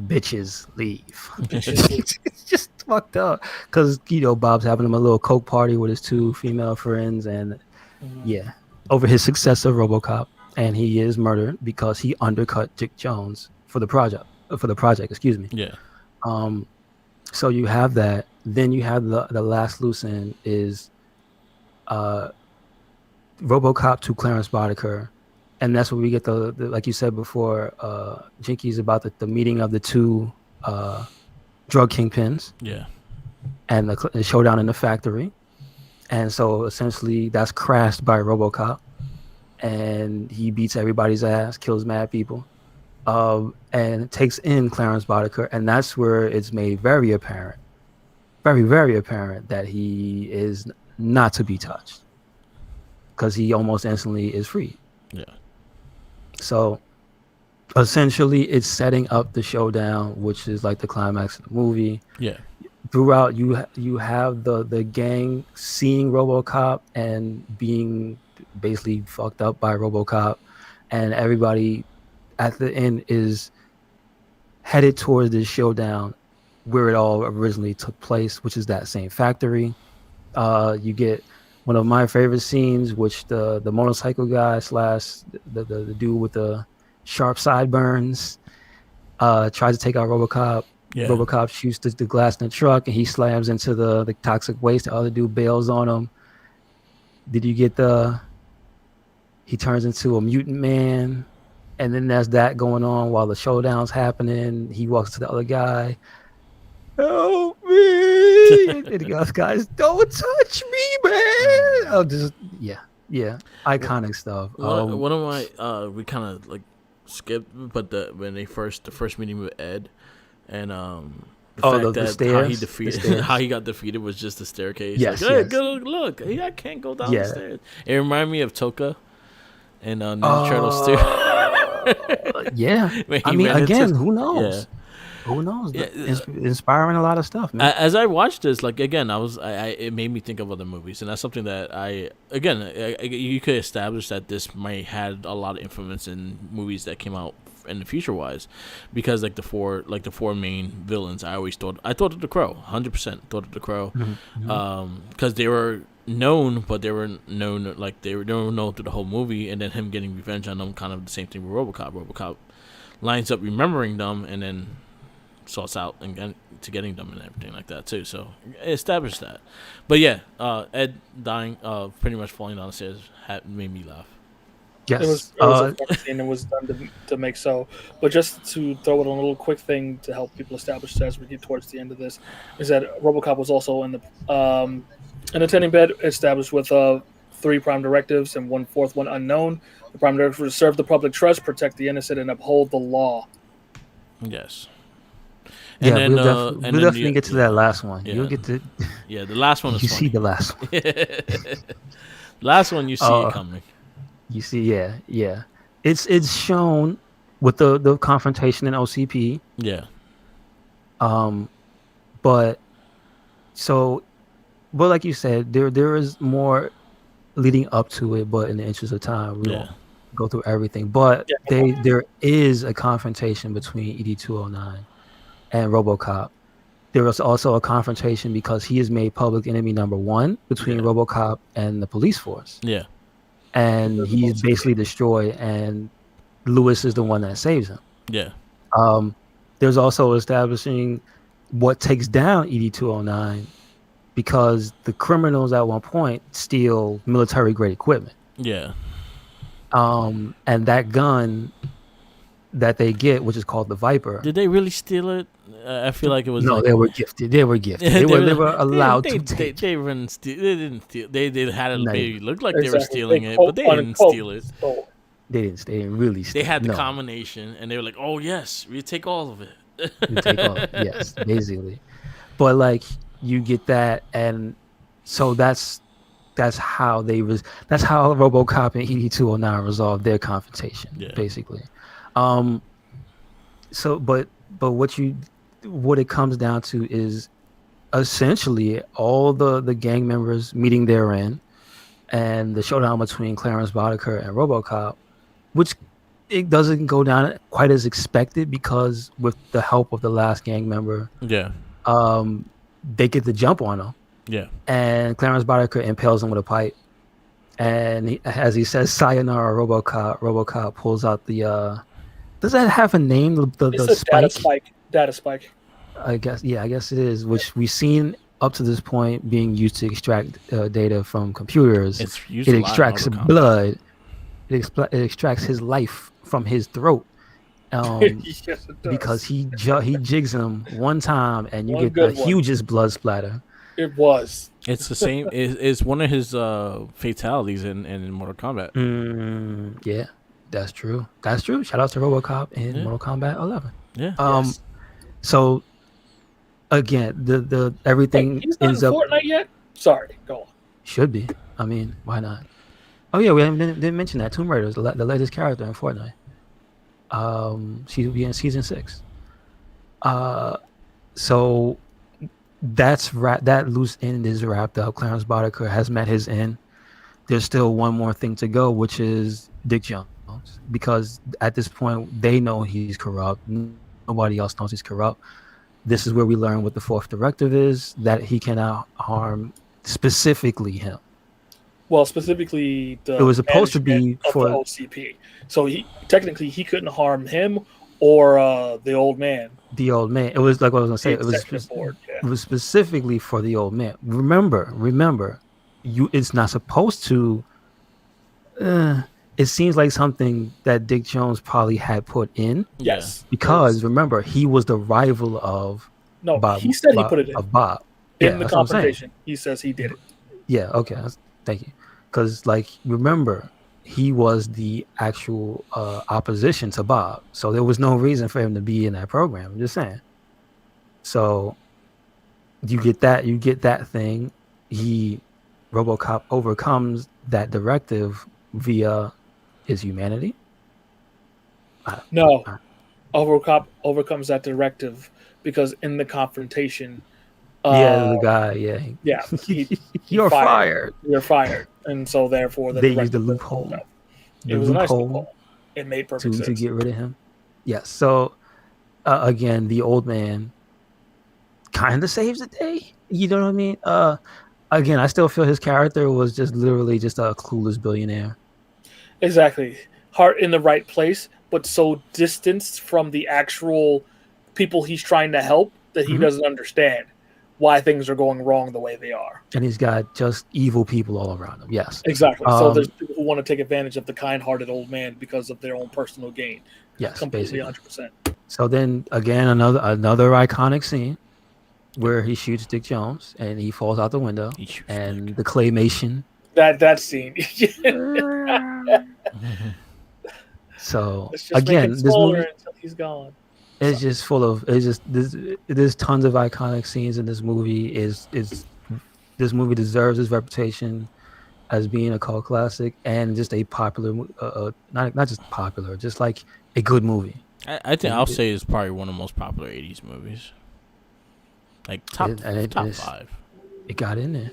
Speaker 2: bitches leave. It's just fucked up because Bob's having him a little coke party with his two female friends, and yeah, over his success of RoboCop, and he is murdered because he undercut Dick Jones for the project. Excuse me.
Speaker 1: Yeah.
Speaker 2: So you have that. Then you have the last loose end is RoboCop to Clarence Boddicker. And that's where we get the like you said before, Jinkies, about the meeting of the two drug kingpins.
Speaker 1: Yeah.
Speaker 2: And the showdown in the factory. And so essentially that's crashed by RoboCop. And he beats everybody's ass, kills mad people, and takes in Clarence Boddicker. And that's where it's made very apparent, very, very apparent that he is not to be touched because he almost instantly is free.
Speaker 1: Yeah.
Speaker 2: So essentially it's setting up the showdown, which is like the climax of the movie.
Speaker 1: Yeah.
Speaker 2: Throughout you have the gang seeing RoboCop and being basically fucked up by RoboCop, and everybody at the end is headed towards this showdown where it all originally took place, which is that same factory. You get one of my favorite scenes, which the motorcycle guy / the dude with the sharp sideburns tries to take out RoboCop.
Speaker 1: Yeah.
Speaker 2: RoboCop shoots the glass in the truck, and he slams into the toxic waste. The other dude bails on him. Did you get he turns into a mutant man, and then there's that going on while the showdown's happening. He walks to the other guy. Help me! And the guys, don't touch me, man! Oh, just yeah, iconic stuff.
Speaker 1: One of my we kind of like skipped, but when the first meeting with Ed, and the stairs, how he got defeated was just the staircase.
Speaker 2: Yes,
Speaker 1: like, hey,
Speaker 2: yes.
Speaker 1: go look, I can't go down the stairs. It reminded me of Toka and Ninja Turtles too.
Speaker 2: Yeah, I mean, again, who knows? Yeah. Who knows? Yeah. Inspiring a lot of stuff, man.
Speaker 1: As I watched this, like again, it made me think of other movies, and that's something that you could establish that this might had a lot of influence in movies that came out in the future wise, because like the four main villains, I thought of The Crow, 100% thought of The Crow, because they were known, but they were known through the whole movie, and then him getting revenge on them, kind of the same thing with RoboCop. RoboCop lines up remembering them, and then sorts out and to getting them and everything like that too. So established that. But yeah, Ed dying, pretty much falling down the stairs, made me laugh.
Speaker 2: Yes,
Speaker 3: it was a fun scene. It was done to make so. But just to throw in a little quick thing to help people establish that as we get towards the end of this, is that RoboCop was also in the attending bed, established with 3 prime directives and 1 fourth one unknown. The prime directives were to serve the public trust, protect the innocent, and uphold the law.
Speaker 1: Yes.
Speaker 2: And then, we'll definitely get to that last one.
Speaker 1: Yeah.
Speaker 2: You'll get to.
Speaker 1: Yeah, the last one is
Speaker 2: you
Speaker 1: funny.
Speaker 2: See the last one.
Speaker 1: Last one, you see it coming.
Speaker 2: You see, yeah. It's shown with the confrontation in OCP.
Speaker 1: Yeah.
Speaker 2: But like you said, there is more leading up to it, but in the interest of time, we won't go through everything. But there is a confrontation between ED-209 and RoboCop. There was also a confrontation because he is made public enemy number 1 between RoboCop and the police force.
Speaker 1: Yeah.
Speaker 2: And he's basically destroyed, and Lewis is the one that saves him.
Speaker 1: Yeah.
Speaker 2: There's also establishing what takes down ED-209, because the criminals at one point steal military-grade equipment.
Speaker 1: Yeah.
Speaker 2: And that gun that they get, which is called the Viper.
Speaker 1: Did they really steal it? I feel like it was.
Speaker 2: No, they were gifted. They were allowed to take.
Speaker 1: They didn't steal. They had it maybe look like they were stealing it,
Speaker 3: but
Speaker 1: they didn't steal it.
Speaker 2: They didn't really steal.
Speaker 1: They had the combination, and they were like, "Oh yes, we take all of it."
Speaker 2: We take all, yes, basically. But like you get that, and so that's that's how that's how RoboCop and ED209 resolved their confrontation,
Speaker 1: Yeah.
Speaker 2: basically. So, but what it comes down to is essentially all the gang members meeting their end, and the showdown between Clarence Boddicker and RoboCop, which it doesn't go down quite as expected because with the help of the last gang member,
Speaker 1: Yeah.
Speaker 2: they get the jump on him,
Speaker 1: Yeah.
Speaker 2: and Clarence Boddicker impales him with a pipe. And as he says, "Sayonara, RoboCop," RoboCop pulls out the. Does that have a name? The
Speaker 3: It's a
Speaker 2: spike?
Speaker 3: data spike.
Speaker 2: I guess it is. Which we've seen up to this point being used to extract data from computers.
Speaker 1: It's used
Speaker 2: It
Speaker 1: a lot in
Speaker 2: extracts
Speaker 1: Mortal Kombat.
Speaker 2: blood. It extracts his life from his throat.
Speaker 3: Yes, it does.
Speaker 2: Because he jigs him one time, and you
Speaker 3: One
Speaker 2: get the
Speaker 3: good one.
Speaker 2: hugest blood splatter.
Speaker 3: It was.
Speaker 1: It's the same. It's one of his fatalities in Mortal Kombat.
Speaker 2: Yeah, that's true. That's true. Shout out to RoboCop in
Speaker 1: Yeah.
Speaker 2: Mortal Kombat 11.
Speaker 1: Yeah.
Speaker 3: Yes.
Speaker 2: So again, the everything
Speaker 3: Wait, he's not in
Speaker 2: ends up
Speaker 3: Fortnite yet? Sorry, go on.
Speaker 2: should be. I mean, why not? Oh yeah, we didn't mention that Tomb Raider is the latest character in Fortnite. She'll be in season 6. So that loose end is wrapped up. Clarence Boddicker has met his end. There's still one more thing to go, which is Dick Jones, because at this point they know he's corrupt. Nobody else knows he's corrupt. This is where we learn what the fourth directive is, that he cannot harm specifically him.
Speaker 3: Well, specifically,
Speaker 2: It was supposed to be
Speaker 3: management of
Speaker 2: for-
Speaker 3: the OCP. So he couldn't harm him or the old man.
Speaker 2: The old man. It was like what I was gonna say.
Speaker 3: The executive board, yeah.
Speaker 2: It was specifically for the old man. Remember, it's not supposed to. It seems like something that Dick Jones probably had put in,
Speaker 3: Yes.
Speaker 2: because remember, he was the rival of
Speaker 3: No,
Speaker 2: Bob.
Speaker 3: he said he
Speaker 2: Bob-
Speaker 3: put it in.
Speaker 2: of Bob.
Speaker 3: In
Speaker 2: Yeah,
Speaker 3: the
Speaker 2: that's what I'm saying.
Speaker 3: confrontation. He says he did it.
Speaker 2: Yeah. Okay. Thank you. Because remember, he was the actual opposition to Bob, so there was no reason for him to be in that program. I'm just saying. So you get that thing. RoboCop overcomes that directive via his humanity.
Speaker 3: No. RoboCop overcomes that directive because in the confrontation,
Speaker 2: The guy. Yeah.
Speaker 3: yeah, he-
Speaker 2: You're
Speaker 3: fired.
Speaker 2: fired.
Speaker 3: you're fired, and so therefore
Speaker 2: They used the
Speaker 3: directive was
Speaker 2: loophole.
Speaker 3: pulled out.
Speaker 2: The
Speaker 3: It was a nice
Speaker 2: loophole
Speaker 3: loophole. It made perfect
Speaker 2: to
Speaker 3: sense.
Speaker 2: get rid of him. Yes. So again, the old man kind of saves the day. You know what I mean? Again, I still feel his character was just literally just a clueless billionaire.
Speaker 3: Exactly. Heart in the right place, but so distanced from the actual people he's trying to help that he
Speaker 2: Mhm.
Speaker 3: doesn't understand why things are going wrong the way they are.
Speaker 2: And he's got just evil people all around him. Yes.
Speaker 3: Exactly. So
Speaker 2: Um,
Speaker 3: there's people who want to take advantage of the kind-hearted old man because of their own personal gain.
Speaker 2: Yes.
Speaker 3: Completely,
Speaker 2: Basically.
Speaker 3: 100%.
Speaker 2: So then again, another iconic scene where he shoots Dick Jones and he falls out the window,
Speaker 1: He shoots
Speaker 2: and the claymation.
Speaker 3: That scene.
Speaker 2: So
Speaker 3: Let's just
Speaker 2: again,
Speaker 3: make it
Speaker 2: this
Speaker 3: smaller
Speaker 2: movie
Speaker 3: until he's gone.
Speaker 2: is just full of. It's just there's tons of iconic scenes in this movie. This movie deserves its reputation as being a cult classic and just a popular, not just popular, just like a good movie.
Speaker 1: I think I'll say it's probably one of the most popular '80s movies. Like top
Speaker 2: It's-
Speaker 1: 5.
Speaker 2: It got in there.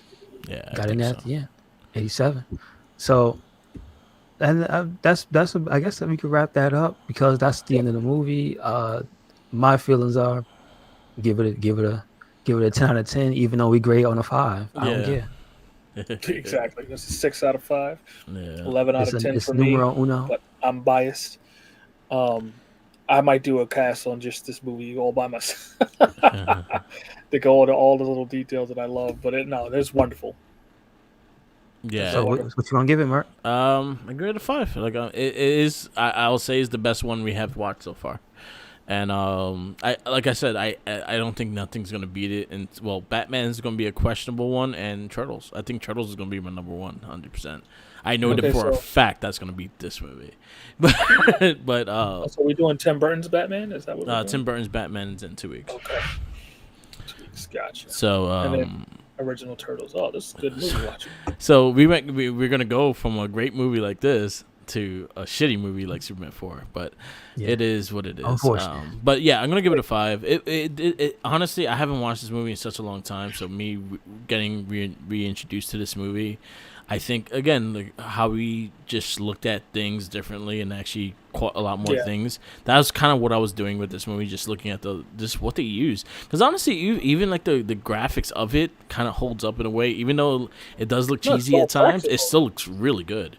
Speaker 1: Yeah, I
Speaker 2: Got in
Speaker 1: think
Speaker 2: there
Speaker 1: so.
Speaker 2: at the end. 87. So, and that's I guess that we could wrap that up because that's the end of the movie. My feelings are give it a 10 out of 10, even though we grade on a 5. I don't
Speaker 1: Yeah.
Speaker 2: care.
Speaker 3: Exactly. This is 6 out of 5,
Speaker 1: Yeah.
Speaker 3: 11 out of 10
Speaker 2: It's
Speaker 3: for me.
Speaker 2: numero uno.
Speaker 3: But I'm biased. I might do a cast on just this movie all by myself to go into all the little details that I love. But it's wonderful.
Speaker 1: Yeah.
Speaker 2: So what you gonna give it, Mark?
Speaker 1: I give it a 5. Like it is. I'll say is the best one we have watched so far. And I don't think nothing's gonna beat it. And well, Batman's gonna be a questionable one, and Turtles. I think Turtles is gonna be my number 1, 100%. I know that for a fact that's gonna beat this movie. But
Speaker 3: So we're doing Tim Burton's Batman. Is that what we're doing?
Speaker 1: Tim Burton's Batman's in 2 weeks.
Speaker 3: Okay. 2 weeks. Gotcha.
Speaker 1: So
Speaker 3: And then original Turtles. Oh, this is a good movie watching.
Speaker 1: So we're gonna go from a great movie like this to a shitty movie like Superman 4, but
Speaker 2: Yeah.
Speaker 1: it is what it is.
Speaker 2: Unfortunate.
Speaker 1: But yeah, I'm gonna give it a 5. It honestly, I haven't watched this movie in such a long time, so me getting reintroduced to this movie, I think again like how we just looked at things differently and actually caught a lot more things. That was kind of what I was doing with this movie, just looking at just what they use. Because honestly, even like the graphics of it kind of holds up in a way, even though it does look cheesy at times, it still looks really good.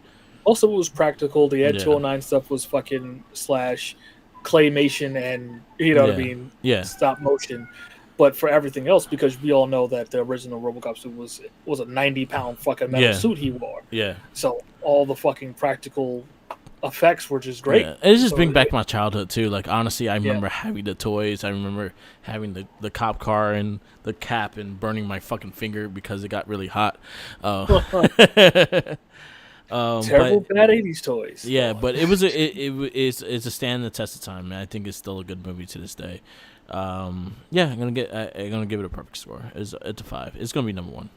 Speaker 3: Most of it was practical. The Ed 209 stuff was fucking / claymation and what I mean, stop motion. But for everything else, because we all know that the original RoboCop suit was a 90-pound fucking metal suit he wore.
Speaker 1: Yeah.
Speaker 3: So all the fucking practical effects were just great.
Speaker 1: Yeah. It just brings back my childhood too. Like honestly, I remember having the toys. I remember having the cop car and the cap and burning my fucking finger because it got really hot.
Speaker 3: Terrible bad 80s toys.
Speaker 1: Yeah, but it's a stand the test of time, man. I think it's still a good movie to this day. I'm gonna give it a perfect score. It's a 5. It's gonna be number 1.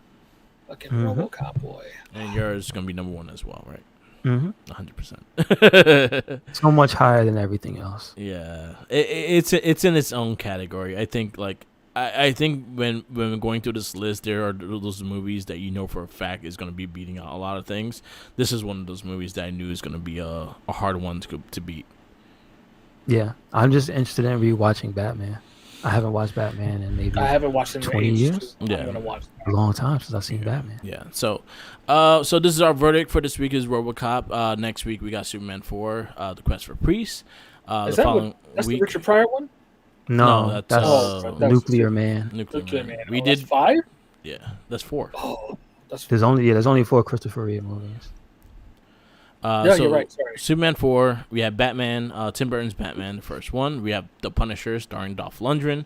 Speaker 3: Fucking RoboCop boy.
Speaker 1: And yours is gonna be number 1 as well, right?
Speaker 2: 100%. So much higher than everything else.
Speaker 1: Yeah, it's in its own category. I think like. I think when we're going through this list, there are those movies that you know for a fact is going to be beating out a lot of things. This is one of those movies that I knew is going to be a hard one to beat.
Speaker 2: Yeah, I'm just interested in rewatching Batman. I haven't watched Batman in maybe
Speaker 3: I haven't watched it in
Speaker 2: 20 years.
Speaker 3: I'm gonna watch
Speaker 2: A long time since I've seen Batman.
Speaker 1: Yeah. So this is our verdict for this week is RoboCop. Next week we got Superman 4, The Quest for Peace.
Speaker 3: That's the Richard Pryor one?
Speaker 2: No, that's Nuclear Man.
Speaker 1: Nuclear Man.
Speaker 3: We did 5.
Speaker 1: Yeah, that's 4.
Speaker 3: Oh,
Speaker 2: there's only 4 Christopher Reeve movies.
Speaker 1: You're
Speaker 3: right. Sorry.
Speaker 1: Superman 4. We have Batman. Tim Burton's Batman, the first one. We have The Punisher, starring Dolph Lundgren.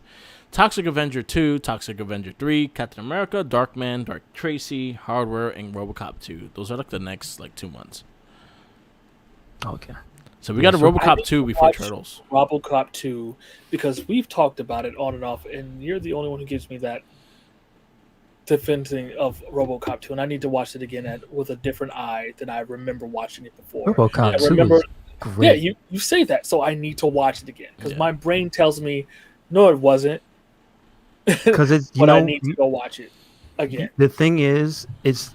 Speaker 1: Toxic Avenger 2, Toxic Avenger 3, Captain America, Darkman, Dark Tracy, Hardware, and RoboCop 2. Those are like the next 2 months.
Speaker 2: Okay.
Speaker 1: So we got a RoboCop 2 before Turtles.
Speaker 3: RoboCop 2, because we've talked about it on and off, and you're the only one who gives me that defending of RoboCop 2, and I need to watch it again with a different eye than I remember watching it before.
Speaker 2: RoboCop 2 is great.
Speaker 3: Yeah, you say that, so I need to watch it again because my brain tells me, no, it wasn't.
Speaker 2: Because it's
Speaker 3: I need to go watch it again.
Speaker 2: The thing is, it's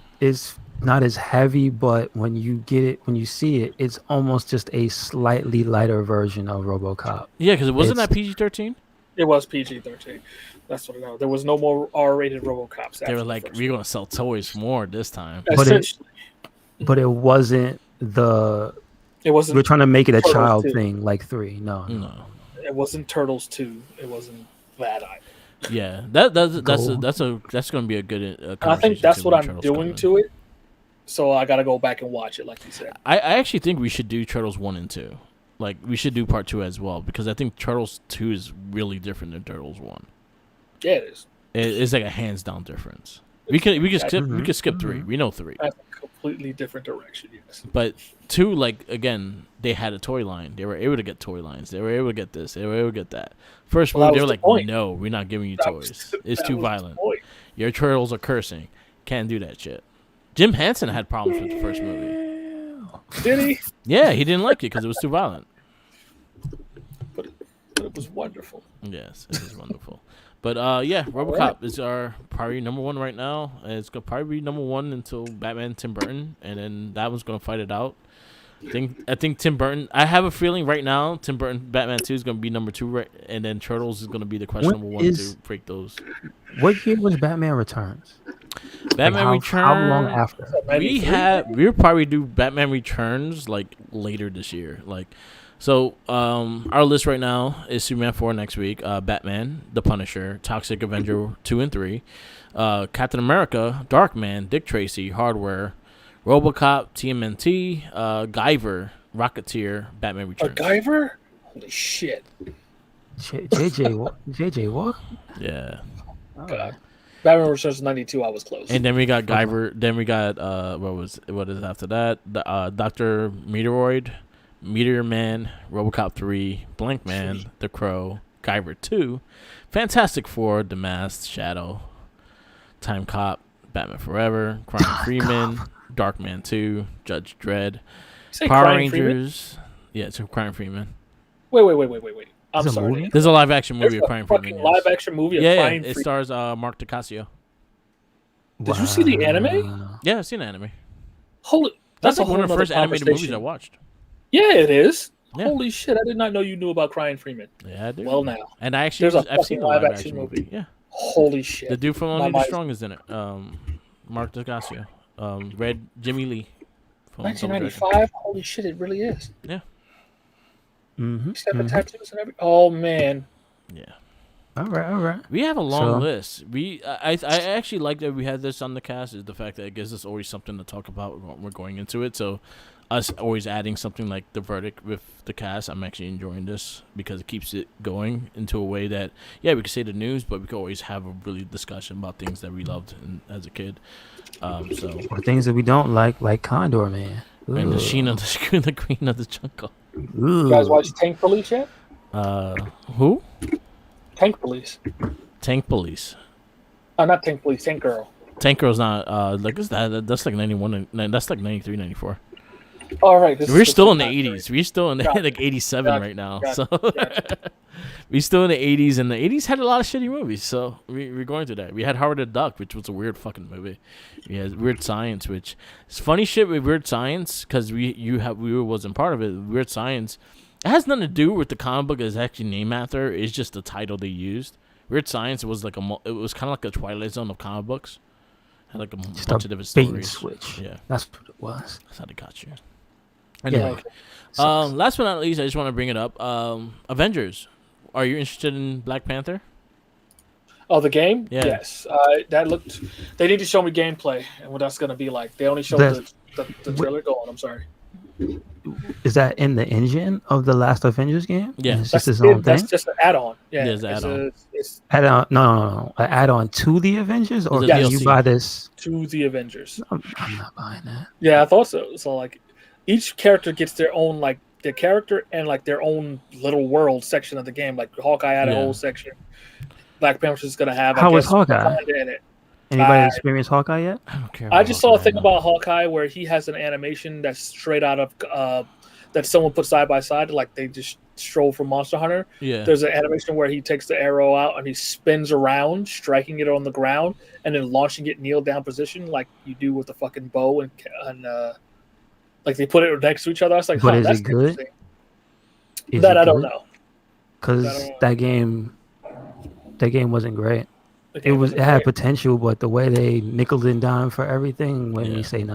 Speaker 2: not as heavy, but when you see it, it's almost just a slightly lighter version of RoboCop.
Speaker 1: Yeah, because it wasn't that PG-13.
Speaker 3: It was PG-13. That's what I know. There was no more R-rated RoboCops.
Speaker 1: They were like, we're gonna sell toys more this time.
Speaker 2: But it wasn't the.
Speaker 3: It wasn't.
Speaker 2: We're trying to make it a
Speaker 3: Turtles
Speaker 2: child
Speaker 3: 2.
Speaker 2: thing like 3. No.
Speaker 3: It wasn't Turtles 2. It wasn't that either.
Speaker 1: Yeah, that's gonna be a good.
Speaker 3: I think that's what I'm doing to it. So I gotta go back and watch it, like you said.
Speaker 1: I actually think we should do Turtles 1 and 2. Like we should do part 2 as well because I think Turtles 2 is really different than Turtles 1.
Speaker 3: Yeah, it is.
Speaker 1: It's like a hands down difference. We could skip 3. We know 3.
Speaker 3: That's a completely different direction, yes.
Speaker 1: But 2, like again, they had a toy line. They were able to get toy lines. They were able to get this. They were able to get that. First movie, they were like, no, we're not giving you toys. It's too violent. Your turtles are cursing. Can't do that shit. Jim Henson had problems with the first movie.
Speaker 3: Did he?
Speaker 1: Yeah, he didn't like it because it was too violent.
Speaker 3: But it was wonderful.
Speaker 1: Yes, it is wonderful. But RoboCop is our probably number 1 right now. And it's gonna probably be number 1 until Batman Tim Burton, and then that one's gonna fight it out. I think Tim Burton. I have a feeling right now Tim Burton Batman 2 is gonna be number 2, right, and then Turtles is gonna be the questionable one to break those.
Speaker 2: What year was Batman Returns?
Speaker 1: Batman Returns.
Speaker 2: How long after?
Speaker 1: We'll probably do Batman Returns like later this year. So our list right now is Superman 4 next week, Batman, The Punisher, Toxic Avenger 2 and 3, Captain America, Darkman, Dick Tracy, Hardware, RoboCop, TMNT, Guyver, Rocketeer, Batman Returns.
Speaker 3: Guyver? Holy shit.
Speaker 2: JJ what?
Speaker 1: Yeah.
Speaker 3: God. Batman Returns 92, I was close.
Speaker 1: And then we got Guyver. Then we got what is after that? Dr. Meteoroid, Meteor Man, RoboCop 3, Blank Man, The Crow, Guyver 2, Fantastic Four, The Masked, Shadow, Time Cop, Batman Forever, Crying Freeman, Darkman 2, Judge Dredd,
Speaker 3: Say
Speaker 1: Power
Speaker 3: Crying Freeman?
Speaker 1: Rangers. Yeah, it's Crying Freeman.
Speaker 3: Wait. I'm
Speaker 2: Is it a
Speaker 3: sorry.
Speaker 2: movie?
Speaker 1: There's a live action movie
Speaker 3: There's
Speaker 1: of
Speaker 3: a
Speaker 1: Crying
Speaker 3: fucking
Speaker 1: Freeman. Yes.
Speaker 3: live action movie of
Speaker 1: Yeah,
Speaker 3: Crying
Speaker 1: it
Speaker 3: Freeman.
Speaker 1: stars Mark DiCasio.
Speaker 3: Did you see the anime?
Speaker 2: Wow.
Speaker 1: Yeah, I've seen the anime.
Speaker 3: Holy,
Speaker 1: That's
Speaker 3: a
Speaker 1: like one of the
Speaker 3: whole
Speaker 1: first
Speaker 3: nother
Speaker 1: animated movies I
Speaker 3: conversation.
Speaker 1: watched.
Speaker 3: Yeah, it is.
Speaker 1: Yeah.
Speaker 3: Holy shit! I did not know you knew about Crying Freeman.
Speaker 1: Yeah, I do.
Speaker 3: Well, now,
Speaker 1: And I actually,
Speaker 3: there's a
Speaker 1: I've seen the live
Speaker 3: fucking
Speaker 1: action movie. Yeah,
Speaker 3: holy shit!
Speaker 1: the dude from
Speaker 3: My
Speaker 1: Only the
Speaker 3: mind-
Speaker 1: Strong is in it. Mark DiCasio. Red Jimmy Lee. From Double Dragon.
Speaker 3: 1995. Holy shit! It really is.
Speaker 2: Mm-hmm.
Speaker 3: He's got the tattoos and everything. Oh man.
Speaker 1: Yeah.
Speaker 2: All right.
Speaker 1: We have a long
Speaker 2: So-
Speaker 1: list. I actually like that we had this on the cast. Is the fact that it gives us always something to talk about when we're going into it. So, us always adding something like the verdict with the cast, I'm actually enjoying this because it keeps it going into a way that we can say the news, but we can always have a really discussion about things that we loved as a kid. So
Speaker 2: Or things that we don't like Condor Man.
Speaker 1: and the
Speaker 2: Ugh.
Speaker 1: Sheen of the Queen of the Jungle.
Speaker 3: You guys watch Tank Police yet?
Speaker 1: Who?
Speaker 3: Tank Police.
Speaker 1: Tank Police.
Speaker 3: Not Tank Police. Tank Girl.
Speaker 1: Tank Girl's not like is that's like 91. That's like 93, 94.
Speaker 3: All right.
Speaker 1: We're still in the 80s. We're still in the,
Speaker 3: Gotcha.
Speaker 1: like 87
Speaker 3: Gotcha.
Speaker 1: right now.
Speaker 3: Gotcha.
Speaker 1: So
Speaker 3: Gotcha.
Speaker 1: we still in the 80s, and the 80s had a lot of shitty movies. So we're going through that. We had Howard the Duck, which was a weird fucking movie. We had Weird Science, which it's funny shit with Weird Science because we wasn't part of it. Weird Science, it has nothing to do with the comic book it's actually named after. It's just the title they used. Weird Science was like it was kind of like a Twilight Zone of comic books. Had like a
Speaker 2: Just
Speaker 1: bunch
Speaker 2: a
Speaker 1: of different
Speaker 2: bait and
Speaker 1: stories.
Speaker 2: switch.
Speaker 1: Yeah,
Speaker 2: That's what it was.
Speaker 1: that's how they got you.
Speaker 2: Yeah.
Speaker 1: Anyway,
Speaker 2: Sucks.
Speaker 1: last but not least, I just want to bring it up. Avengers. Are you interested in Black Panther?
Speaker 3: Oh, the game?
Speaker 1: Yeah.
Speaker 3: Yes. That looked. They need to show me gameplay and what that's going to be like. They only showed
Speaker 2: That's-
Speaker 3: the trailer. Go on. I'm sorry.
Speaker 2: Is that in the engine of the last Avengers game?
Speaker 1: Yeah.
Speaker 2: It's just his own
Speaker 3: That's
Speaker 2: thing.
Speaker 3: just an add-on. Yeah.
Speaker 1: It is an add-on.
Speaker 3: It's
Speaker 2: Add-on? No. An add-on to the Avengers, or
Speaker 1: It's a
Speaker 2: can
Speaker 1: DLC.
Speaker 2: you buy this?
Speaker 3: to the Avengers.
Speaker 2: I'm not buying that.
Speaker 3: Yeah, I thought so. So like, each character gets their own like their character and like their own little world section of the game. Like Hawkeye had a
Speaker 1: Yeah.
Speaker 3: whole section. Black Panther's gonna have.
Speaker 2: How
Speaker 3: I
Speaker 2: was
Speaker 3: guess,
Speaker 2: Hawkeye?
Speaker 3: Wakanda in it.
Speaker 2: Anybody
Speaker 3: I-
Speaker 2: experience Hawkeye yet?
Speaker 1: I don't care.
Speaker 3: I
Speaker 1: about
Speaker 3: just saw a
Speaker 1: Hawkeye
Speaker 3: thing
Speaker 1: now.
Speaker 3: about Hawkeye where he has an animation that's straight out of that someone put side by side, like they just stroll from Monster Hunter.
Speaker 1: Yeah.
Speaker 3: There's an animation where he takes the arrow out and he spins around, striking it on the ground, and then launching it kneel down position like you do with the fucking bow and like they put it next to each other. I was like,
Speaker 2: But
Speaker 3: huh,
Speaker 2: is
Speaker 3: that's
Speaker 2: it good?
Speaker 3: interesting.
Speaker 2: Is
Speaker 3: That
Speaker 2: it
Speaker 3: I don't
Speaker 2: good?
Speaker 3: know.
Speaker 2: Because
Speaker 3: I don't know.
Speaker 2: that game wasn't great.
Speaker 3: The
Speaker 2: It
Speaker 3: game
Speaker 2: was.
Speaker 3: wasn't
Speaker 2: It had
Speaker 3: great.
Speaker 2: potential, but the way they nickel and dime for everything made
Speaker 1: Yeah.
Speaker 2: me say no.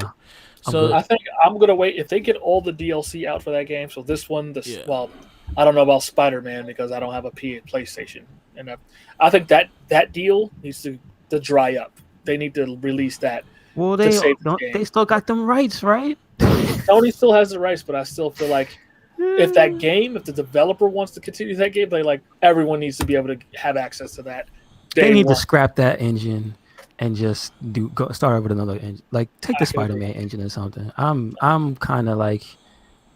Speaker 1: So
Speaker 3: I think I'm gonna wait if they get all the DLC out for that game. So this one,
Speaker 1: Yeah.
Speaker 3: well, I don't know about Spider-Man because I don't have a PlayStation, and I think that deal needs to dry up. They need to release that.
Speaker 2: Well,
Speaker 3: to
Speaker 2: they
Speaker 3: save the
Speaker 2: don't.
Speaker 3: game.
Speaker 2: They still got them rights, right?
Speaker 3: Sony still has the rights, but I still feel like if the developer wants to continue that game, everyone needs to be able to have access to that.
Speaker 2: They
Speaker 3: day
Speaker 2: need to
Speaker 3: one.
Speaker 2: scrap that engine and just start with another engine. Like take
Speaker 3: I
Speaker 2: the
Speaker 3: agree.
Speaker 2: Spider-Man engine or something. I'm kind of like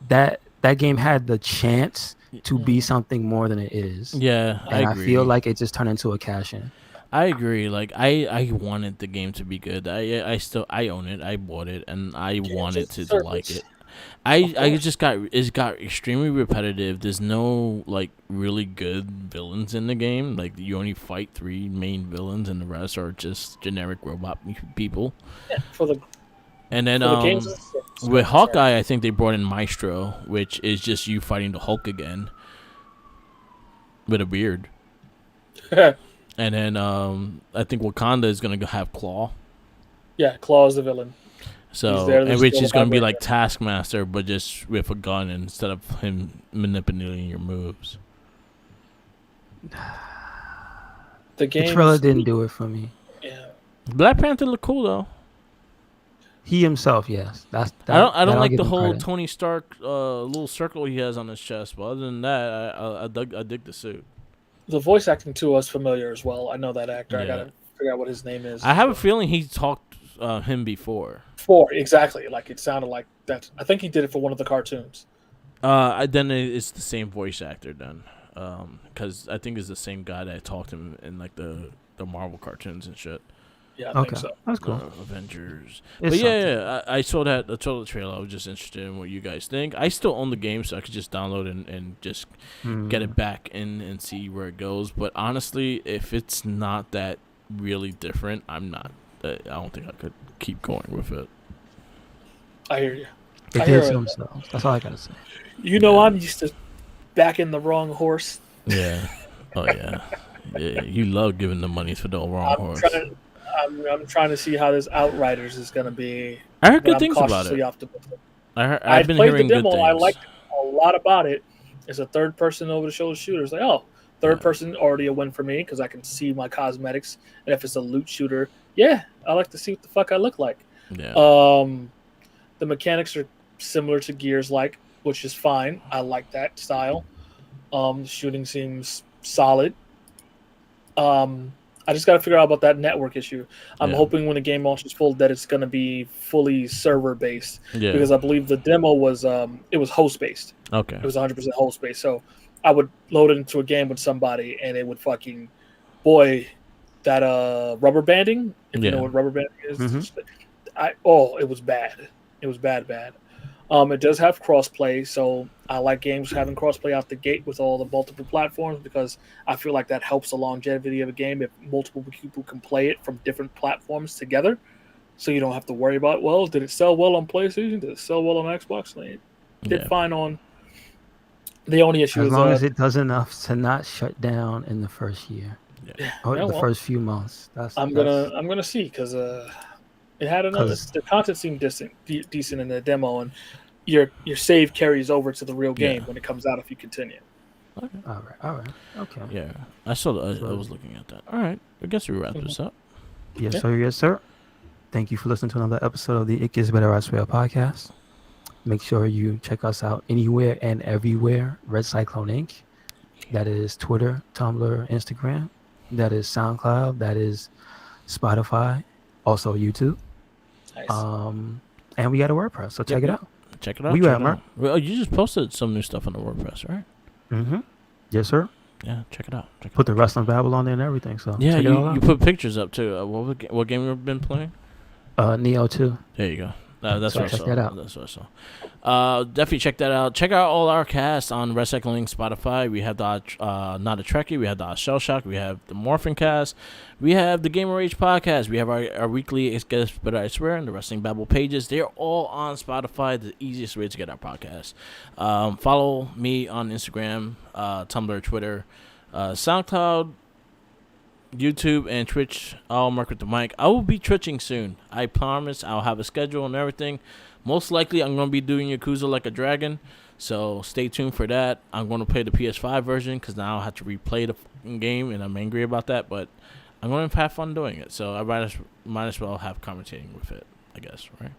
Speaker 2: that. That game had the chance to be something more than it is.
Speaker 1: yeah, I
Speaker 2: And I
Speaker 1: agree.
Speaker 2: feel like it just turned into a cash in.
Speaker 1: I agree. Like I wanted the game to be good. I own it. I bought it, and I wanted
Speaker 3: it's a
Speaker 1: to like
Speaker 3: service.
Speaker 1: it. I just got extremely repetitive. There's no like really good villains in the game. Like you only fight 3 main villains, and the rest are just generic robot people.
Speaker 3: for the
Speaker 1: And then
Speaker 3: for the games.
Speaker 1: with Hawkeye, I think they brought in Maestro, which is just you fighting the Hulk again with a beard. And then I think Wakanda is gonna have Claw.
Speaker 3: Yeah, Claw is the villain.
Speaker 1: So,
Speaker 3: there to
Speaker 1: and which
Speaker 3: steal
Speaker 1: is
Speaker 3: the
Speaker 1: going to be
Speaker 3: vibrator.
Speaker 1: like Taskmaster, but just with a gun instead of him manipulating your moves.
Speaker 3: The game.
Speaker 2: The trailer didn't do it for me.
Speaker 3: Yeah.
Speaker 1: Black Panther look cool though.
Speaker 2: He himself, yes.
Speaker 1: I don't
Speaker 2: I'll
Speaker 1: like
Speaker 2: give
Speaker 1: the
Speaker 2: him
Speaker 1: whole
Speaker 2: credit.
Speaker 1: Tony Stark little circle he has on his chest, but other than that, I dig the suit.
Speaker 3: The voice acting too was familiar as well. I know that actor. I
Speaker 1: Yeah.
Speaker 3: gotta figure out what his name is.
Speaker 1: I have a feeling he talked him before.
Speaker 3: Exactly. Like it sounded like that. I think he did it for one of the cartoons.
Speaker 1: Then it's the same voice actor then, because I think it's the same guy that talked him in like the Marvel cartoons and shit.
Speaker 3: Yeah, I
Speaker 2: Okay,
Speaker 3: think so.
Speaker 2: that's cool.
Speaker 1: Avengers.
Speaker 2: It's
Speaker 1: But
Speaker 2: something.
Speaker 1: yeah, I saw that. I saw the trailer. I was just interested in what you guys think. I still own the game, so I could just download and just get it back in and see where it goes. But honestly, if it's not that really different, I'm not. I don't think I could keep going with it.
Speaker 3: I hear you.
Speaker 2: They
Speaker 3: I
Speaker 2: did
Speaker 3: hear
Speaker 2: to
Speaker 3: it.
Speaker 2: themselves. That's all I gotta say.
Speaker 3: You know, I'm used to backing the wrong horse.
Speaker 1: Yeah. Oh yeah. Yeah. You love giving the money for the wrong horse.
Speaker 3: I'm trying to see how this Outriders is going to be.
Speaker 1: I heard
Speaker 3: But
Speaker 1: good
Speaker 3: I'm
Speaker 1: things about
Speaker 3: cautiously
Speaker 1: it.
Speaker 3: optimistic.
Speaker 1: I've been
Speaker 3: played
Speaker 1: hearing
Speaker 3: the
Speaker 1: good
Speaker 3: demo.
Speaker 1: things.
Speaker 3: I liked a lot about it. It's a third-person over-the-shoulder shooter. It's like, oh, third-person already a win for me because I can see my cosmetics. And if it's a loot shooter, yeah, I like to see what the fuck I look like.
Speaker 1: Yeah.
Speaker 3: The mechanics are similar to Gears, which is fine. I like that style. The shooting seems solid. I just got to figure out about that network issue. I'm hoping when the game launches full that it's going to be fully server based
Speaker 1: Yeah.
Speaker 3: because I believe the demo was it was host based.
Speaker 1: Okay.
Speaker 3: It was 100% host based. So I would load it into a game with somebody and it would fucking that rubber banding. If you know what rubber banding is, it was bad. It was bad. It does have crossplay, so I like games having crossplay out the gate with all the multiple platforms because I feel like that helps the longevity of a game if multiple people can play it from different platforms together. So you don't have to worry about, well, did it sell well on PlayStation? Did it sell well on Xbox? It did fine on. The only issue
Speaker 2: As
Speaker 3: is
Speaker 2: long as it does enough to not shut down in the first year or the first few months.
Speaker 3: I'm gonna see because it had another. The content seemed decent in the demo, and your save carries over to the real game when it comes out if you continue.
Speaker 1: Okay.
Speaker 2: All right. Okay.
Speaker 1: Yeah, I saw. I was looking at that. All right, I guess we wrap this up.
Speaker 2: Yes, sir. Yes, sir. Thank you for listening to another episode of the It Gets Better I Swear podcast. Make sure you check us out anywhere and everywhere. Red Cyclone Inc. That is Twitter, Tumblr, Instagram. That is SoundCloud. That is Spotify. Also YouTube.
Speaker 3: Nice.
Speaker 2: And we got a WordPress, so check it out.
Speaker 1: Check it out.
Speaker 2: We
Speaker 1: check
Speaker 2: got
Speaker 1: it out. Well, you just posted some new stuff on the WordPress, right?
Speaker 2: Mm-hmm. Yes, sir.
Speaker 1: Yeah, check it out.
Speaker 2: Put the Wrestling Babble on there and everything. So
Speaker 1: yeah,
Speaker 2: check it all out.
Speaker 1: You put pictures up too. What game have you been playing?
Speaker 2: Neo 2.
Speaker 1: There you go. That's
Speaker 2: So
Speaker 1: what I
Speaker 2: check
Speaker 1: saw.
Speaker 2: that out.
Speaker 1: That's what I saw. Definitely check that out. Check out all our casts on Recycling Spotify. We have the Not a Trekkie. We have the Shell Shock. We have the Morphin Cast. We have the Gamer Rage podcast. We have our weekly It Gets Better I Swear and the Wrestling Babble pages. They're all on Spotify. The easiest way to get our podcast. Follow me on Instagram, Tumblr, Twitter, SoundCloud, YouTube, and Twitch. I'll mark with the mic. I will be twitching soon. I promise. I'll have a schedule and everything. Most likely, I'm going to be doing Yakuza Like a Dragon. So stay tuned for that. I'm going to play the PS5 version because now I'll have to replay the fucking game, and I'm angry about that. But I'm going to have fun doing it. So I might as well have commentating with it, I guess, right?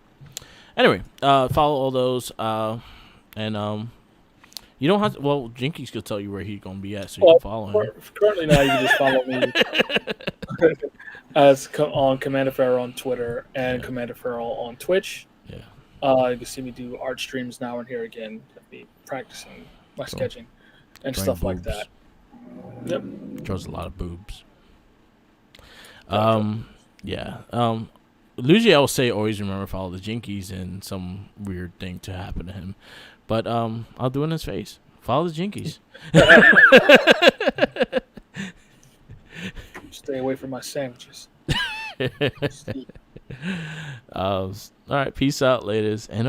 Speaker 1: Anyway, follow all those. And you don't have to. Well, Jinkies could tell you where he's going to be at, so you can follow him.
Speaker 3: Currently now, you can just follow me as on Commander Farrell on Twitter and Commander Farrell on Twitch.
Speaker 1: Yeah.
Speaker 3: You can see me do art streams now and here again. Be practicing my sketching and
Speaker 1: Drawing
Speaker 3: stuff like
Speaker 1: boobs.
Speaker 3: that. Yep.
Speaker 1: Draws a lot of boobs. Yeah. Usually I will say always remember to follow the Jinkies and some weird thing to happen to him. But I'll do it in his face. Follow the Jinkies.
Speaker 3: Stay away from my sandwiches.
Speaker 1: All right, peace out, ladies. And